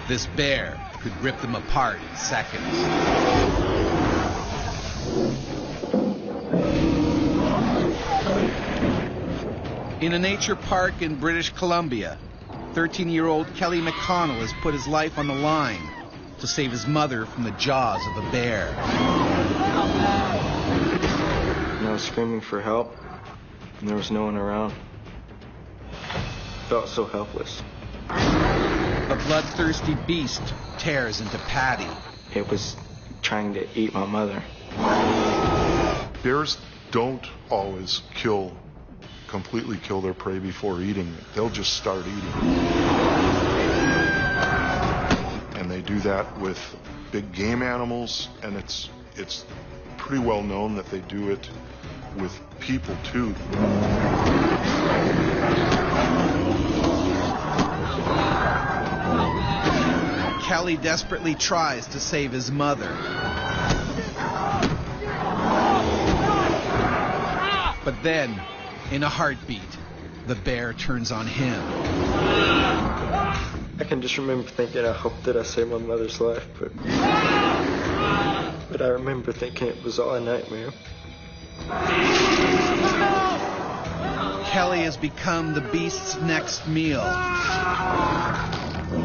This bear could rip them apart in seconds. In a nature park in British Columbia, 13-year-old Kelly McConnell has put his life on the line to save his mother from the jaws of a bear. And I was screaming for help, and there was no one around. Felt so helpless. A bloodthirsty beast tears into Patty. It was trying to eat my mother. Bears don't always completely kill their prey before eating it. They'll just start eating. And they do that with big game animals, and it's pretty well known that they do it with people too. Kelly desperately tries to save his mother. But then, in a heartbeat, the bear turns on him. I can just remember thinking, I hope that I saved my mother's life, but I remember thinking it was all a nightmare. Kelly has become the beast's next meal.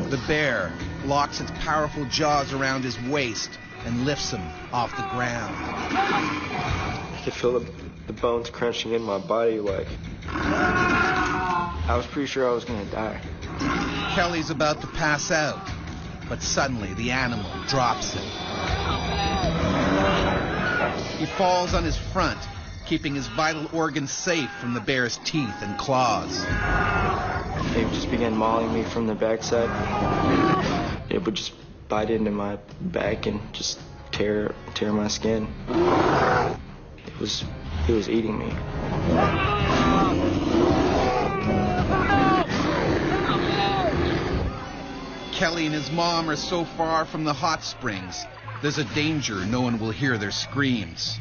The bear locks its powerful jaws around his waist and lifts him off the ground. I could feel the bones crunching in my body like I was pretty sure I was going to die. Kelly's about to pass out, but suddenly the animal drops him. He falls on his front, keeping his vital organs safe from the bear's teeth and claws. They just began mauling me from the backside. It would just bite into my back and just tear my skin. It was eating me. Kelly and his mom are so far from the hot springs, there's a danger no one will hear their screams.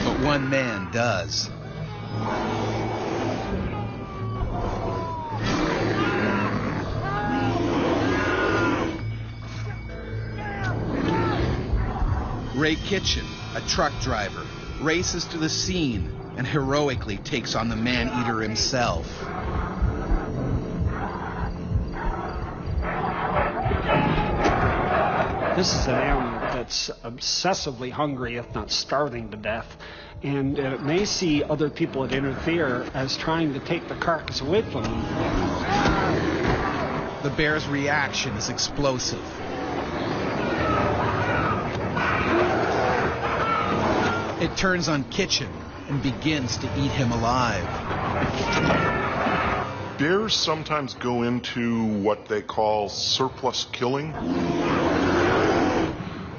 But one man does. Ray Kitchen, a truck driver, races to the scene and heroically takes on the man-eater himself. This is an animal that's obsessively hungry, if not starving to death, and it may see other people that interfere as trying to take the carcass away from them. The bear's reaction is explosive. It turns on Kitchen and begins to eat him alive. Bears sometimes go into what they call surplus killing.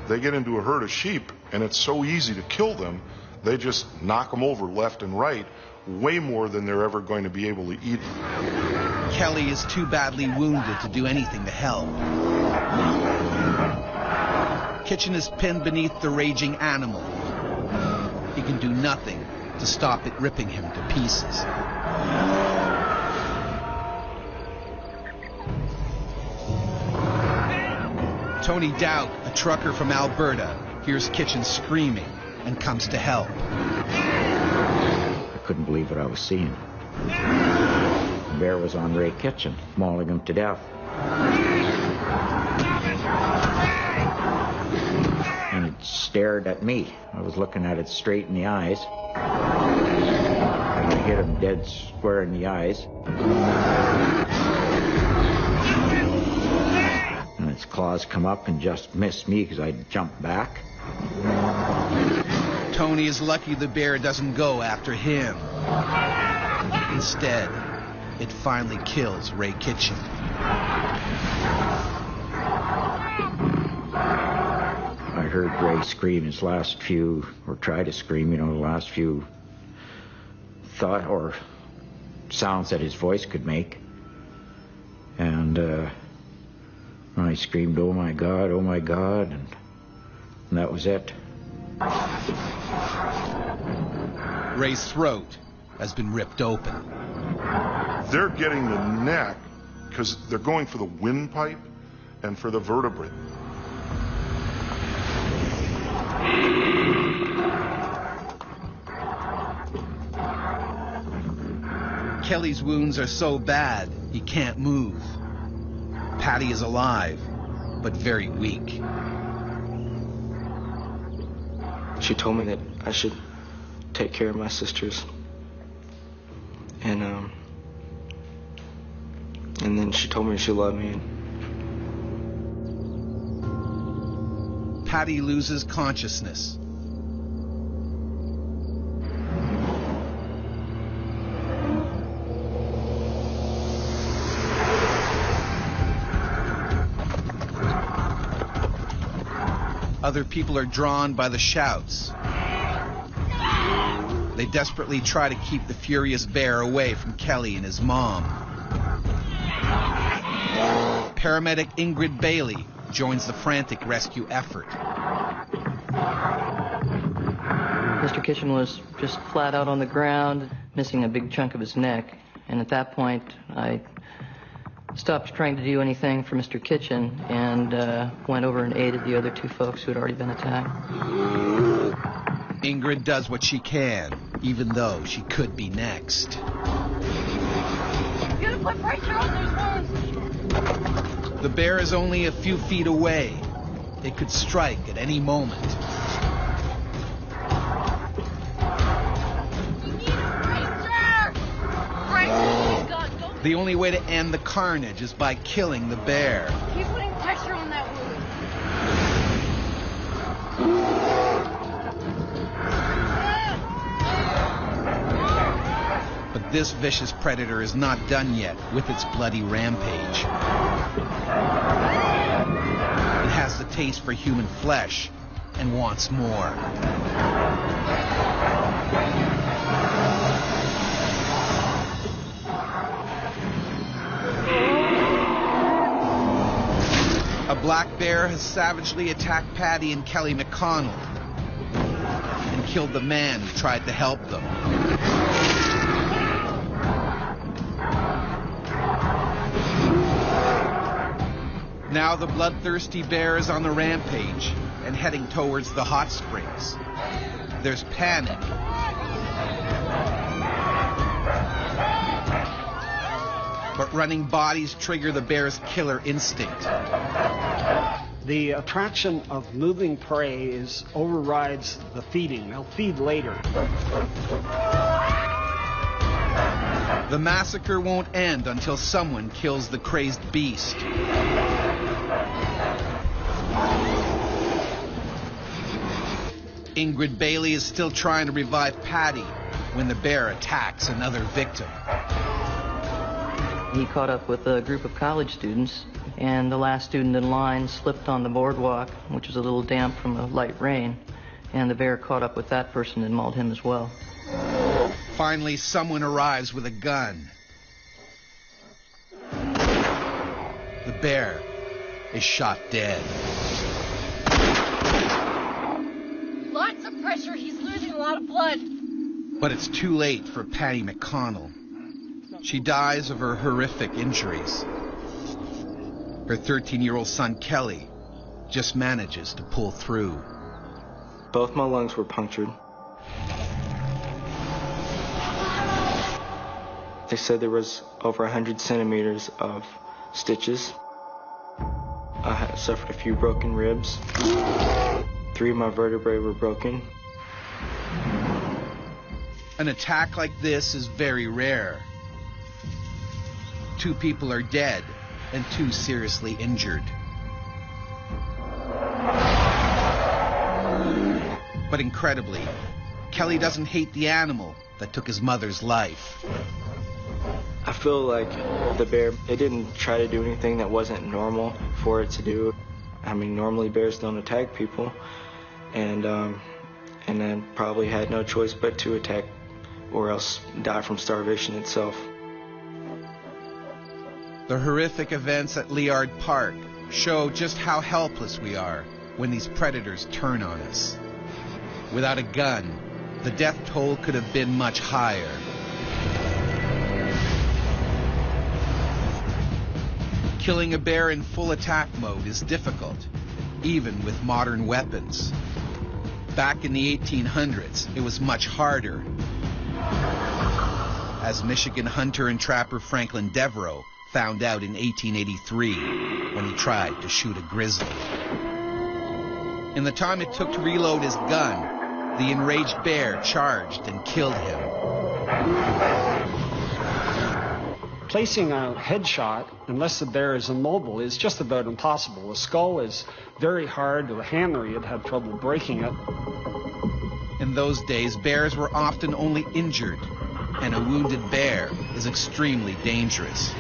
They get into a herd of sheep, and it's so easy to kill them, they just knock them over left and right, way more than they're ever going to be able to eat. Kelly is too badly wounded to do anything to help. Kitchen is pinned beneath the raging animal. He can do nothing to stop it ripping him to pieces. Tony Dowd, a trucker from Alberta, hears Kitchen screaming and comes to help. I couldn't believe what I was seeing. The bear was on Ray Kitchen, mauling him to death. And it stared at me. I was looking at it straight in the eyes. And I hit him dead square in the eyes. And its claws come up and just missed me because I jumped back. Tony is lucky the bear doesn't go after him. Instead, it finally kills Ray Kitchen. I heard Ray scream his last few, or try to scream, the last few thought or sounds that his voice could make. And I screamed, oh my God, and that was it. Ray's throat has been ripped open. They're getting the neck because they're going for the windpipe and for the vertebrae. Kelly's wounds are so bad he can't move. Patty is alive, but very weak. She told me that I should take care of my sisters. And then she told me she loved me. Patty loses consciousness. Other people are drawn by the shouts. They desperately try to keep the furious bear away from Kelly and his mom. Paramedic Ingrid Bailey joins the frantic rescue effort. Mr. Kitchen was just flat out on the ground, missing a big chunk of his neck. And at that point, I stopped trying to do anything for Mr. Kitchen and went over and aided the other two folks who had already been attacked. Ingrid does what she can, even though she could be next. You gotta put pressure on those wounds. The bear is only a few feet away. It could strike at any moment. The only way to end the carnage is by killing the bear. Keep putting pressure on that wound. But this vicious predator is not done yet with its bloody rampage. It has the taste for human flesh and wants more. A black bear has savagely attacked Patty and Kelly McConnell and killed the man who tried to help them. Now the bloodthirsty bear is on the rampage and heading towards the hot springs. There's panic. But running bodies trigger the bear's killer instinct. The attraction of moving prey overrides the feeding. They'll feed later. The massacre won't end until someone kills the crazed beast. Ingrid Bailey is still trying to revive Patty when the bear attacks another victim. He caught up with a group of college students, and the last student in line slipped on the boardwalk, which was a little damp from the light rain, and the bear caught up with that person and mauled him as well. Finally, someone arrives with a gun. The bear is shot dead. Lots of pressure. He's losing a lot of blood. But it's too late for Patty McConnell. She dies of her horrific injuries. Her 13-year-old son, Kelly, just manages to pull through. Both my lungs were punctured. They said there was over 100 centimeters of stitches. I had suffered a few broken ribs. 3 of my vertebrae were broken. An attack like this is very rare. 2 people are dead and 2 seriously injured. But incredibly, Kelly doesn't hate the animal that took his mother's life. I feel like the bear, it didn't try to do anything that wasn't normal for it to do. I mean, normally bears don't attack people, and then probably had no choice but to attack or else die from starvation itself. The horrific events at Liard Park show just how helpless we are when these predators turn on us. Without a gun, the death toll could have been much higher. Killing a bear in full attack mode is difficult, even with modern weapons. Back in the 1800s, it was much harder. As Michigan hunter and trapper Franklin Devereaux found out in 1883 when he tried to shoot a grizzly. In the time it took to reload his gun, the enraged bear charged and killed him. Placing a headshot, unless the bear is immobile, is just about impossible. The skull is very hard. The hammer, you'd have trouble breaking it. In those days, bears were often only injured, and a wounded bear is extremely dangerous.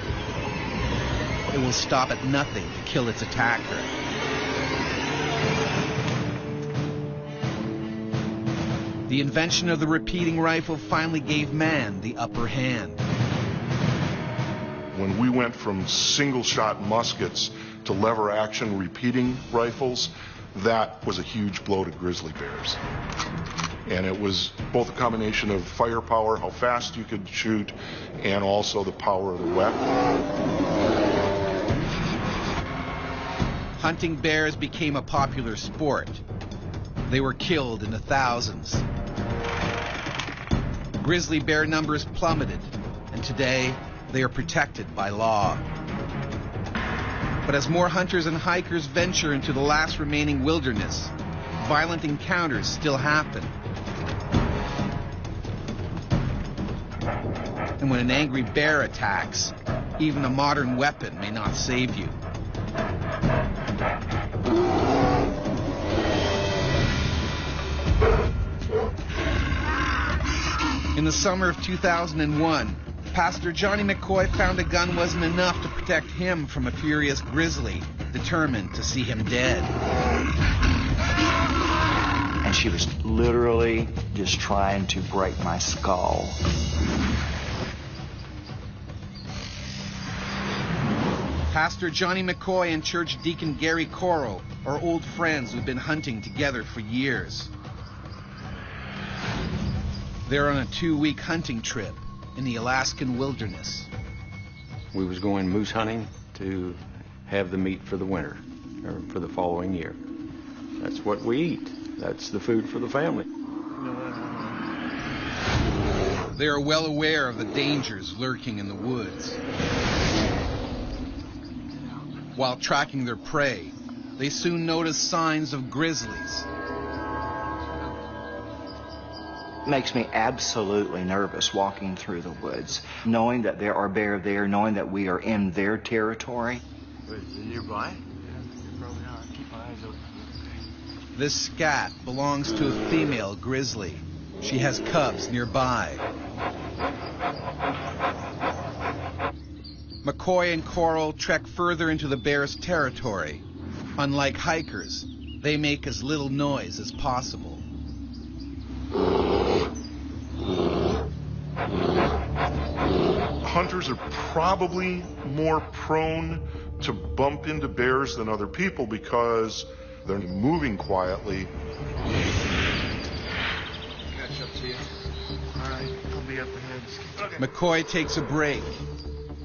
It will stop at nothing to kill its attacker. The invention of the repeating rifle finally gave man the upper hand. When we went from single-shot muskets to lever-action repeating rifles, that was a huge blow to grizzly bears. And it was both a combination of firepower, how fast you could shoot, and also the power of the weapon. Hunting bears became a popular sport. They were killed in the thousands. Grizzly bear numbers plummeted, and today they are protected by law. But as more hunters and hikers venture into the last remaining wilderness, violent encounters still happen. And when an angry bear attacks, even a modern weapon may not save you. In the summer of 2001, Pastor Johnny McCoy found a gun wasn't enough to protect him from a furious grizzly, determined to see him dead. And she was literally just trying to break my skull. Pastor Johnny McCoy and Church Deacon Gary Corral are old friends who've been hunting together for years. They're on a 2-week hunting trip in the Alaskan wilderness. We was going moose hunting to have the meat for the winter, or for the following year. That's what we eat. That's the food for the family. They are well aware of the dangers lurking in the woods. While tracking their prey, they soon notice signs of grizzlies. Makes me absolutely nervous walking through the woods, knowing that there are bear there, knowing that we are in their territory. Wait, are you blind? Yeah, probably not. Keep my eyes open. This scat belongs to a female grizzly. She has cubs nearby. McCoy and Coral trek further into the bear's territory. Unlike hikers, they make as little noise as possible. Hunters are probably more prone to bump into bears than other people because they're moving quietly. Catch up to you. All right, I'll be McCoy takes a break.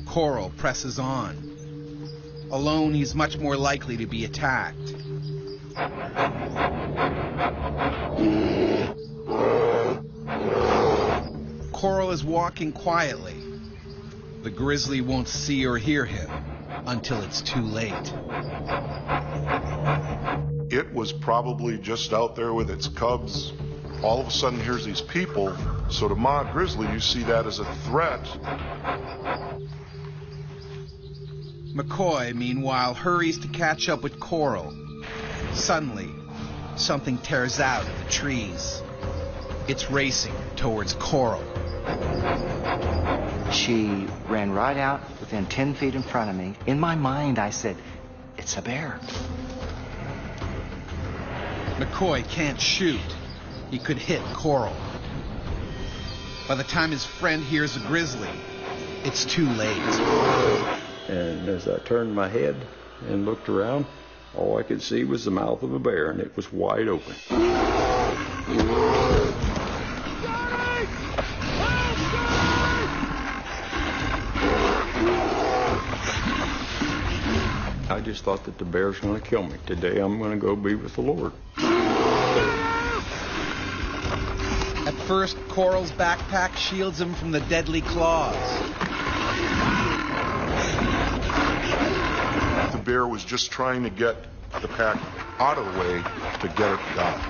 Coral presses on. Alone, he's much more likely to be attacked. Coral is walking quietly. The grizzly won't see or hear him until it's too late. It was probably just out there with its cubs. All of a sudden, here's these people. So to Ma Grizzly, you see that as a threat. McCoy, meanwhile, hurries to catch up with Coral. Suddenly, something tears out of the trees. It's racing towards Coral. She ran right out within 10 feet in front of me. In my mind, I said, it's a bear. McCoy can't shoot. He could hit Coral. By the time his friend hears a grizzly, it's too late. And as I turned my head and looked around, all I could see was the mouth of a bear, and it was wide open. I just thought that the bear's going to kill me. Today I'm going to go be with the Lord. At first, Coral's backpack shields him from the deadly claws. The bear was just trying to get the pack out of the way to get it done.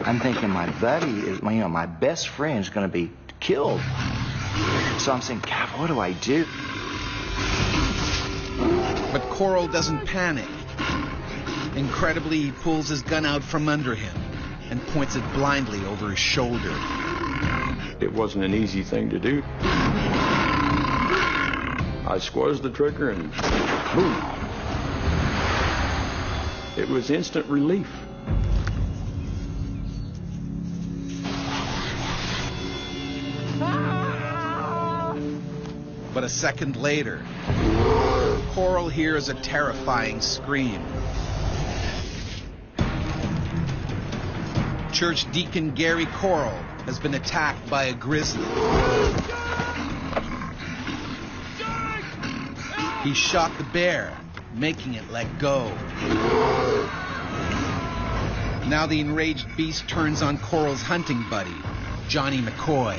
I'm thinking my buddy is, my best friend is going to be killed. So I'm saying, God, what do I do? But Coral doesn't panic. Incredibly, he pulls his gun out from under him and points it blindly over his shoulder. It wasn't an easy thing to do. I squeezed the trigger and boom. It was instant relief. But a second later, Coral hears a terrifying scream. Church Deacon Gary Coral has been attacked by a grizzly. He shot the bear, making it let go. Now the enraged beast turns on Coral's hunting buddy, Johnny McCoy.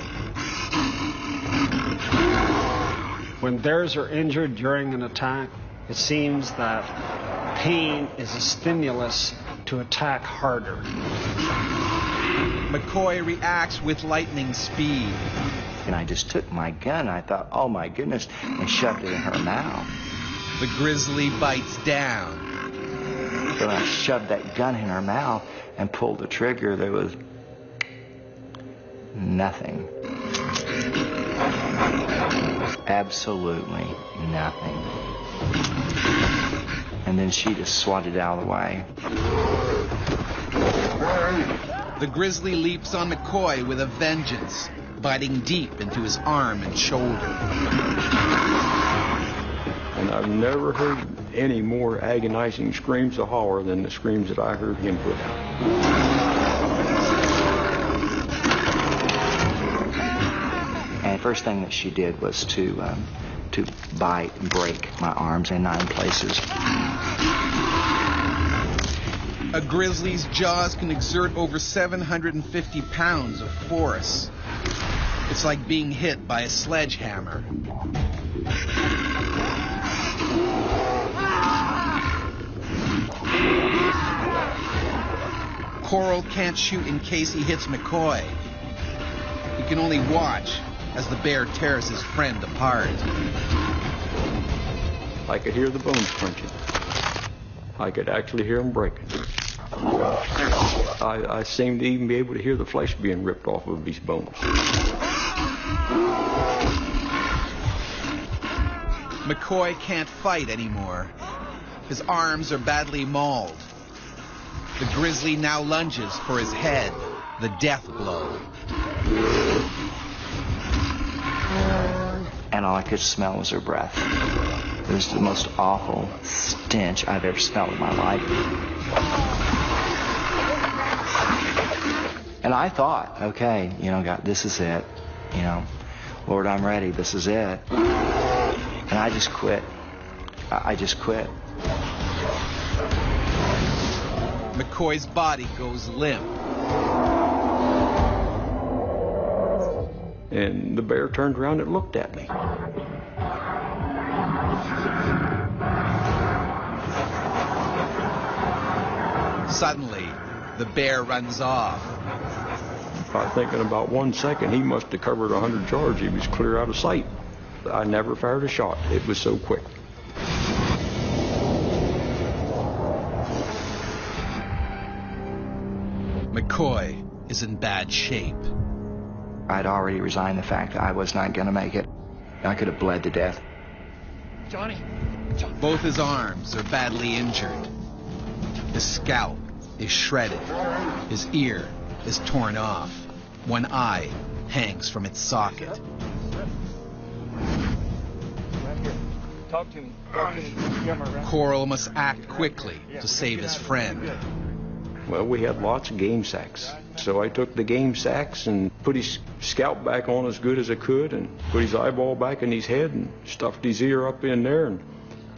When bears are injured during an attack, it seems that pain is a stimulus to attack harder. McCoy reacts with lightning speed. And I just took my gun, I thought, oh my goodness, and shoved it in her mouth. The grizzly bites down. When I shoved that gun in her mouth and pulled the trigger, there was nothing. Absolutely nothing. And then she just swatted out of the way. The grizzly leaps on McCoy with a vengeance, biting deep into his arm and shoulder. And I've never heard any more agonizing screams of horror than the screams that I heard him put out. And the first thing that she did was to bite and break my arms in 9 places. A grizzly's jaws can exert over 750 pounds of force. It's like being hit by a sledgehammer. Coral can't shoot in case he hits McCoy. He can only watch as the bear tears his friend apart. I could hear the bones crunching. I could actually hear them breaking. I seemed to even be able to hear the flesh being ripped off of these bones. McCoy can't fight anymore. His arms are badly mauled. The grizzly now lunges for his head, the death blow. And all I could smell was her breath. It was the most awful stench I've ever smelled in my life. And I thought, okay, God, this is it. Lord, I'm ready. This is it. And I just quit. I just quit. McCoy's body goes limp. And the bear turned around and looked at me. Suddenly, the bear runs off. I think in about 1 second, he must have covered 100 yards. He was clear out of sight. I never fired a shot. It was so quick. McCoy is in bad shape. I'd already resigned the fact that I was not going to make it. I could have bled to death. Johnny. Both his arms are badly injured. His scalp is shredded. His ear is torn off. One eye hangs from its socket. Talk to me. Coral must act quickly to save his friend. Well, we had lots of game sacks. So I took the game sacks and put his scalp back on as good as I could and put his eyeball back in his head and stuffed his ear up in there and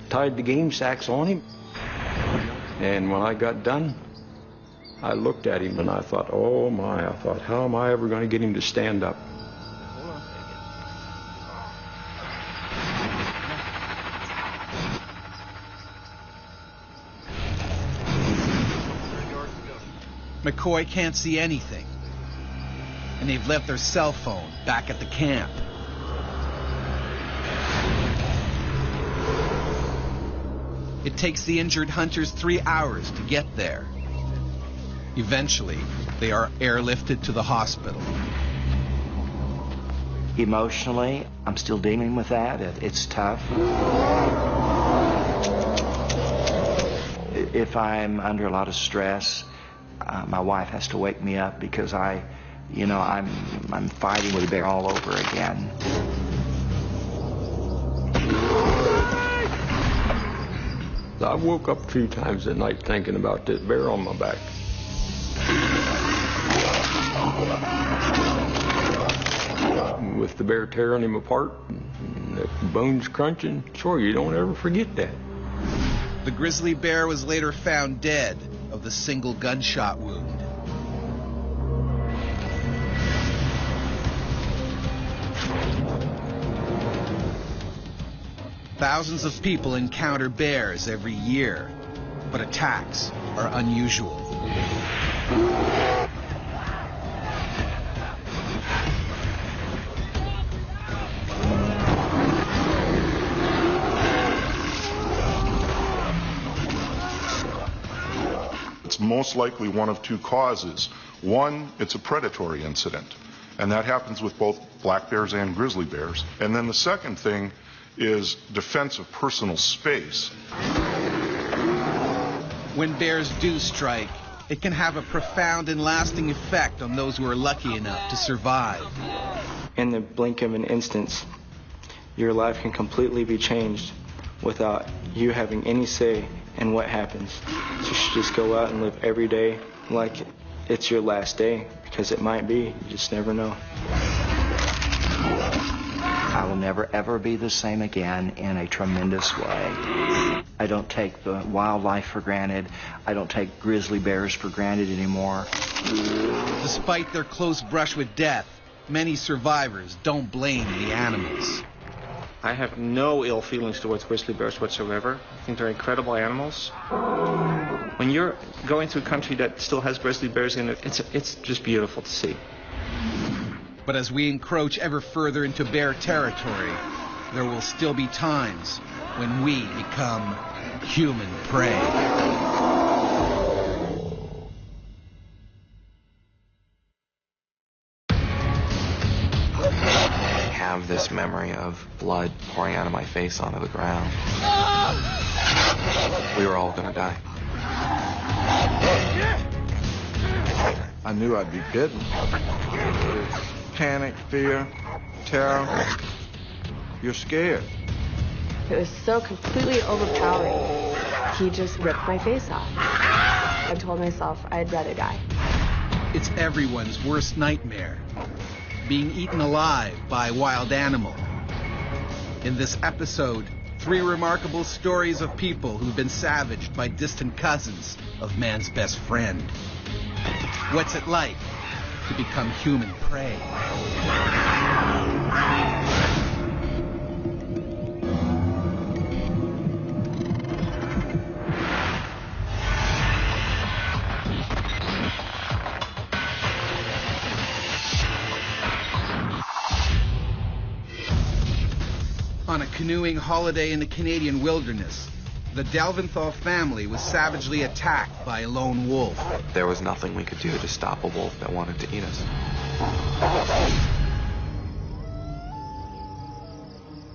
tied the game sacks on him. And when I got done, I looked at him and I thought, oh my, how am I ever going to get him to stand up? McCoy can't see anything, and they've left their cell phone back at the camp. It takes the injured hunters 3 hours to get there. Eventually, they are airlifted to the hospital. Emotionally, I'm still dealing with that. It's tough. If I'm under a lot of stress, my wife has to wake me up because I'm fighting with a bear all over again. I woke up a few times at night thinking about this bear on my back. With the bear tearing him apart, and the bones crunching, sure, you don't ever forget that. The grizzly bear was later found dead of the single gunshot wound. Thousands of people encounter bears every year, but attacks are unusual. It's most likely one of two causes. One, it's a predatory incident, and that happens with both black bears and grizzly bears. And then the second thing is defense of personal space. When bears do strike, it can have a profound and lasting effect on those who are lucky enough to survive. In the blink of an instant, your life can completely be changed without you having any say in what happens. So you should just go out and live every day like it's your last day, because it might be. You just never know. I will never, ever be the same again in a tremendous way. I don't take the wildlife for granted. I don't take grizzly bears for granted anymore. Despite their close brush with death, many survivors don't blame the animals. I have no ill feelings towards grizzly bears whatsoever. I think they're incredible animals. When you're going to a country that still has grizzly bears in it, it's just beautiful to see. But as we encroach ever further into bear territory, there will still be times when we become human prey. I have this memory of blood pouring out of my face onto the ground. We were all gonna die. I knew I'd be bitten. Panic, fear, terror. You're scared. It was so completely overpowering. He just ripped my face off. I told myself I'd rather die. It's everyone's worst nightmare, being eaten alive by a wild animal. In this episode, 3 remarkable stories of people who've been savaged by distant cousins of man's best friend. What's it like to become human prey? On a canoeing holiday in the Canadian wilderness, the Delventhal family was savagely attacked by a lone wolf. There was nothing we could do to stop a wolf that wanted to eat us.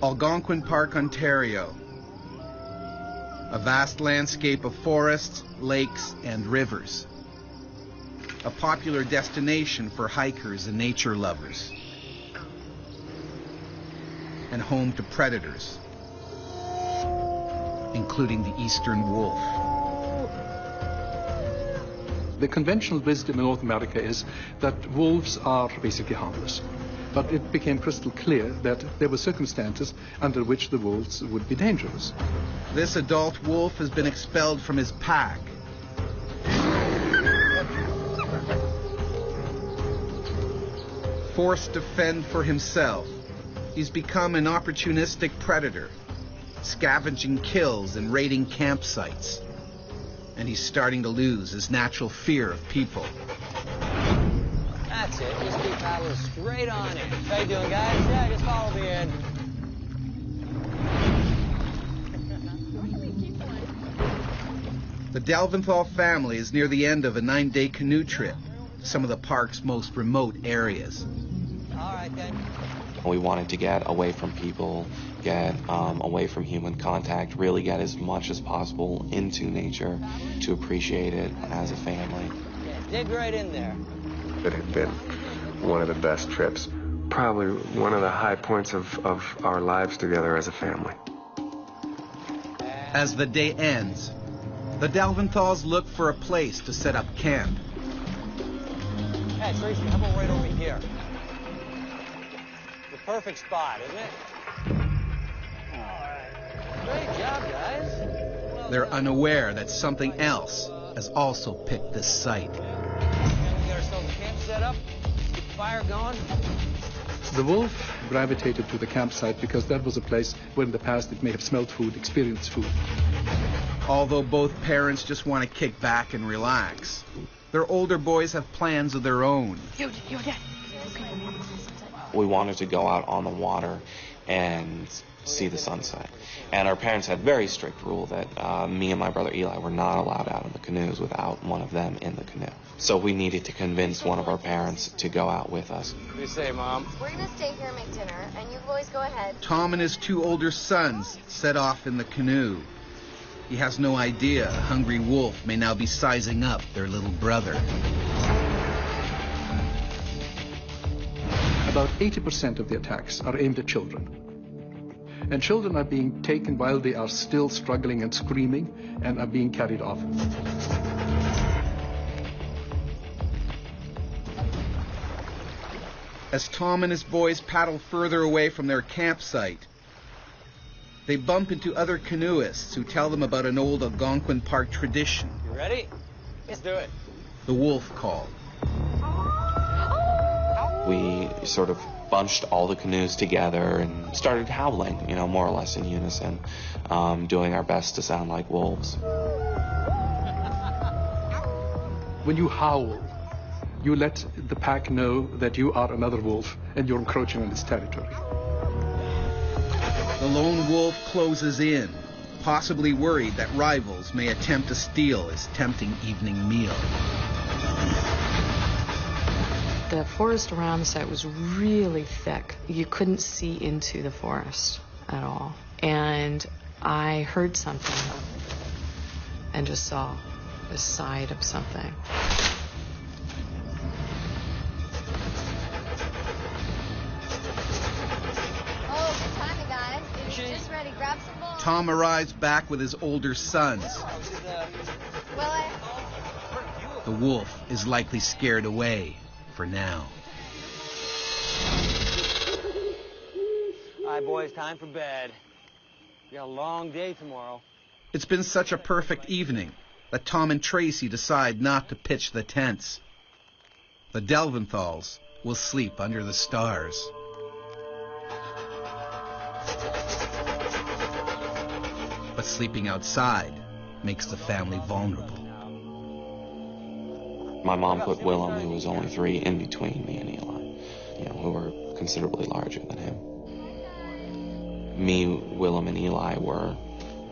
Algonquin Park, Ontario. A vast landscape of forests, lakes, and rivers. A popular destination for hikers and nature lovers. And home to predators, including the eastern wolf. The conventional wisdom in North America is that wolves are basically harmless. But it became crystal clear that there were circumstances under which the wolves would be dangerous. This adult wolf has been expelled from his pack. Forced to fend for himself, he's become an opportunistic predator, scavenging kills and raiding campsites. And he's starting to lose his natural fear of people. That's it. Just keep paddling straight on in. How you doing, guys? Yeah, just follow me in. The Delventhal family is near the end of a 9-day canoe trip to some of the park's most remote areas. All right, then. We wanted to get away from people, get away from human contact, really get as much as possible into nature to appreciate it as a family. Yeah, dig right in there. It had been one of the best trips, probably one of the high points of our lives together as a family. As the day ends, the Delventhals look for a place to set up camp. Hey, Tracy, how about right over here? Perfect spot, isn't it? All right. Great job, guys. Well They're done. unaware that something else has also picked this site. We got ourselves a camp set up. Keep the fire going. The wolf gravitated to the campsite because that was a place where in the past it may have smelled food, experienced food. Although both parents just want to kick back and relax, their older boys have plans of their own. You're dead. We wanted to go out on the water and see the sunset. And our parents had very strict rule that me and my brother Eli were not allowed out in the canoes without one of them in the canoe. So we needed to convince one of our parents to go out with us. What do you say, Mom? We're going to stay here and make dinner, and you boys go ahead. Tom and his 2 older sons set off in the canoe. He has no idea a hungry wolf may now be sizing up their little brother. About 80% of the attacks are aimed at children. And children are being taken while they are still struggling and screaming and are being carried off. As Tom and his boys paddle further away from their campsite, they bump into other canoeists who tell them about an old Algonquin Park tradition. You ready? Let's do it. The wolf call. We sort of bunched all the canoes together and started howling, more or less in unison, doing our best to sound like wolves. When you howl, you let the pack know that you are another wolf and you're encroaching on its territory. The lone wolf closes in, possibly worried that rivals may attempt to steal his tempting evening meal. The forest around the site was really thick. You couldn't see into the forest at all. And I heard something and just saw the side of something. Oh, good timing, guys. Dinner's just ready. Grab some bowls. Tom arrives back with his older sons. Well, The the wolf is likely scared away for now. All right, boys, time for bed. We got a long day tomorrow. It's been such a perfect evening that Tom and Tracy decide not to pitch the tents. The Delventhals will sleep under the stars. But sleeping outside makes the family vulnerable. My mom put Willem, who was only 3, in between me and Eli, who were considerably larger than him. Me, Willem, and Eli were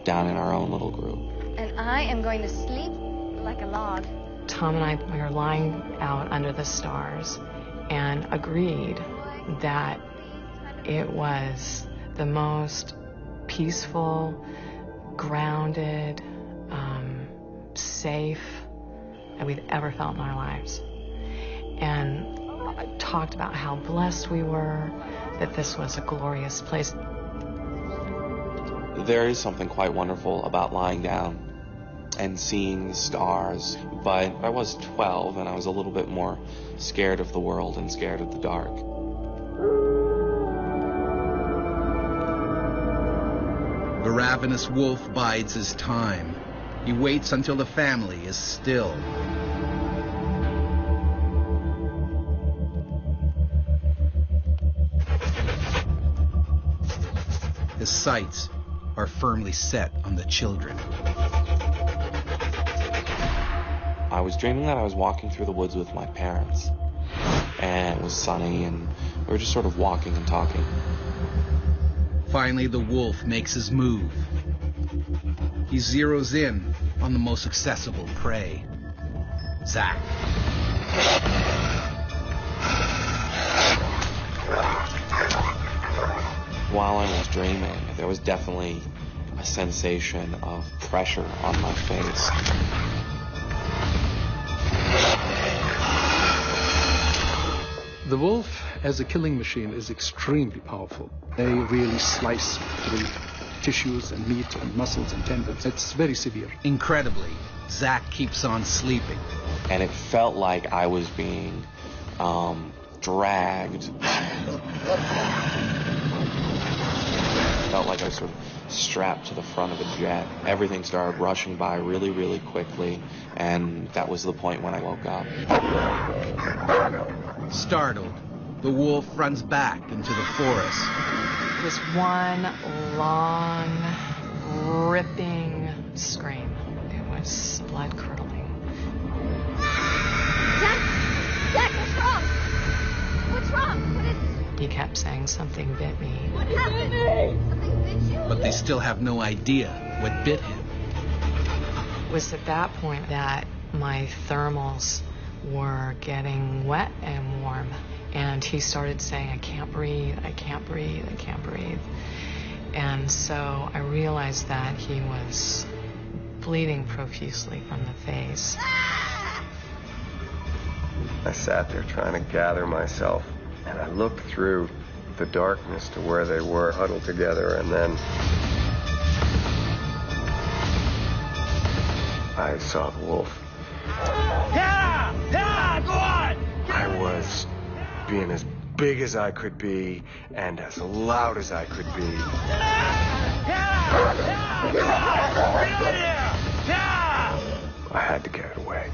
down in our own little group. And I am going to sleep like a log. Tom and I were lying out under the stars and agreed that it was the most peaceful, grounded, safe that we'd ever felt in our lives. And talked about how blessed we were, that this was a glorious place. There is something quite wonderful about lying down and seeing the stars, but I was 12 and I was a little bit more scared of the world and scared of the dark. The ravenous wolf bides his time. He waits until the family is still. His sights are firmly set on the children. I was dreaming that I was walking through the woods with my parents, and it was sunny, and we were just sort of walking and talking. Finally, the wolf makes his move. He zeroes in on the most accessible prey, Zach. While I was dreaming, there was definitely a sensation of pressure on my face. The wolf, as a killing machine, is extremely powerful. They really slice through tissues and meat and muscles and tendons. It's very severe. Incredibly, Zach keeps on sleeping. And it felt like I was being dragged. Felt like I was sort of strapped to the front of a jet. Everything started rushing by really, really quickly, and that was the point when I woke up. Startled, the wolf runs back into the forest. It was one long, ripping scream. It was blood-curdling. Zach, what's wrong? What's wrong? What is... He kept saying, something bit me. What happened? Something bit you? But they still have no idea what bit him. It was at that point that my thermals were getting wet and warm. And he started saying, I can't breathe, I can't breathe, I can't breathe. And so I realized that he was bleeding profusely from the face. I sat there trying to gather myself, and I looked through the darkness to where they were huddled together, and then I saw the wolf. Yeah! Yeah! Go on! I was being as big as I could be and as loud as I could be. I had to get away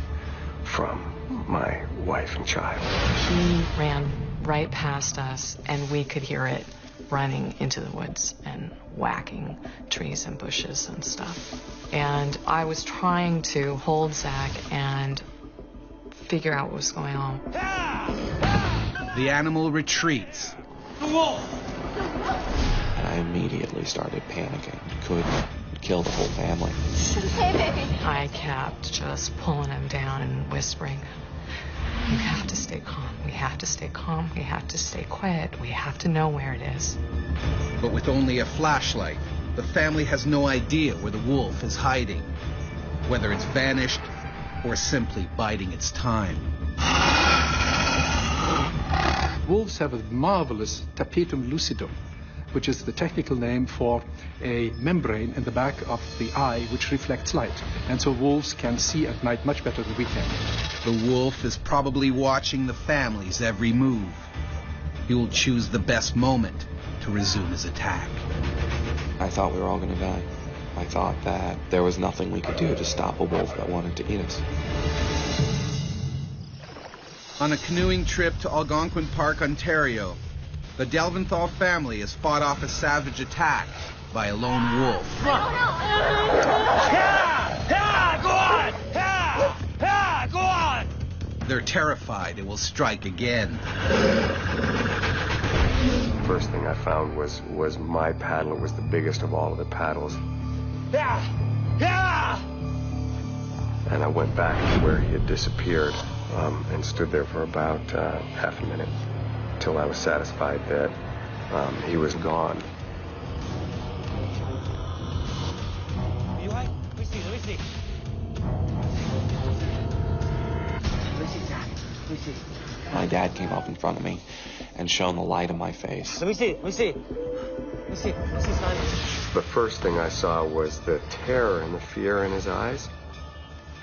from my wife and child. He ran right past us, and we could hear it running into the woods and whacking trees and bushes and stuff. And I was trying to hold Zach and figure out what was going on. The animal retreats. The wolf! And I immediately started panicking. Could kill the whole family. Hey, baby. I kept just pulling him down and whispering, you have to stay calm. We have to stay calm. We have to stay quiet. We have to know where it is. But with only a flashlight, the family has no idea where the wolf is hiding, whether it's vanished or simply biding its time. Wolves have a marvelous tapetum lucidum, which is the technical name for a membrane in the back of the eye which reflects light. And so wolves can see at night much better than we can. The wolf is probably watching the family's every move. He will choose the best moment to resume his attack. I thought we were all going to die. I thought that there was nothing we could do to stop a wolf that wanted to eat us. On a canoeing trip to Algonquin Park, Ontario, the Delventhal family has fought off a savage attack by a lone wolf. Go on! Go on! They're terrified it will strike again. First thing I found was my paddle. It was the biggest of all of the paddles. And I went back to where he had disappeared and stood there for about half a minute till I was satisfied that he was gone. You right? Let me see. Let me see. My dad came up in front of me and shone the light in my face. Let me see, Simon. The first thing I saw was the terror and the fear in his eyes.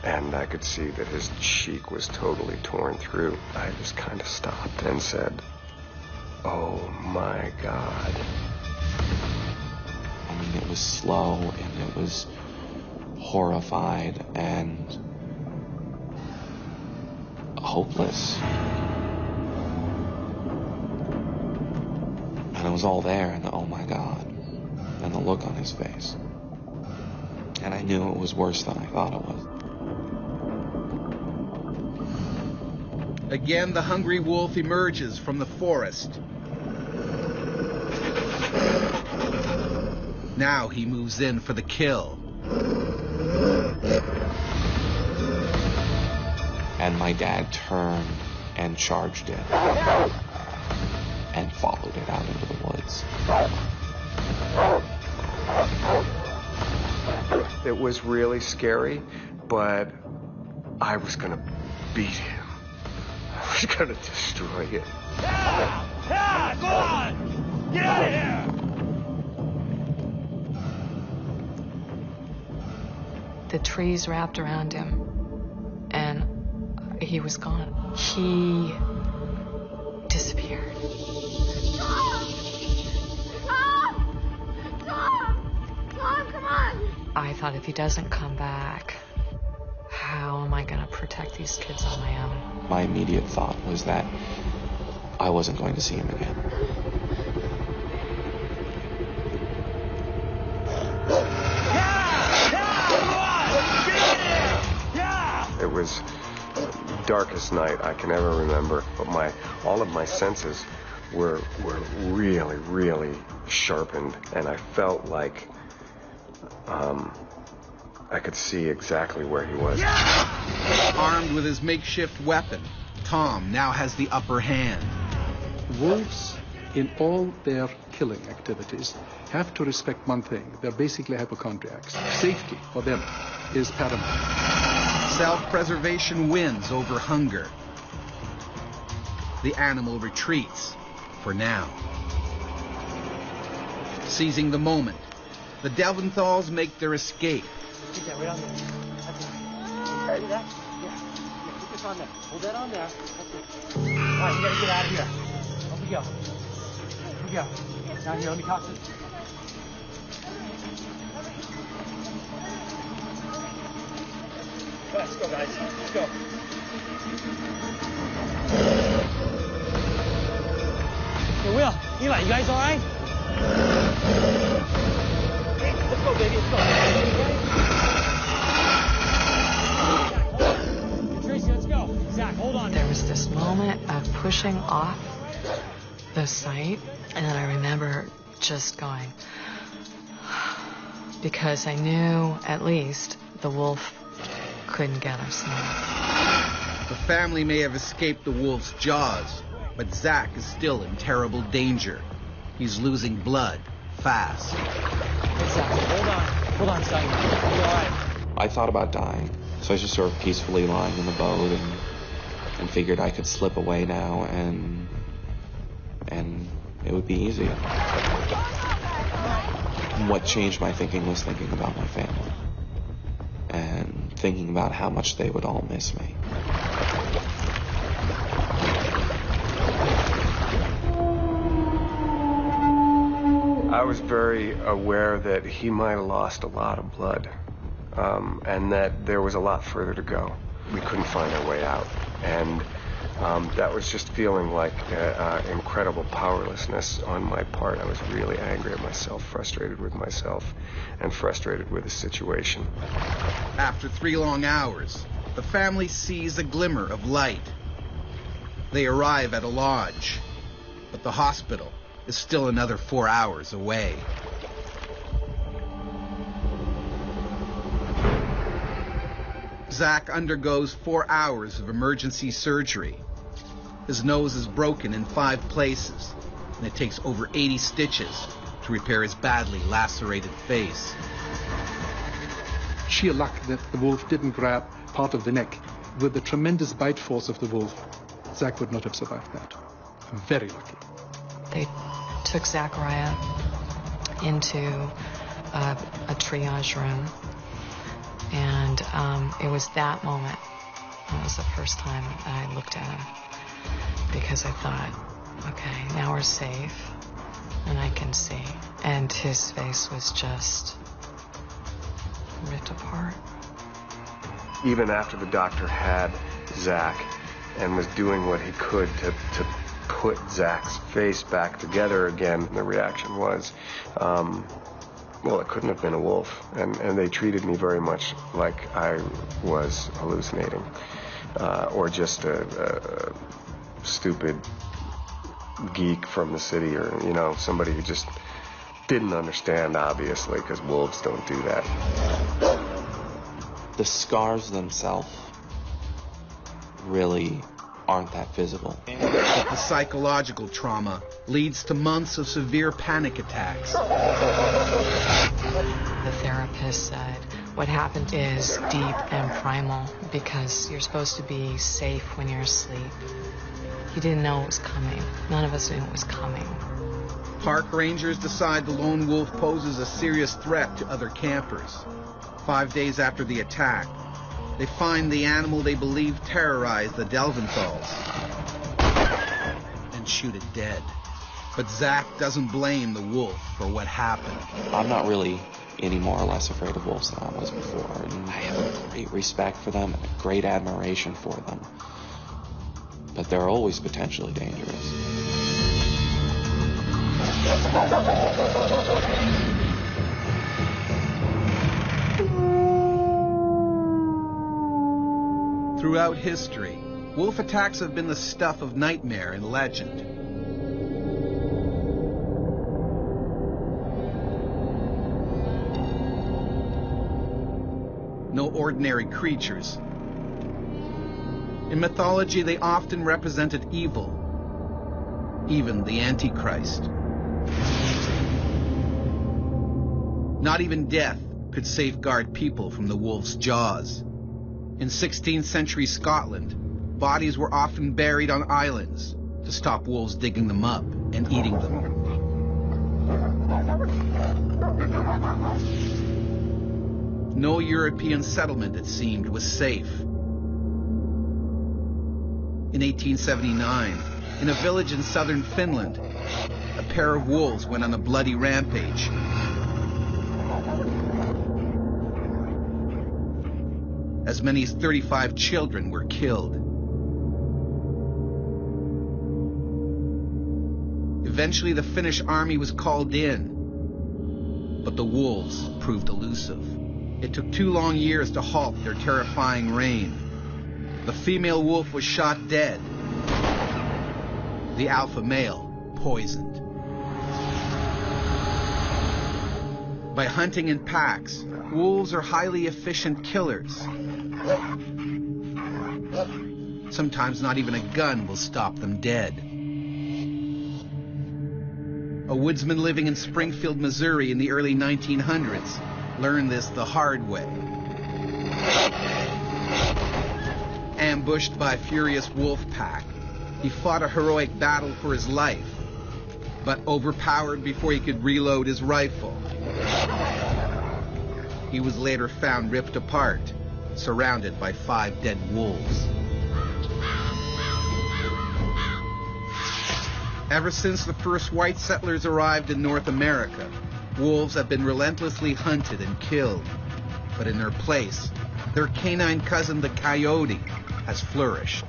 And I could see that his cheek was totally torn through. I just kind of stopped and said, "Oh my God." I mean, it was slow and it was horrified and hopeless. And it was all there, and oh my God, and the look on his face. And I knew it was worse than I thought it was. Again, the hungry wolf emerges from the forest. Now he moves in for the kill. And my dad turned and charged it and followed it out into the woods. It was really scary, but I was going to beat him. I was going to destroy him. Go on! Get out of here! The trees wrapped around him, and he was gone. He disappeared. Tom, come on! I thought, if he doesn't come back, how am I going to protect these kids on my own? My immediate thought was that I wasn't going to see him again. It was the darkest night I can ever remember, but all of my senses were really, really sharpened, and I felt like I could see exactly where he was. Armed with his makeshift weapon, Tom now has the upper hand. Wolves, in all their killing activities, have to respect one thing. They're basically hypochondriacs. Safety for them is paramount. Self-preservation wins over hunger. The animal retreats, for now. Seizing the moment, the Delventhals make their escape. Keep that right on there. That's it. See that? Yeah. Keep this on there. Hold that on there. That's it. All right, we gotta get out of here. Up we go. Here we go. Down here, let me talk to you. Let's go, guys. Let's go. Hey, Will, Eli, you guys all right? Hey, let's go, baby. Let's go. Tracy, let's go. Zach, hold on. There was this moment of pushing off the sight, and then I remember just going, because I knew at least the wolf couldn't get us now. The family may have escaped the wolf's jaws, but Zach is still in terrible danger. He's losing blood fast. Hey, Zach, hold on, son. You'll be all right. I thought about dying, so I was just sort of peacefully lying in the boat and figured I could slip away now and it would be easier. What changed my thinking was thinking about my family and thinking about how much they would all miss me. I was very aware that he might have lost a lot of blood, and that there was a lot further to go. We couldn't find our way out, and that was just feeling like incredible powerlessness on my part. I was really angry at myself, frustrated with myself, and frustrated with the situation. After 3 long hours, the family sees a glimmer of light. They arrive at a lodge, but the hospital is still another 4 hours away. Zach undergoes 4 hours of emergency surgery. His nose is broken in 5 places, and it takes over 80 stitches to repair his badly lacerated face. Sheer luck that the wolf didn't grab part of the neck. With the tremendous bite force of the wolf, Zach would not have survived that. Very lucky. They took Zachariah into a triage room, and it was that moment. It was the first time I looked at him, because I thought, okay, now we're safe, and I can see. And his face was just ripped apart. Even after the doctor had Zach and was doing what he could to put Zach's face back together again, the reaction was, well, it couldn't have been a wolf. And they treated me very much like I was hallucinating, or just a stupid geek from the city, or, you know, somebody who just didn't understand, obviously, because wolves don't do that. The scars themselves really aren't that visible. But the psychological trauma leads to months of severe panic attacks. The therapist said, what happened is deep and primal, because you're supposed to be safe when you're asleep. He didn't know it was coming. None of us knew it was coming. Park rangers decide the lone wolf poses a serious threat to other campers. 5 days after the attack, they find the animal they believe terrorized the Delventhals and shoot it dead. But Zach doesn't blame the wolf for what happened. I'm not really any more or less afraid of wolves than I was before, and I have a great respect for them and a great admiration for them. But they're always potentially dangerous. Throughout history, wolf attacks have been the stuff of nightmare and legend. No ordinary creatures. In mythology, they often represented evil, even the Antichrist. Not even death could safeguard people from the wolf's jaws. In 16th century Scotland, bodies were often buried on islands to stop wolves digging them up and eating them. No European settlement, it seemed, was safe. In 1879, in a village in southern Finland, a pair of wolves went on a bloody rampage. As many as 35 children were killed. Eventually, the Finnish army was called in, but the wolves proved elusive. It took 2 long years to halt their terrifying reign. The female wolf was shot dead. The alpha male poisoned. By hunting in packs, wolves are highly efficient killers. Sometimes not even a gun will stop them dead. A woodsman living in Springfield, Missouri in the early 1900s learned this the hard way. Ambushed by a furious wolf pack, he fought a heroic battle for his life, but overpowered before he could reload his rifle. He was later found ripped apart, surrounded by 5 dead wolves. Ever since the first white settlers arrived in North America, wolves have been relentlessly hunted and killed. But in their place, their canine cousin, the coyote, has flourished.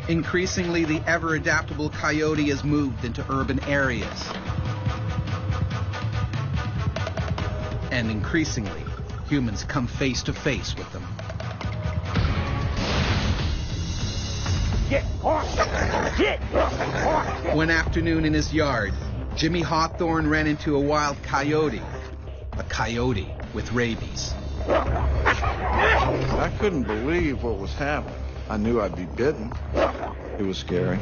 Increasingly, the ever-adaptable coyote has moved into urban areas. And increasingly, humans come face to face with them. One afternoon in his yard, Jimmy Hawthorne ran into a wild coyote. A coyote with rabies. I couldn't believe what was happening. I knew I'd be bitten. It was scary.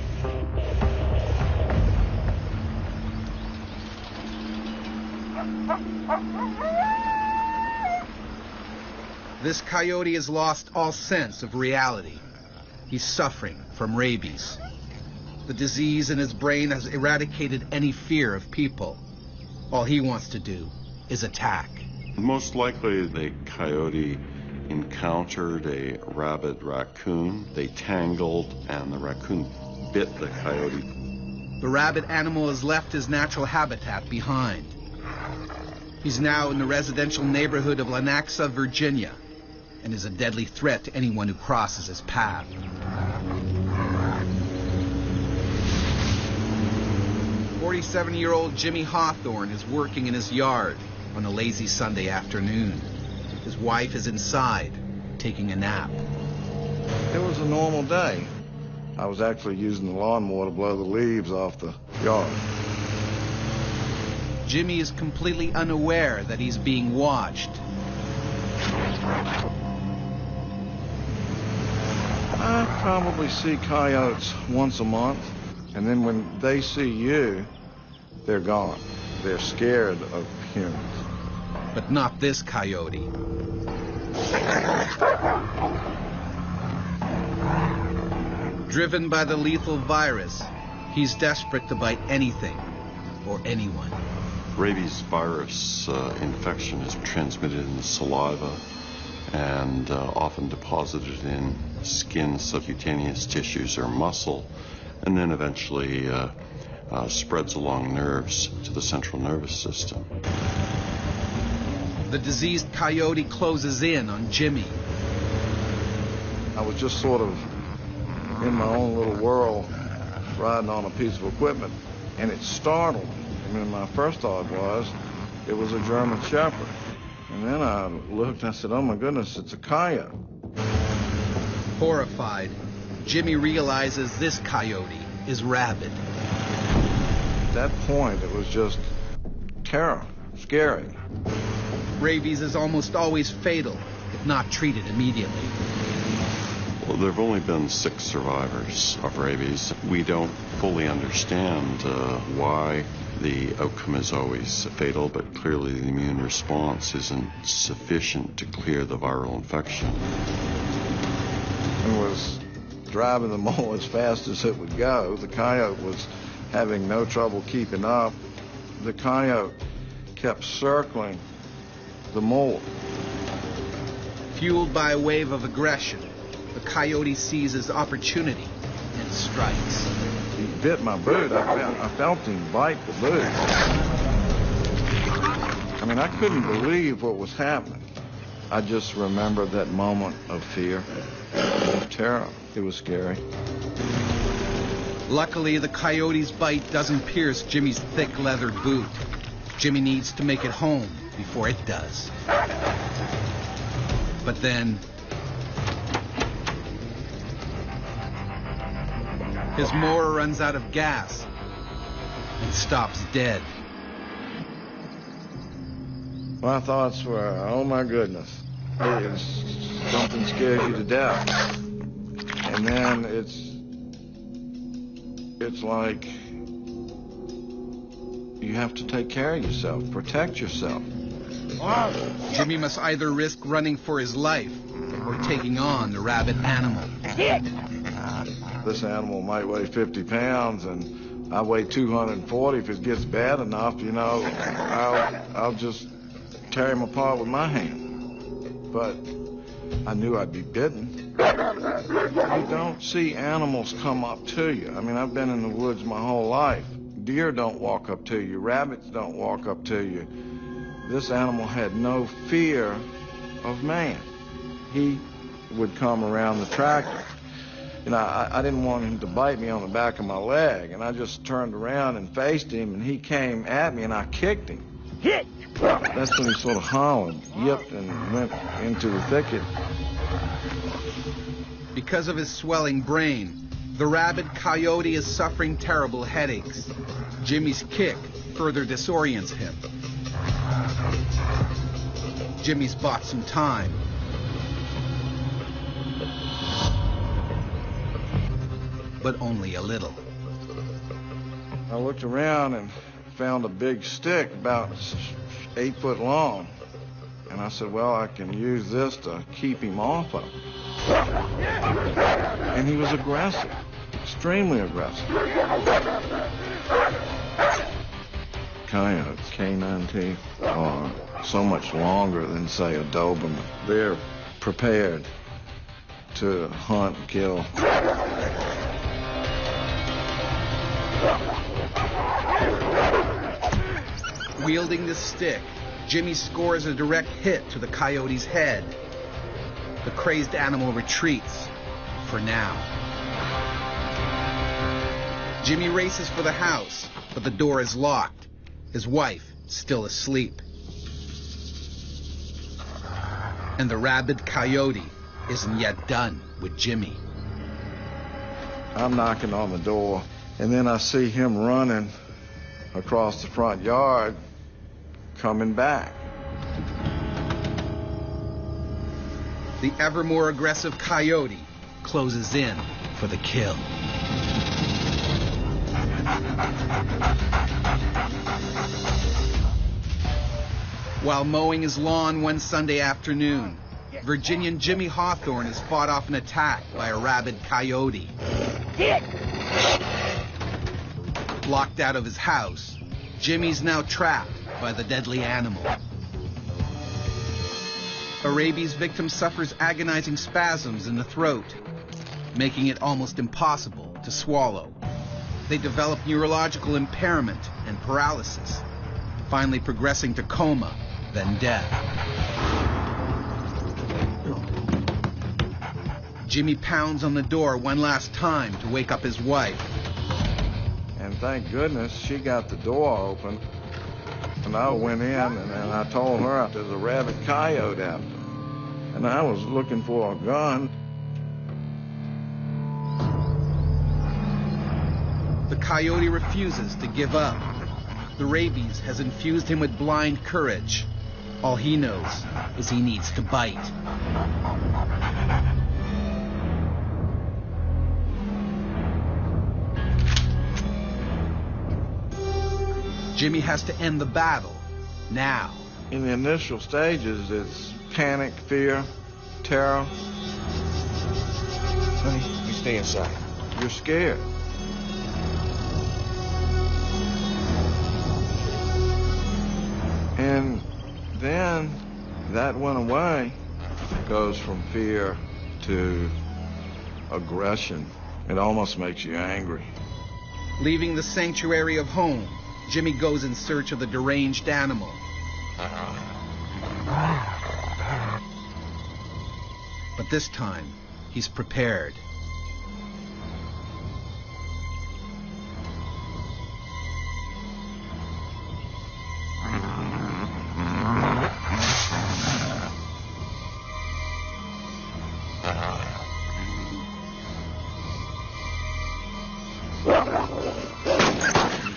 This coyote has lost all sense of reality. He's suffering from rabies. The disease in his brain has eradicated any fear of people. All he wants to do is attack. Most likely the coyote encountered a rabid raccoon. They tangled and the raccoon bit the coyote. The rabid animal has left his natural habitat behind. He's now in the residential neighborhood of Lenaxa, Virginia, and is a deadly threat to anyone who crosses his path. "47-year-old Jimmy Hawthorne is working in his yard on a lazy Sunday afternoon. His wife is inside, taking a nap. It was a normal day. I was actually using the lawnmower to blow the leaves off the yard. Jimmy is completely unaware that he's being watched. I probably see coyotes once a month, and then when they see you, they're gone. They're scared of humans. But not this coyote. Driven by the lethal virus, he's desperate to bite anything or anyone. Rabies virus infection is transmitted in the saliva and often deposited in skin, subcutaneous tissues, or muscle, and then eventually spreads along nerves to the central nervous system. The diseased coyote closes in on Jimmy. I was just sort of in my own little world, riding on a piece of equipment, and it startled me. I mean, my first thought was it was a German Shepherd. And then I looked and I said, oh my goodness, it's a coyote. Horrified, Jimmy realizes this coyote is rabid. At that point, it was just terror, scary. Rabies is almost always fatal if not treated immediately. Well, there have only been 6 survivors of rabies. We don't fully understand why the outcome is always fatal, but clearly the immune response isn't sufficient to clear the viral infection. I was driving the maul as fast as it would go. The coyote was having no trouble keeping up. The coyote kept circling the maul. Fueled by a wave of aggression, the coyote seizes opportunity and strikes. He bit my boot. I felt him bite the boot. I mean, I couldn't believe what was happening. I just remembered that moment of fear, of terror. It was scary. Luckily, the coyote's bite doesn't pierce Jimmy's thick leather boot. Jimmy needs to make it home before it does. But then his mower runs out of gas and stops dead. My thoughts were, oh my goodness, something scares you to death. And then it's like you have to take care of yourself, protect yourself. Jimmy must either risk running for his life or taking on the rabid animal. This animal might weigh 50 pounds, and I weigh 240. If it gets bad enough, you know, I'll just tear him apart with my hand. But I knew I'd be bitten. You don't see animals come up to you. I mean, I've been in the woods my whole life. Deer don't walk up to you. Rabbits don't walk up to you. This animal had no fear of man. He would come around the tractor. You know, I didn't want him to bite me on the back of my leg, and I just turned around and faced him, and he came at me, and I kicked him. Hit! That's when he sort of hollered, yipped, and went into the thicket. Because of his swelling brain, the rabid Coyote is suffering terrible headaches. Jimmy's kick further disorients him. Jimmy's bought some time. But only a little. I looked around and found a big stick about 8 foot long. And I said, well, I can use this to keep him off of him. And he was aggressive, extremely aggressive. Coyotes, canine teeth, are so much longer than, say, a Doberman. They're prepared to hunt and kill. Wielding the stick, Jimmy scores a direct hit to the coyote's head. The crazed animal retreats, for now. Jimmy races for the house, but the door is locked. His wife still asleep. And the rabid coyote isn't yet done with Jimmy. I'm knocking on the door, and then I see him running across the front yard, coming back. The ever more aggressive coyote closes in for the kill. While mowing his lawn one Sunday afternoon, Virginian Jimmy Hawthorne has fought off an attack by a rabid coyote. Locked out of his house, Jimmy's now trapped by the deadly animal. A rabies victim suffers agonizing spasms in the throat, making it almost impossible to swallow. They develop neurological impairment and paralysis, finally progressing to coma, then death. Jimmy pounds on the door one last time to wake up his wife. And thank goodness she got the door open. And I went in and I told her there's a rabid coyote out there. And I was looking for a gun. The coyote refuses to give up. The rabies has infused him with blind courage. All he knows is he needs to bite. Jimmy has to end the battle now. In the initial stages, it's panic, fear, terror. Honey, you stay inside. You're scared. And then that went away. It goes from fear to aggression. It almost makes you angry. Leaving the sanctuary of home, Jimmy goes in search of the deranged animal. But this time, he's prepared.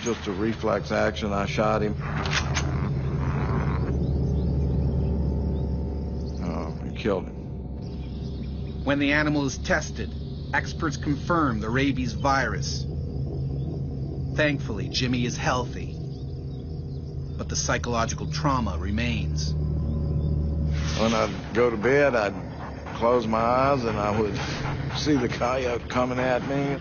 Just a reflex action, I shot him. And killed him. When the animal is tested, experts confirm the rabies virus. Thankfully, Jimmy is healthy, but the psychological trauma remains. When I'd go to bed, I'd close my eyes and I would see the coyote coming at me.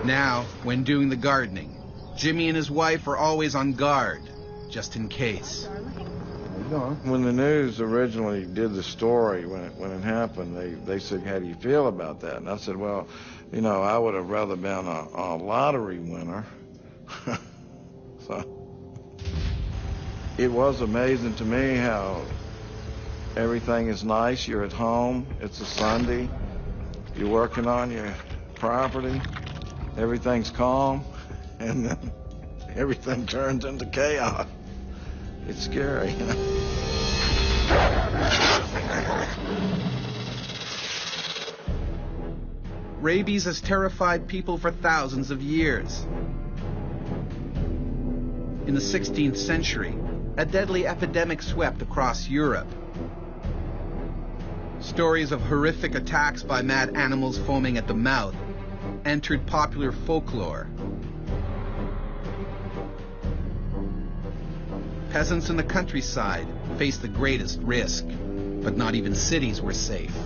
Now, when doing the gardening, Jimmy and his wife are always on guard, just in case. When the news originally did the story, when it happened, they said, how do you feel about that? And I said, well, you know, I would have rather been a lottery winner. So it was amazing to me how everything is nice. You're at home. It's a Sunday. You're working on your property. Everything's calm. And then everything turns into chaos. It's scary. Rabies has terrified people for thousands of years. In the 16th century, a deadly epidemic swept across Europe. Stories of horrific attacks by mad animals foaming at the mouth entered popular folklore. Peasants in the countryside faced the greatest risk, but not even cities were safe.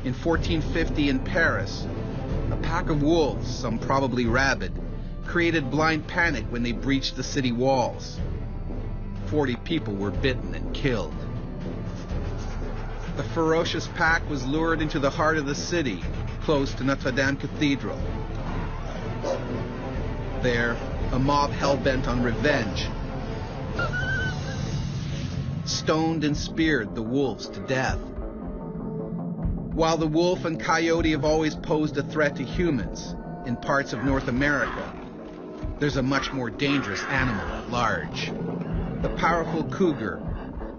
In 1450 in Paris, a pack of wolves, some probably rabid, created blind panic when they breached the city walls. 40 people were bitten and killed. The ferocious pack was lured into the heart of the city, close to Notre Dame Cathedral. There, a mob hell-bent on revenge stoned and speared the wolves to death. While the wolf and coyote have always posed a threat to humans in parts of North America, there's a much more dangerous animal at large. The powerful cougar,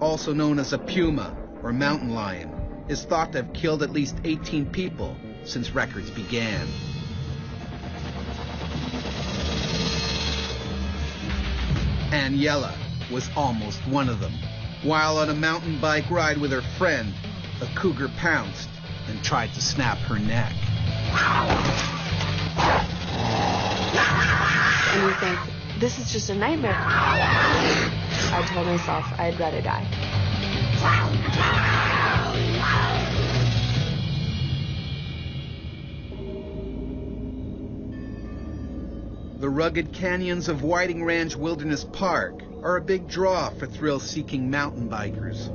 also known as a puma or mountain lion, is thought to have killed at least 18 people since records began. Aniela was almost one of them. While on a mountain bike ride with her friend, a cougar pounced and tried to snap her neck. And you think, this is just a nightmare. I told myself I'd rather die. The rugged canyons of Whiting Ranch Wilderness Park are a big draw for thrill-seeking mountain bikers.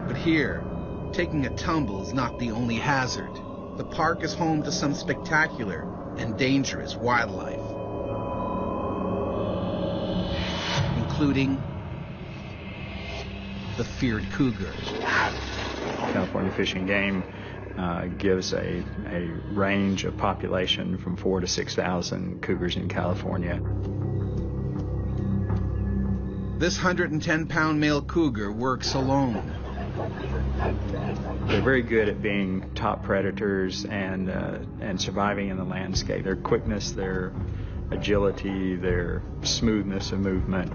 But here, taking a tumble is not the only hazard. The park is home to some spectacular and dangerous wildlife, including the feared cougar. California Fish and Game gives a range of population from 4,000 to 6,000 cougars in California. This 110-pound male cougar works alone. They're very good at being top predators and surviving in the landscape. Their quickness, their agility, their smoothness of movement,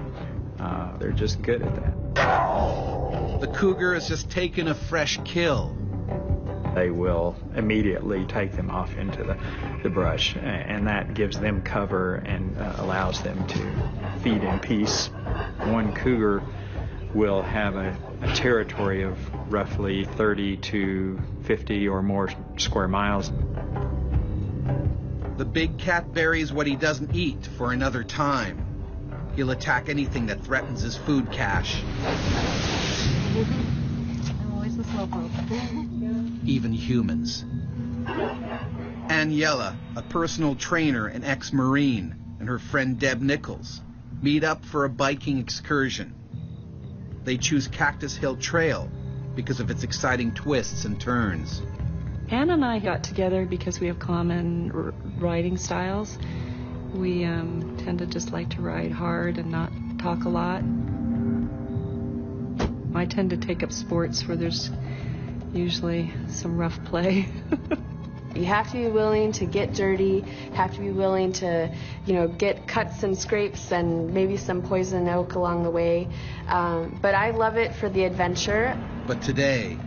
they're just good at that. The cougar has just taken a fresh kill. They will immediately take them off into the brush, and that gives them cover and allows them to feed in peace. One cougar will have a territory of roughly 30 to 50 or more square miles. The big cat buries what he doesn't eat for another time. He'll attack anything that threatens his food cache. I'm always the slowpoke. Even humans. Aniela, a personal trainer and ex-Marine, and her friend Deb Nichols meet up for a biking excursion. They choose Cactus Hill Trail because of its exciting twists and turns. Ann and I got together because we have common riding styles. We tend to just like to ride hard and not talk a lot. I tend to take up sports where there's usually some rough play. You have to be willing to get dirty, have to be willing to, get cuts and scrapes and maybe some poison oak along the way. But I love it for the adventure. But today,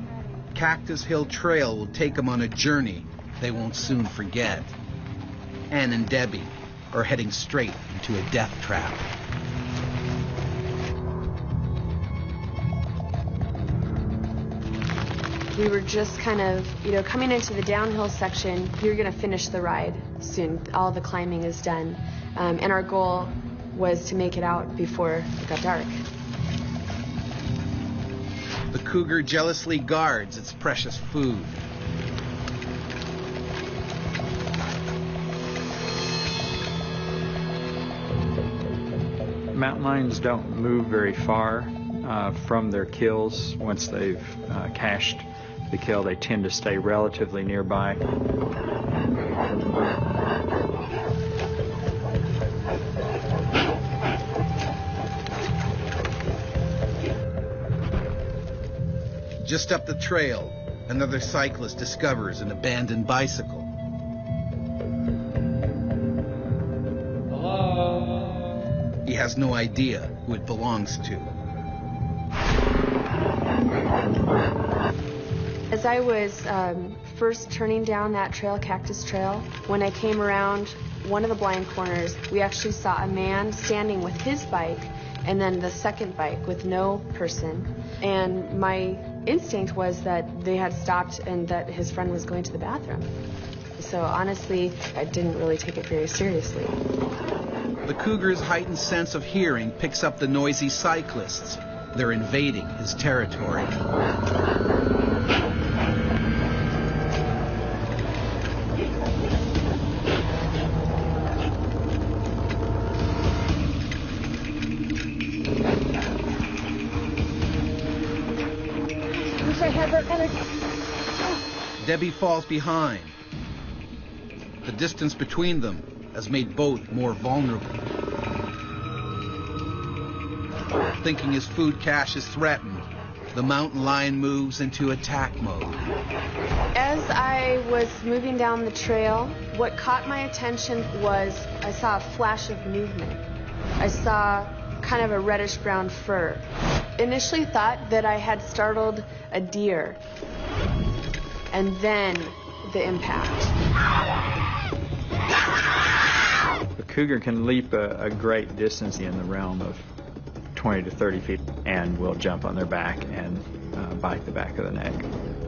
Cactus Hill Trail will take them on a journey they won't soon forget. Ann and Debbie are heading straight into a death trap. We were just kind of, coming into the downhill section. You're going to finish the ride soon. All the climbing is done. And our goal was to make it out before it got dark. The cougar jealously guards its precious food. Mountain lions don't move very far from their kills. Once they've cached the kill, they tend to stay relatively nearby. Just up the trail, another cyclist discovers an abandoned bicycle. Hello? He has no idea who it belongs to. As I was first turning down that trail, Cactus Trail, when I came around one of the blind corners, we actually saw a man standing with his bike and then the second bike with no person. And my instinct was that they had stopped and that his friend was going to the bathroom. So honestly, I didn't really take it very seriously. The cougar's heightened sense of hearing picks up the noisy cyclists. They're invading his territory. Debbie falls behind. The distance between them has made both more vulnerable. Thinking his food cache is threatened, the mountain lion moves into attack mode. As I was moving down the trail, what caught my attention was I saw a flash of movement. I saw kind of a reddish-brown fur. Initially thought that I had startled a deer. And then the impact. The cougar can leap a great distance in the realm of 20 to 30 feet and will jump on their back and bite the back of the neck.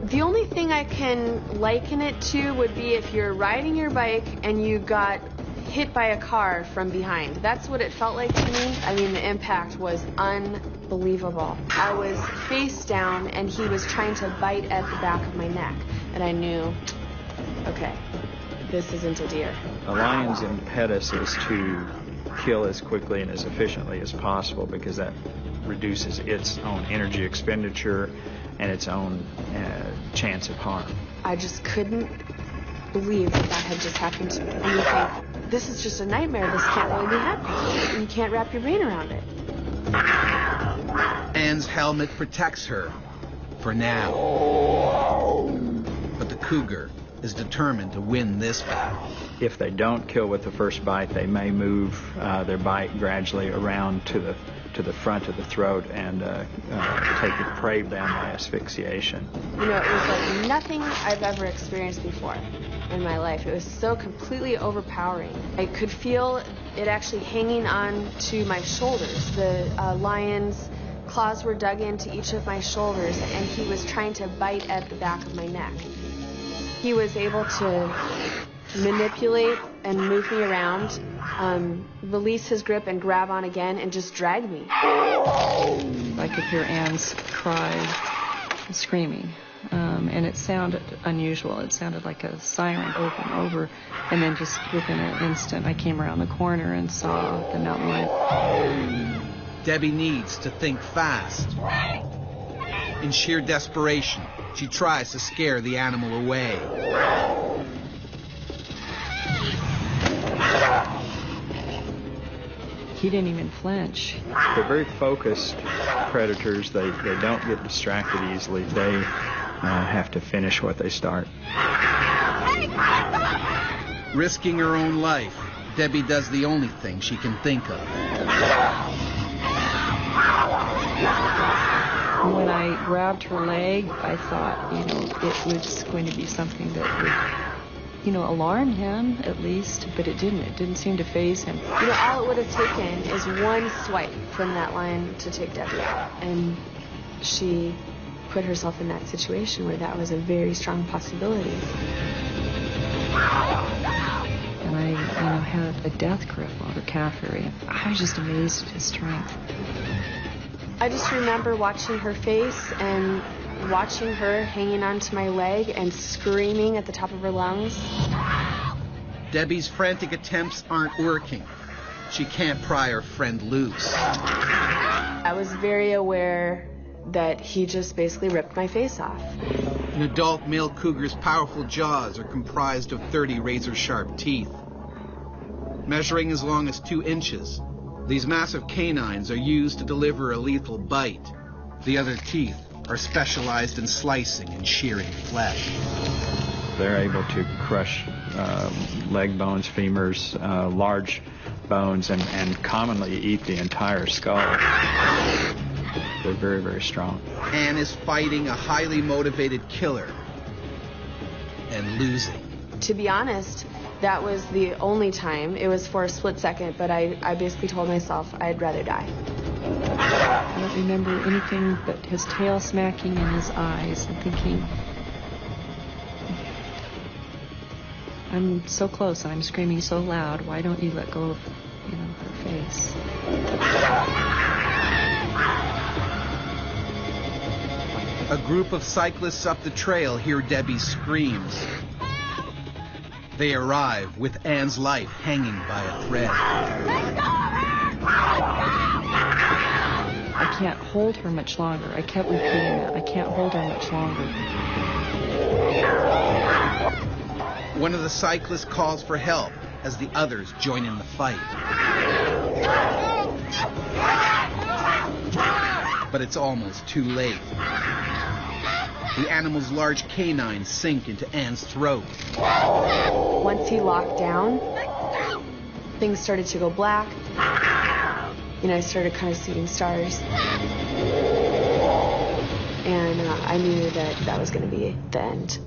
The only thing I can liken it to would be if you're riding your bike and you got hit by a car from behind. That's what it felt like to me. I mean, the impact was unbelievable. I was face down and he was trying to bite at the back of my neck. And I knew, okay, this isn't a deer. A lion's impetus is to kill as quickly and as efficiently as possible because that reduces its own energy expenditure and its own chance of harm. I just couldn't believe that had just happened to me. And you think, this is just a nightmare. This can't really be happening. You can't wrap your brain around it. Anne's helmet protects her for now. But the cougar is determined to win this battle. If they don't kill with the first bite, they may move their bite gradually around to the front of the throat and take the prey down by asphyxiation. It was like nothing I've ever experienced before in my life. It was so completely overpowering. I could feel it actually hanging on to my shoulders. The lion's claws were dug into each of my shoulders, and he was trying to bite at the back of my neck. He was able to manipulate and move me around, release his grip and grab on again and just drag me. I could hear Anne's cry, screaming, and it sounded unusual. It sounded like a siren over and over, and then just within an instant I came around the corner and saw the mountain lion. Debbie needs to think fast. In sheer desperation, she tries to scare the animal away. He didn't even flinch. They're very focused predators. They don't get distracted easily. They have to finish what they start. Risking her own life, Debbie does the only thing she can think of. When I grabbed her leg, I thought, it was going to be something that would, alarm him at least, but it didn't. It didn't seem to faze him. All it would have taken is one swipe from that lion to take Debbie out, and she put herself in that situation where that was a very strong possibility. And I, had a death grip on her calf area. I was just amazed at his strength. I just remember watching her face and watching her hanging onto my leg and screaming at the top of her lungs. Debbie's frantic attempts aren't working. She can't pry her friend loose. I was very aware that he just basically ripped my face off. An adult male cougar's powerful jaws are comprised of 30 razor-sharp teeth. Measuring as long as 2 inches, these massive canines are used to deliver a lethal bite. The other teeth are specialized in slicing and shearing flesh. They're able to crush leg bones, femurs, large bones, and commonly eat the entire skull. They're very, very strong. Anne is fighting a highly motivated killer and losing. To be honest, that was the only time. It was for a split second, but I basically told myself I'd rather die. I don't remember anything but his tail smacking in his eyes and thinking, I'm so close and I'm screaming so loud, why don't you let go of, her face? A group of cyclists up the trail hear Debbie's screams. They arrive with Anne's life hanging by a thread. I can't hold her much longer. I kept repeating that. I can't hold her much longer. One of the cyclists calls for help as the others join in the fight. But it's almost too late. The animal's large canines sink into Anne's throat. Once he locked down, things started to go black. I started kind of seeing stars. And I knew that was going to be the end.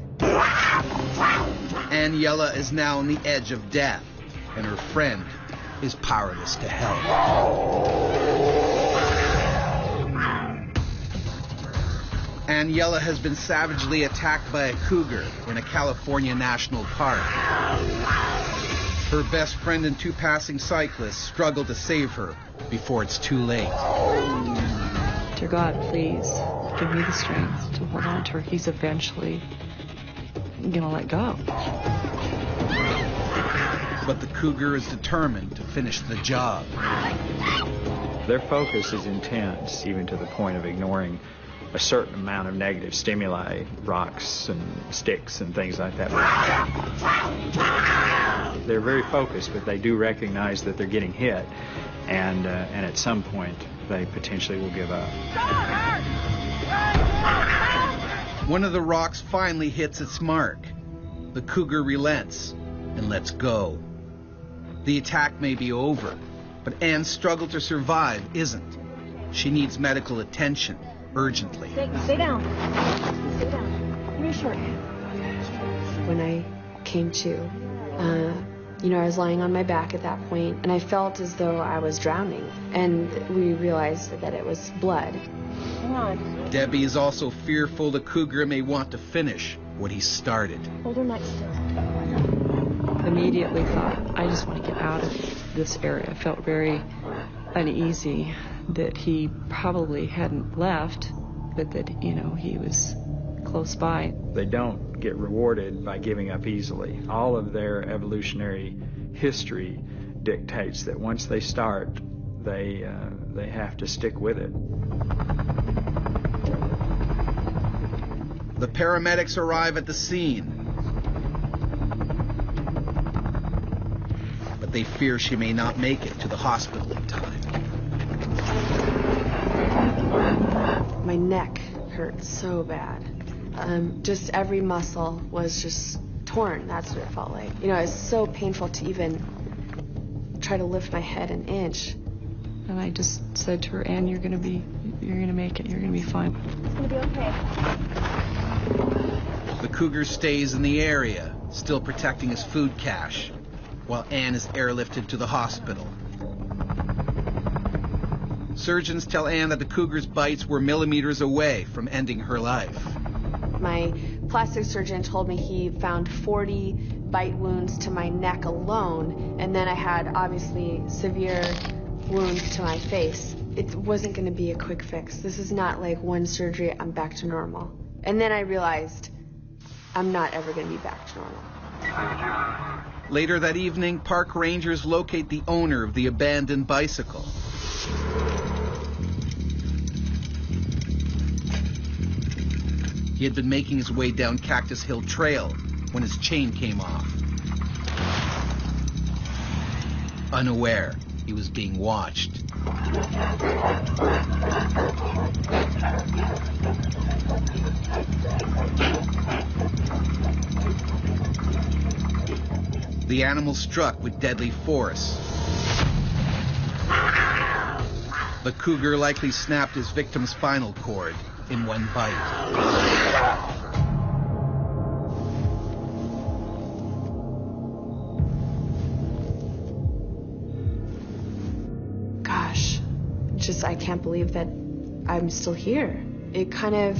Aniela is now on the edge of death, and her friend is powerless to help. Aniela has been savagely attacked by a cougar in a California national park. Her best friend and 2 passing cyclists struggle to save her before it's too late. Dear God, please give me the strength to hold on to her. He's eventually gonna let go. But the cougar is determined to finish the job. Their focus is intense, even to the point of ignoring a certain amount of negative stimuli, rocks and sticks and things like that. They're very focused, but they do recognize that they're getting hit, and at some point they potentially will give up. One of the rocks finally hits its mark. The cougar relents and lets go. The attack may be over, but Anne's struggle to survive isn't. She needs medical attention urgently. Stay down. Stay down. Give me a short. When I came to, I was lying on my back at that point, and I felt as though I was drowning. And we realized that it was blood. Hang on. Debbie is also fearful the cougar may want to finish what he started. Hold her neck still. Immediately thought, I just want to get out of this area. I felt very uneasy that he probably hadn't left, but that, he was close by. They don't get rewarded by giving up easily. All of their evolutionary history dictates that once they start, they have to stick with it. The paramedics arrive at the scene, but they fear she may not make it to the hospital in time. My neck hurt so bad. Just every muscle was just torn. That's what it felt like. It's so painful to even try to lift my head an inch. And I just said to her, Anne, you're gonna make it. You're gonna be fine. It's gonna be okay. The cougar stays in the area, still protecting his food cache, while Anne is airlifted to the hospital. Surgeons tell Anne that the cougar's bites were millimeters away from ending her life. My plastic surgeon told me he found 40 bite wounds to my neck alone, and then I had obviously severe wounds to my face. It wasn't going to be a quick fix. This is not like one surgery, I'm back to normal. And then I realized I'm not ever going to be back to normal. Later that evening, park rangers locate the owner of the abandoned bicycle. He had been making his way down Cactus Hill Trail when his chain came off. Unaware, he was being watched. The animal struck with deadly force. The cougar likely snapped his victim's spinal cord in one bite. Gosh, I can't believe that I'm still here. It kind of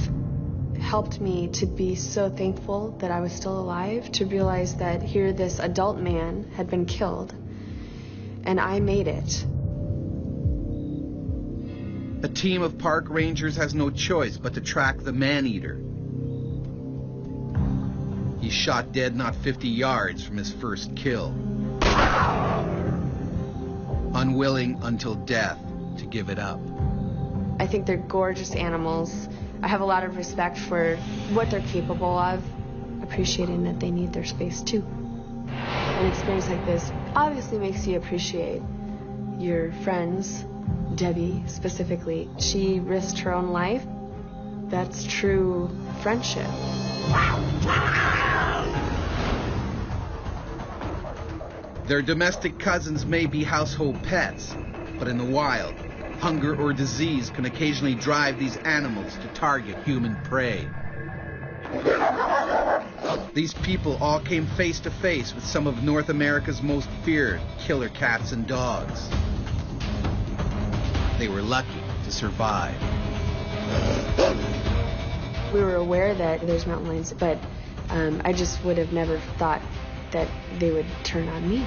helped me to be so thankful that I was still alive, to realize that here this adult man had been killed, and I made it. A team of park rangers has no choice but to track the man-eater. He's shot dead not 50 yards from his first kill. Unwilling until death to give it up. I think they're gorgeous animals. I have a lot of respect for what they're capable of, appreciating that they need their space too. An experience like this obviously makes you appreciate your friends. Debbie, specifically, she risked her own life. That's true friendship. Their domestic cousins may be household pets, but in the wild, hunger or disease can occasionally drive these animals to target human prey. These people all came face to face with some of North America's most feared killer cats and dogs. They were lucky to survive. We were aware that there's mountain lions, but I just would have never thought that they would turn on me.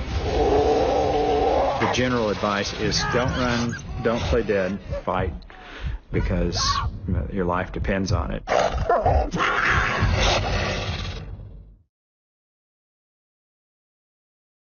The general advice is don't run, don't play dead, fight, because your life depends on it.